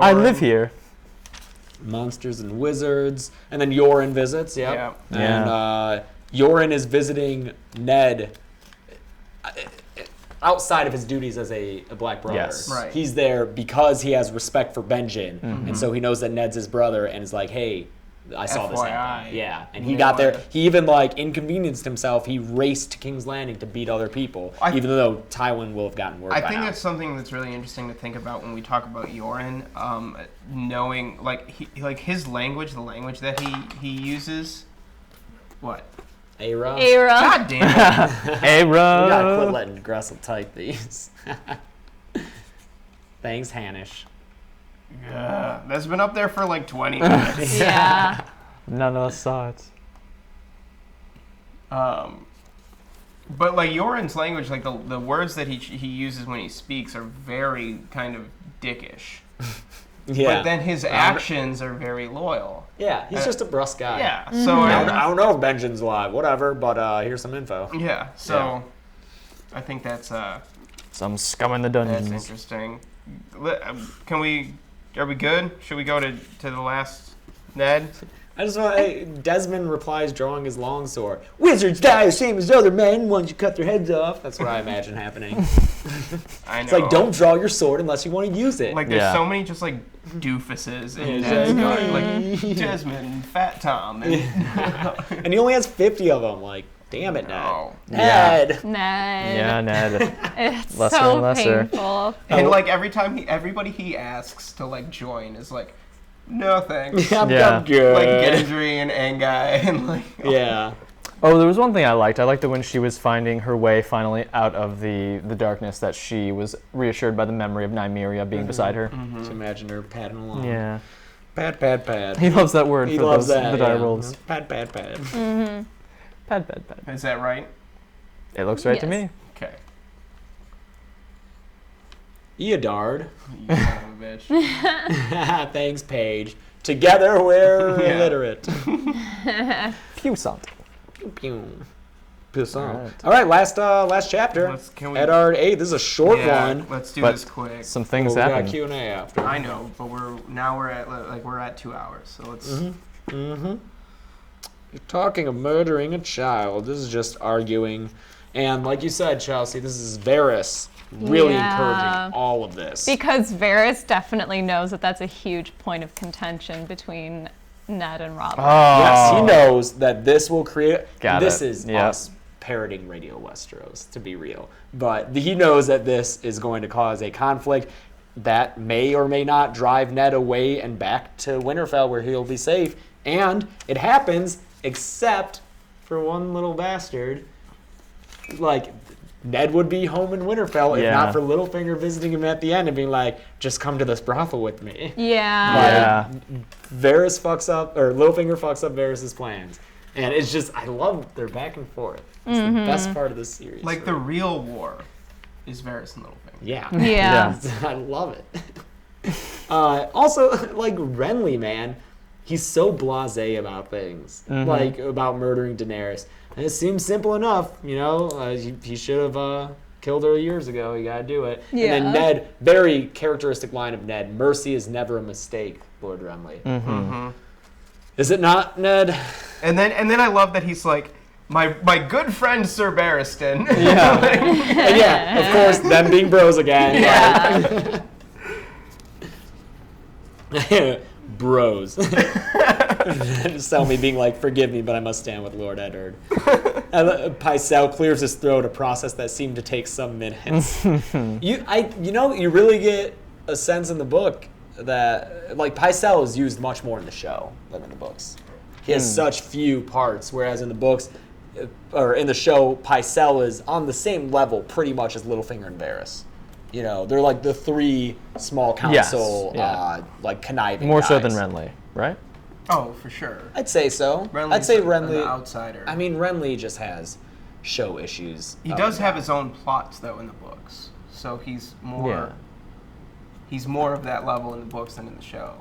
I live here. Monsters and wizards. And then Yoren visits, Yeah. And Yoren is visiting Ned outside of his duties as a Black Brother. Yes. Right. He's there because he has respect for Benjen, and so he knows that Ned's his brother, and is like, hey, I saw this FYI. happen. Yeah, and he You got know there. what? He even inconvenienced himself. He raced to King's Landing to beat other people, even though Tywin will have gotten word by I think now. that's something that's really interesting to think about when we talk about Yoren, knowing his language, the language that he uses. What? Aera. God damn it! Hey, We gotta bro. quit letting Graessle type these. Thanks, Hanish. That's been up there for like 20 minutes. Yeah. None of us saw it. But like Yoren's language, like the words that he uses when he speaks are very kind of dickish. Yeah. But then his actions are very loyal. Yeah, he's just a brusque guy. Yeah. So I don't know if Benjen's alive, whatever, but here's some info. yeah. So I think that's Some scum in the that's dungeons. interesting. Are we good? Should we go to the last Ned? I just want Desmond replies drawing his longsword. Wizards die the same as other men once you cut their heads off. That's what I imagine happening. I know. It's like, don't draw your sword unless you want to use it. Like there's Yeah. so many just like doofuses in Yeah, Ned's Desmond. guard, like Desmond, Fat Tom, and And he only has 50 of them. Like, damn it, Ned. Oh. Ned. Ned. Yeah, Ned. It's Lesser so and lesser. painful. And like everybody he asks to like join is like, no thanks. I'm Yeah. good. Like Gendry and Anguy and like Yeah. Oh, there was one thing I liked. I liked it when she was finding her way finally out of the darkness, that she was reassured by the memory of Nymeria being beside her. Just imagine her padding along. Yeah. Pad. He loves that word He for loves those, that. the yeah. dire wolves. Pad. Pad, pad, pad. Is that right? It looks right to Yes. me. Okay. Eddard. You son of a bitch. Thanks, Paige. Together we're Yeah. illiterate. Puissant. Pew. Puissant. Alright. All right, last chapter. Can we? Eddard 8. This is a short Yeah, one. let's do But this quick. Some things we got happen. Q&A after. I know, but we're at 2 hours, so let's. You're talking of murdering a child. This is just arguing. And like you said, Chelsea, this is Varys really Yeah. encouraging all of this. Because Varys definitely knows that that's a huge point of contention between Ned and Robert. Yes, he Oh. knows that this will create. Got this it. is Yep. us parroting Radio Westeros, to be real. But he knows that this is going to cause a conflict that may or may not drive Ned away and back to Winterfell, where he'll be safe. And it happens, except for one little bastard. Like, Ned would be home in Winterfell if Yeah. not for Littlefinger visiting him at the end and being like, just come to this brothel with me. Yeah. Yeah. Varys fucks up, or Littlefinger fucks up Varys' plans. And it's just, I love their back and forth. It's the best part of this series. Like the real war is Varys and Littlefinger. Yeah. Yeah. I love it. Also, like, Renly, man, he's so blasé about things. Like, about murdering Daenerys. And it seems simple enough, you know? He should have killed her years ago. You gotta do it. Yeah. And then Ned, very characteristic line of Ned, mercy is never a mistake, Lord Renly. Is it not, Ned? And then I love that he's like, my good friend Sir Barristan. Yeah. And yeah, of course, them being bros again. Yeah. Bros. So me being like, forgive me, but I must stand with Lord Eddard. Pycelle clears his throat, a process that seemed to take some minutes. You really get a sense in the book that, like, Pycelle is used much more in the show than in the books. He has such few parts, whereas in the books, or in the show, Pycelle is on the same level pretty much as Littlefinger and Varys. You know, they're like the three small council, yeah. like conniving More so than guys. Renly, right? Oh, for sure. I'd say so. Renly's I'd say an Renly. outsider. I mean, Renly just has show issues. He does have his own plots though in the books, so he's more. Yeah. He's more of that level in the books than in the show.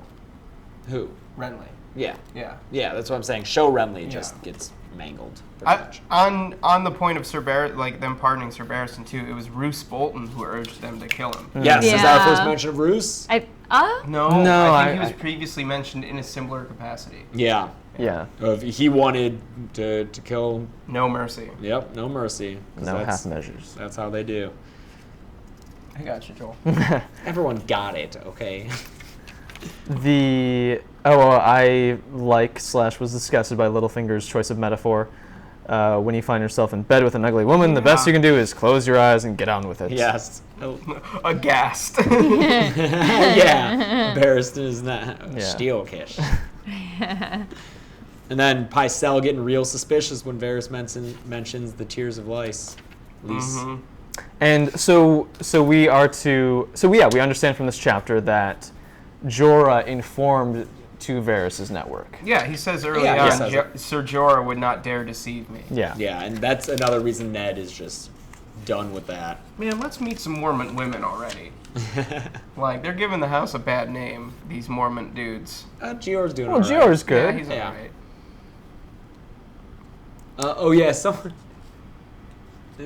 Who? Renly. Yeah. Yeah. Yeah, that's what I'm saying. Show Renly just Yeah. gets mangled. Pretty much. On the point of Sir like them pardoning Sir Barristan too, it was Roose Bolton who urged them to kill him. Yes, is that our first Yeah. mention of Roose? No, No, I think he I- was previously mentioned in a similar capacity. Yeah. Yeah. He wanted to kill. No mercy. Yep, no mercy. 'Cause No that's- half measures. That's how they do. I got you, Joel. Everyone got it, okay? I like / was disgusted by Littlefinger's choice of metaphor. When you find yourself in bed with an ugly woman, the best you can do is close your eyes and get on with it. Yes. Aghast. Yeah. Barristan is not Yeah. Steelkish. And then Pycelle getting real suspicious when Varys mentions the tears of Lys. Mm-hmm. And we understand from this chapter that Jorah informed to Varys' network. Yeah, he says early Yeah, he on, says it. Sir Jorah would not dare deceive me. Yeah. Yeah, and that's another reason Ned is just done with that. Man, let's meet some Mormont women already. Like, they're giving the house a bad name, these Mormont dudes. Gior's doing Well, all right. Jorah's good. Yeah, he's Yeah. alright. Someone.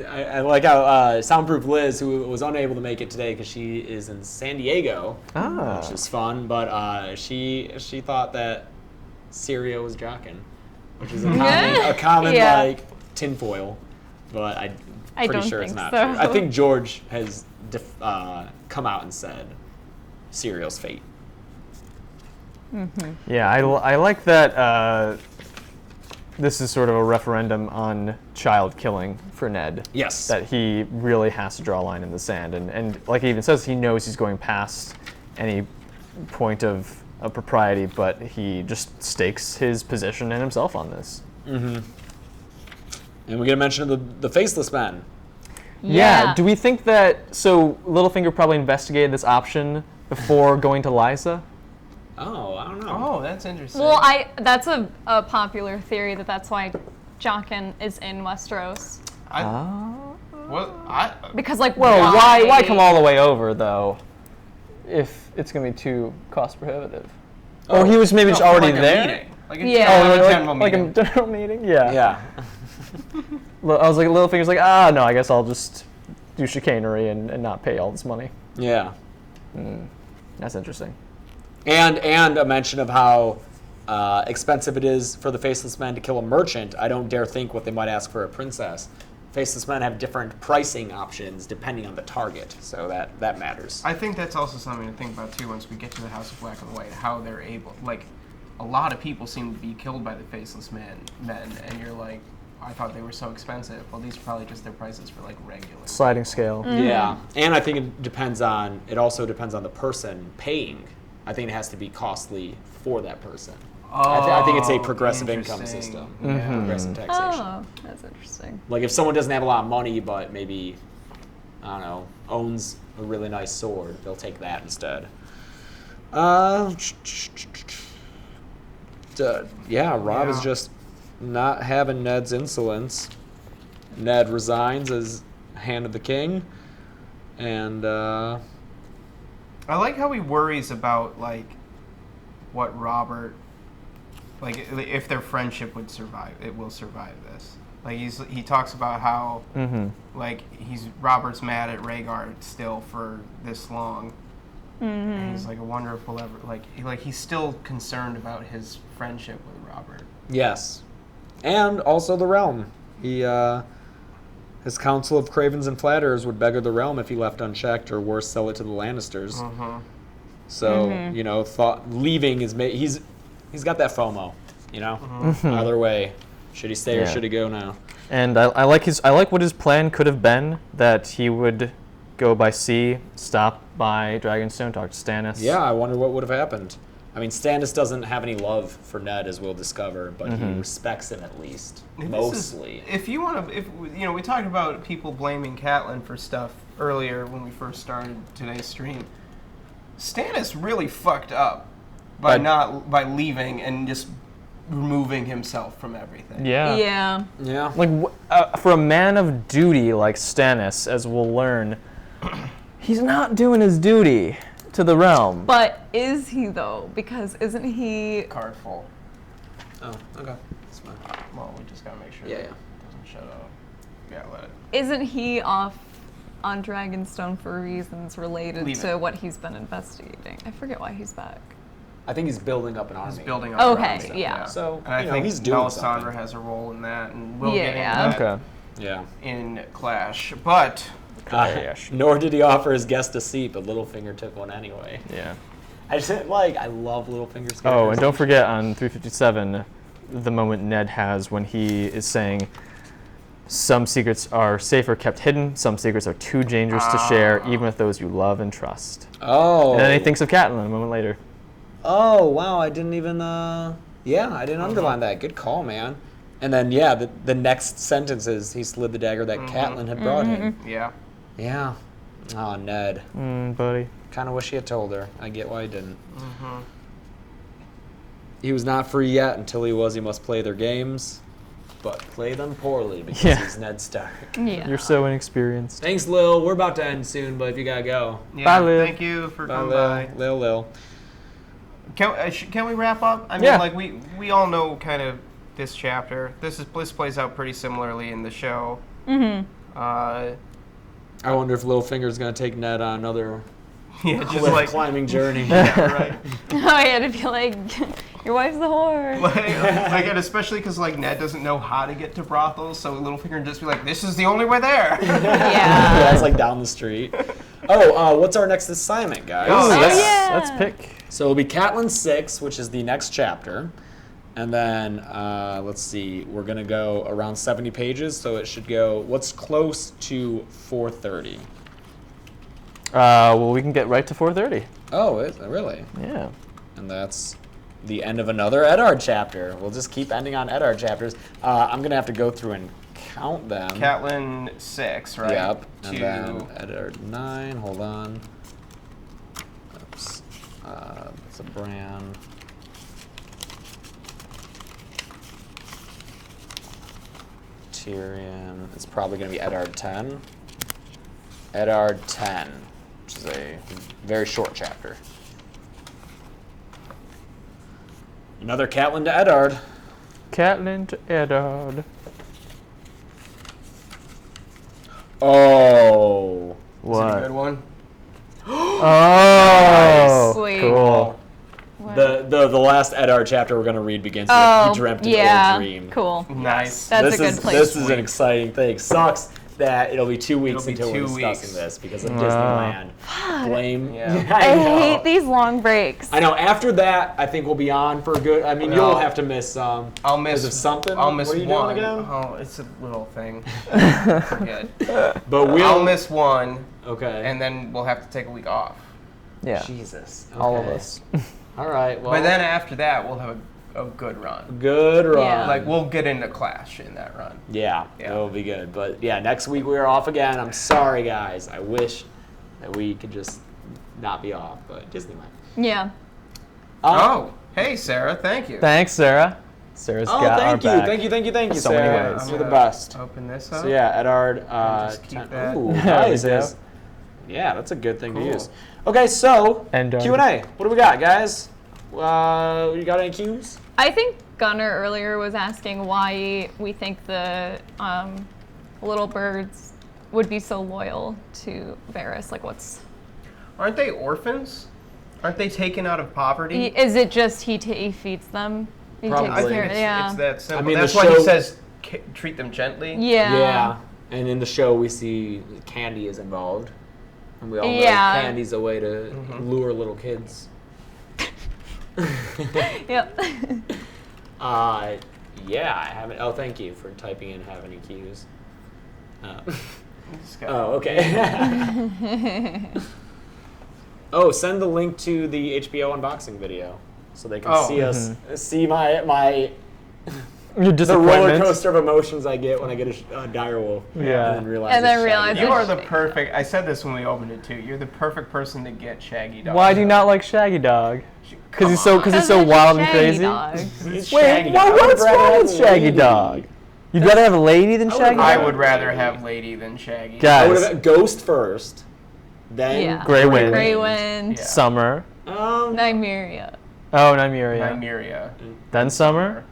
I like how Soundproof Liz, who was unable to make it today because she is in San Diego, which is fun, but she thought that Syria was Jockin, which is a common Yeah. like tinfoil, but I'm I pretty don't sure it's think not so. true. I think George has come out and said Syria's fate. Yeah, I like that this is sort of a referendum on child killing for Ned. Yes. That he really has to draw a line in the sand. And like he even says, he knows he's going past any point of propriety, but he just stakes his position and himself on this. And we get a mention of the Faceless Men. Yeah. Do we think that, so Littlefinger probably investigated this option before going to Lysa? Oh, I don't know. Oh, that's interesting. Well, that's a popular theory that's why Jockin is in Westeros. Because Well, why come all the way over, though, if it's going to be too cost prohibitive? Or he was maybe just already like there? A meeting. Like a Yeah. general Like meeting. a general meeting? Yeah. Yeah. I was like, Littlefinger's like, no, I guess I'll just do chicanery and not pay all this money. Yeah. That's interesting. And a mention of how expensive it is for the Faceless Men to kill a merchant. I don't dare think what they might ask for a princess. Faceless Men have different pricing options depending on the target, so that matters. I think that's also something to think about too once we get to the House of Black and White, how they're able, like, a lot of people seem to be killed by the Faceless men, and you're like, I thought they were so expensive. Well, these are probably just their prices for, like, regular. Sliding scale. Yeah, and I think it also depends on the person paying. I think it has to be costly for that person. I think it's a progressive income interesting. system, Yeah. progressive taxation. Oh, that's interesting. Like if someone doesn't have a lot of money, but maybe, I don't know, owns a really nice sword, they'll take that instead. Rob is just not having Ned's insolence. Ned resigns as Hand of the King, and I like how he worries about, like, what Robert, like, if their friendship would survive, it will survive this. Like, he talks about how, like, Robert's mad at Rhaegar still for this long. And he's like, I wonder if we'll ever, like he's still concerned about his friendship with Robert. yes, and also the realm. His council of cravens and flatterers would beggar the realm if he left unchecked, or worse, sell it to the Lannisters. So leaving is he's got that FOMO, Either way, should he stay or should he go now? And I like what his plan could have been, that he would go by sea, stop by Dragonstone, talk to Stannis. Yeah, I wonder what would have happened. I mean, Stannis doesn't have any love for Ned, as we'll discover, but he respects him at least, mostly. We talked about people blaming Catelyn for stuff earlier when we first started today's stream. Stannis really fucked up by leaving and just removing himself from everything. Yeah. Yeah. Like, for a man of duty like Stannis, as we'll learn, he's not doing his duty to the realm. But is he, though? Because isn't he... Card full. Oh, okay. That's fine. Well, we just gotta make sure Yeah, that yeah. it doesn't shut up. Yeah, let it. Isn't he off on Dragonstone for reasons related Leave to it. what he's been investigating? I forget why he's back. I think he's building up an army. He's building up. Okay, around it, yeah. So, and I you know, think he's doing Melisandre something. has a role in that, and we'll Yeah. get into that Okay. Yeah. in Clash. But Nor did he offer his guest a seat, but Littlefinger took one anyway. Yeah. I love Littlefinger's character. Oh, and don't forget on 357, the moment Ned has when he is saying, some secrets are safer kept hidden, some secrets are too dangerous to share, even with those you love and trust. Oh. And then he thinks of Catelyn a moment later. Oh, wow, I didn't even, I didn't underline that. Good call, man. And then, the next sentence is he slid the dagger that Catelyn had brought him. yeah, Yeah. Oh, Ned. Buddy. Kind of wish he had told her. I get why he didn't. He was not free yet until he was. He must play their games, but play them poorly because he's Ned Stark. Yeah. You're so inexperienced. Thanks, Lil. We're about to end soon, but if you gotta go. yeah. Bye, Lil. Thank you for Bye, coming by. Lil. Can we wrap up? I mean, Yeah. like we all know kind of this chapter. This plays out pretty similarly in the show. I wonder if Littlefinger's gonna take Ned on another Yeah, just cliff like climbing journey. yeah, right. Oh, yeah, to be like, your wife's the whore. And especially because like Ned doesn't know how to get to brothels, so Littlefinger can just be like, "This is the only way there." Yeah. That's like down the street. What's our next assignment, guys? Oh, yeah. Let's pick. So it'll be Catelyn 6, which is the next chapter. And then, let's see, we're going to go around 70 pages, so it should go, what's close to 430? Well, we can get right to 4:30. Oh, is it really? Yeah. And that's the end of another Eddard chapter. We'll just keep ending on Eddard chapters. I'm going to have to go through and count them. Catelyn 6, right? Yep. And then Eddard 9, hold on. Oops. That's a Bran. Tyrion. It's probably going to be Eddard 10. Eddard 10, which is a very short chapter. Another Catelyn to Eddard. Catelyn to Eddard. Oh. Is it a What? good one? Oh, Sweet. cool. The last Eddard chapter we're going to read begins with Oh, he dreamt an yeah. old dream. Cool. Nice. That's this a good is, place. This is an exciting thing. Sucks that it'll be 2 weeks It'll be until 2 we're discussing weeks. this because of Disneyland. Blame. Yeah. I know. hate these long breaks. I know. After that, I think we'll be on for a good. I mean, No. you'll have to miss some. I'll miss of something. I'll miss what are you one. doing again? Oh, it's a little thing. Forget. But we'll I'll miss one, Okay. and then we'll have to take a week off. Yeah. Jesus. All of okay. us. All right. Well. But then after that, we'll have a good run. good run. Yeah. Like we'll get into Clash in that run. Yeah, Yeah. it'll be good. But yeah, next week we are off again. I'm sorry, guys. I wish that we could just not be off, but Disneyland. Yeah. Oh, hey Sarah, thank you. Thanks, Sarah. Sarah's Oh, got thank our you, back. thank you, So many Sarah. ways. You're the best. Open this up. So yeah, Eddard. just keep 10 that. Ooh, There nice. we go. Yes. Yeah, that's a good thing Cool. to use. Okay, so And, Q&A. What do we got, guys? You got any cues? I think Gunnar earlier was asking why we think the little birds would be so loyal to Varys. Like, what's... Aren't they orphans? Aren't they taken out of poverty? Is it just he feeds them? He Probably. I takes think care. it's, Yeah. it's that simple. I mean, That's the why he show- says treat them gently. Yeah. And in the show, we see candy is involved. And we all know Yeah. candy's a way to lure little kids. Yep. Yeah, I haven't. Oh, thank you for typing in have any cues. This guy. Oh, okay. Oh, send the link to the HBO unboxing video so they can Oh. see us, see my Your the roller disappointment. coaster of emotions I get when I get a dire wolf. Yeah. And then realize. And then it's realize shaggy. You are the perfect. I said this when we opened it too. You're the perfect person to get Shaggy Dog. Why do you not like Shaggy Dog? Because he's so wild and crazy. Wait, what's wrong with Shaggy Dog? You'd rather have a lady than Shaggy Dog? I would rather have lady than Shaggy. Guys. I would have Ghost first, then Grey Wind. Grey Wind. Yeah. Summer. Nymeria. Oh, Nymeria. Nymeria. Then Summer.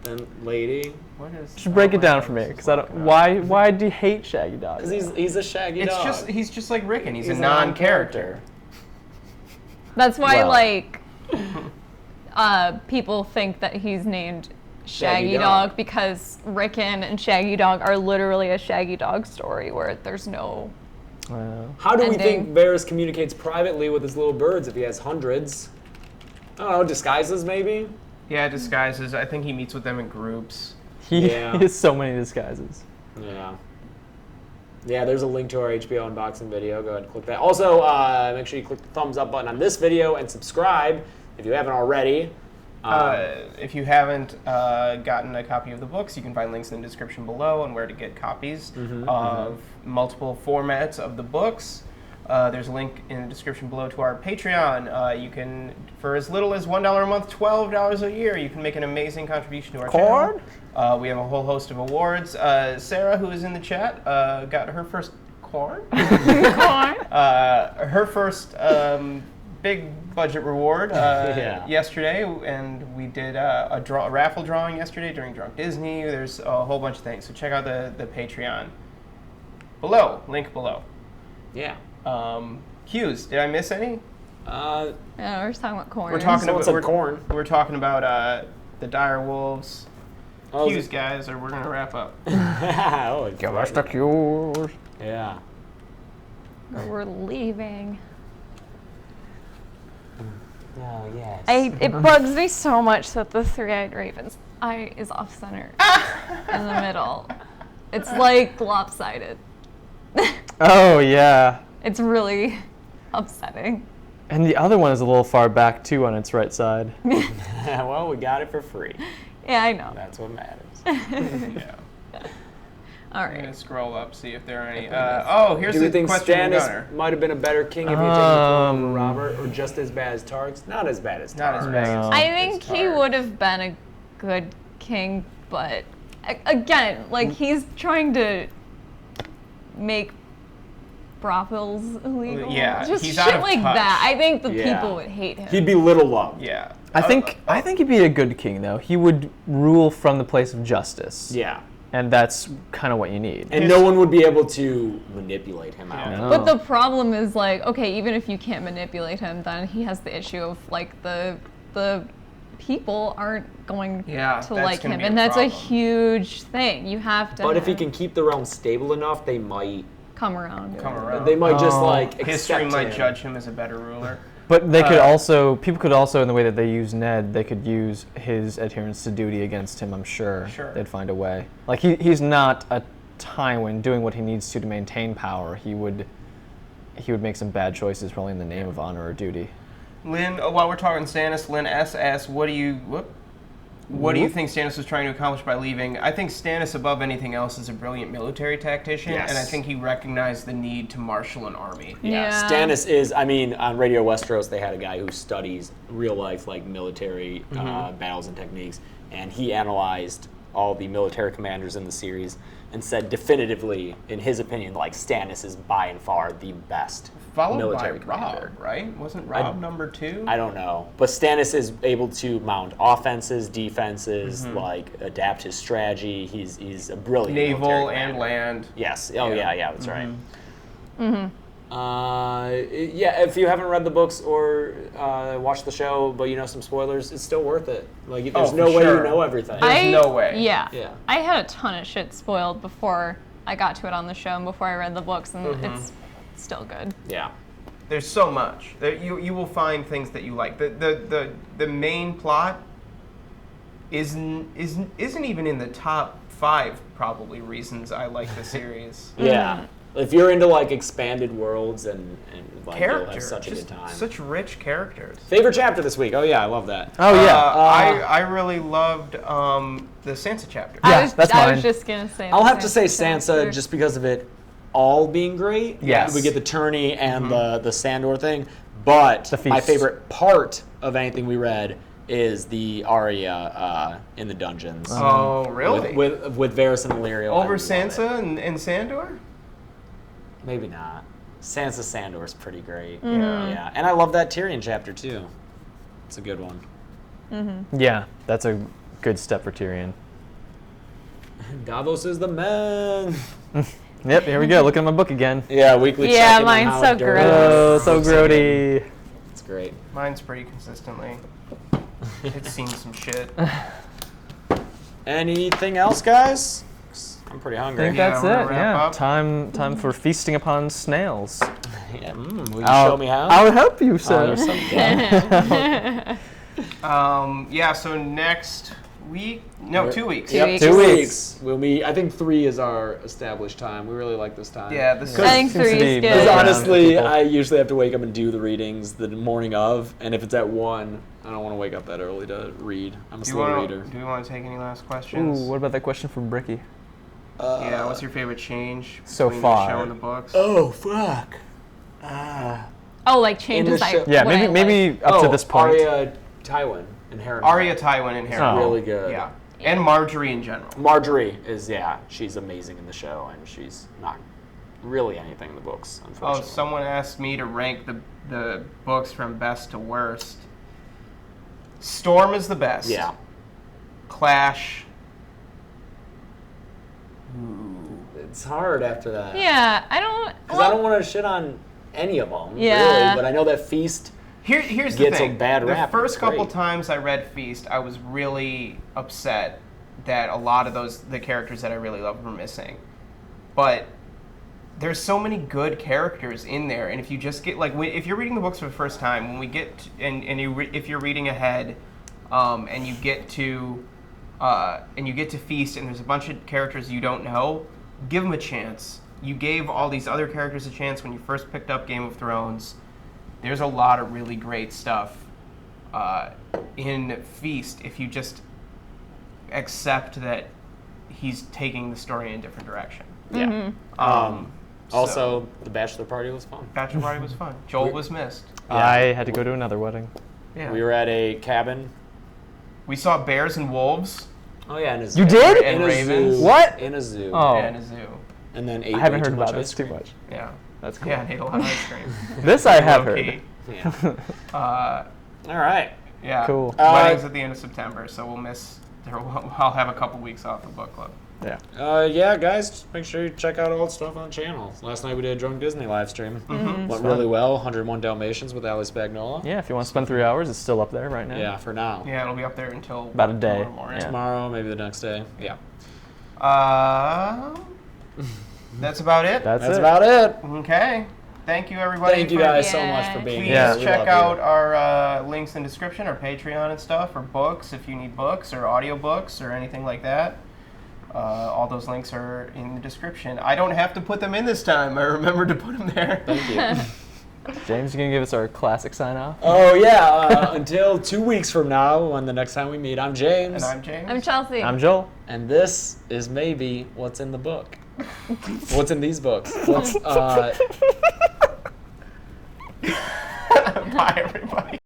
Then Lady. What is? Just break it down for me, because I don't. Why do you hate Shaggy Dog? Because he's a Shaggy Dog. He's just like Rickon. He's a a non-character. That's why, Well. people think that he's named Shaggy Shaggy Dog. Dog because Rickon and Shaggy Dog are literally a Shaggy Dog story where there's no. How do we ending. think Varys communicates privately with his little birds if he has hundreds? I don't know, disguises maybe? Yeah, disguises. I think he meets with them in groups. He Yeah. has so many disguises. Yeah. Yeah, there's a link to our HBO unboxing video. Go ahead and click that. Also, make sure you click the thumbs up button on this video and subscribe if you haven't already. If you haven't gotten a copy of the books, you can find links in the description below on where to get copies of multiple formats of the books. There's a link in the description below to our Patreon. You can, for as little as $1 a month, $12 a year, you can make an amazing contribution to our channel. We have a whole host of awards. Sarah, who is in the chat, got her first corn. Her first big budget reward yesterday, and we did a raffle drawing yesterday during Drunk Disney. There's a whole bunch of things, so check out the Patreon below, link below. Yeah. Hughes, did I miss any? Yeah, we're just talking about corn. We're talking Someone about said corn. We're talking about the dire wolves. Oh, Hughes, guys, or we're gonna wrap up. Oh, Give us the cures. Yeah. We're leaving. Oh, yes. It bugs me so much that the three-eyed raven's eye is off-center in the middle. It's like lopsided. Oh, yeah. It's really upsetting. And the other one is a little far back, too, on its right side. Well, we got it for free. Yeah, I know. That's what matters. Yeah. All I'm right. gonna scroll up, see if there are any. Here's Do you the think question from Stannis Gunnar. might have been a better king if he had taken the throne over Robert, or just as bad as Targs? Not as bad as Targs. Not as bad as No. I think he hard. would have been a good king, but again, like he's trying to make brothels illegal. Yeah, just he's shit out of like touch. that. I think the Yeah. people would hate him. He'd be little loved. Yeah. I think he'd be a good king, though. He would rule from the place of justice. Yeah. And that's kind of what you need. And no one would be able to manipulate him out. No. But the problem is like, okay, even if you can't manipulate him, then he has the issue of like the people aren't going Yeah, to that's like gonna him, be a and that's a problem. huge thing. You have to. But if he can keep the realm stable enough, they might. come around. Come around. They might just Oh. like History accept might him. judge him as a better ruler. But they could also, people could also, in the way that they use Ned, they could use his adherence to duty against him, I'm sure. Sure. They'd find a way. Like, he's not a Tywin doing what he needs to maintain power. He would make some bad choices, probably in the name of honor or duty. Lynn, while we're talking Stannis, Lynn S asks, what do you think Stannis was trying to accomplish by leaving? I think Stannis, above anything else, is a brilliant military tactician, Yes. and I think he recognized the need to marshal an army. Yeah, Stannis is, I mean, on Radio Westeros, they had a guy who studies real life, like military battles and techniques, and he analyzed all the military commanders in the series and said definitively, in his opinion, like Stannis is by and far the best Followed military by commander. Robb, right? Wasn't Robb number 2? I don't know, but Stannis is able to mount offenses, defenses, like adapt his strategy. He's a brilliant Naval military and commander. land. Yes. Oh Yeah. yeah, that's right. Yeah, if you haven't read the books or watched the show, but you know some spoilers, it's still worth it. Like, there's no for way sure. you know everything. There's no way. Yeah. Yeah. I had a ton of shit spoiled before I got to it on the show and before I read the books, and it's still good. Yeah. There's so much. You will find things that you like. The main plot isn't even in the top 5 probably reasons I like the series. Yeah. If you're into like expanded worlds and like you'll have Characters, such a good just time. such rich characters. Favorite chapter this week? Oh yeah, I love that. Oh, yeah. I really loved the Sansa chapter. Yeah, that's I mine. was just gonna say. I'll the have to say Sansa chapter. just because of it all being great. Yes. We get the tourney and the Sandor thing. But The my feast. favorite part of anything we read is the Arya in the dungeons. Oh, really? With Varys and Illyrio. I Over love Sansa it. and Sandor? Maybe not. Sansa Sandor is pretty great. Yeah. Yeah, and I love that Tyrion chapter too. It's a good one. Yeah, that's a good step for Tyrion. Davos is the man. Yep, here we go. Looking at my book again. Yeah, weekly Yeah, check-in on mine's how so dirty gross. Oh, so books are getting. grody. It's great. Mine's pretty consistently. It's seen some shit. Anything else, guys? I'm pretty I hungry. think Yeah, that's we're gonna it. wrap Yeah, up. time for feasting upon snails. Yeah, will you show me how? I'll help you, Oh, sir. you're so good. Yeah, so next week, no, 2 weeks. Yep, weeks. 2 2 weeks. We'll meet. I think 3 is our established time. We really like this time. Yeah, I think Seems to 3 be is better. Because good. Yeah. honestly, People. I usually have to wake up and do the readings the morning of, and if it's at 1, I don't want to wake up that early to read. I'm a slow reader. Do we want to take any last questions? Ooh, what about that question from Bricky? Yeah, what's your favorite change So between far. the show and the books? Oh, fuck. Oh, like changes the I show- Yeah, what I maybe like. up to this point. Arya Tywin and Harry. Arya, Tywin, and Harry. Oh. Really good. Yeah. And Marjorie in general. Marjorie is, she's amazing in the show, and she's not really anything in the books, Oh, unfortunately. someone asked me to rank the books from best to worst. Storm is the best. Yeah. Clash. It's hard after that. Yeah, I don't. Because I don't want to shit on any of them, Yeah. really, but I know that Feast... Here's the Gets a thing. bad the rap, first it's couple great. times I read Feast, I was really upset that a lot of the characters that I really loved were missing. But there's so many good characters in there, and if you just get if you're reading the books for the first time, when we get to, if you're reading ahead, and you get to Feast, and there's a bunch of characters you don't know, give them a chance. You gave all these other characters a chance when you first picked up Game of Thrones. There's a lot of really great stuff in Feast if you just accept that he's taking the story in a different direction. Yeah. Also, the bachelor party was fun. Bachelor Party was fun. Joel was missed. I had to go to another wedding. Yeah. We were at a cabin. We saw bears and wolves Oh, yeah, in a zoo. You did? and In a ravens. zoo. What? In a zoo. Oh. and a zoo. And then ate I haven't way heard too much about ice this too cream. much. Yeah. That's cool. Yeah, and ate a lot of ice cream. This I have Low-key. heard. Yeah. Uh, All right. yeah. Cool. Wedding's at the end of September, so we'll miss. I'll have a couple weeks off the book club. Yeah. Yeah, guys, just make sure you check out all the stuff on the channel. Last night we did a Drunk Disney live stream. Went really well. 101 Dalmatians with Ali Spagnola. Yeah, if you want to spend 3 hours, it's still up there right now. Yeah, for now. Yeah, it'll be up there until About a day. tomorrow morning. Yeah. Tomorrow, maybe the next day. Yeah. That's about it. That's it. about it. Okay. Thank you, everybody. Thank you for- guys so much for Yeah. being Please here. Yeah. We check love out you. our links in description, our Patreon and stuff, or books if you need books or audiobooks or anything like that. All those links are in the description. I don't have to put them in this time. I remembered to put them there. Thank you. James, you gonna give us our classic sign off? Oh, yeah. Until 2 weeks from now, when the next time we meet, I'm James. And I'm James. I'm Chelsea. I'm Joel. And this is maybe what's in the book. What's in these books? What's Bye, everybody.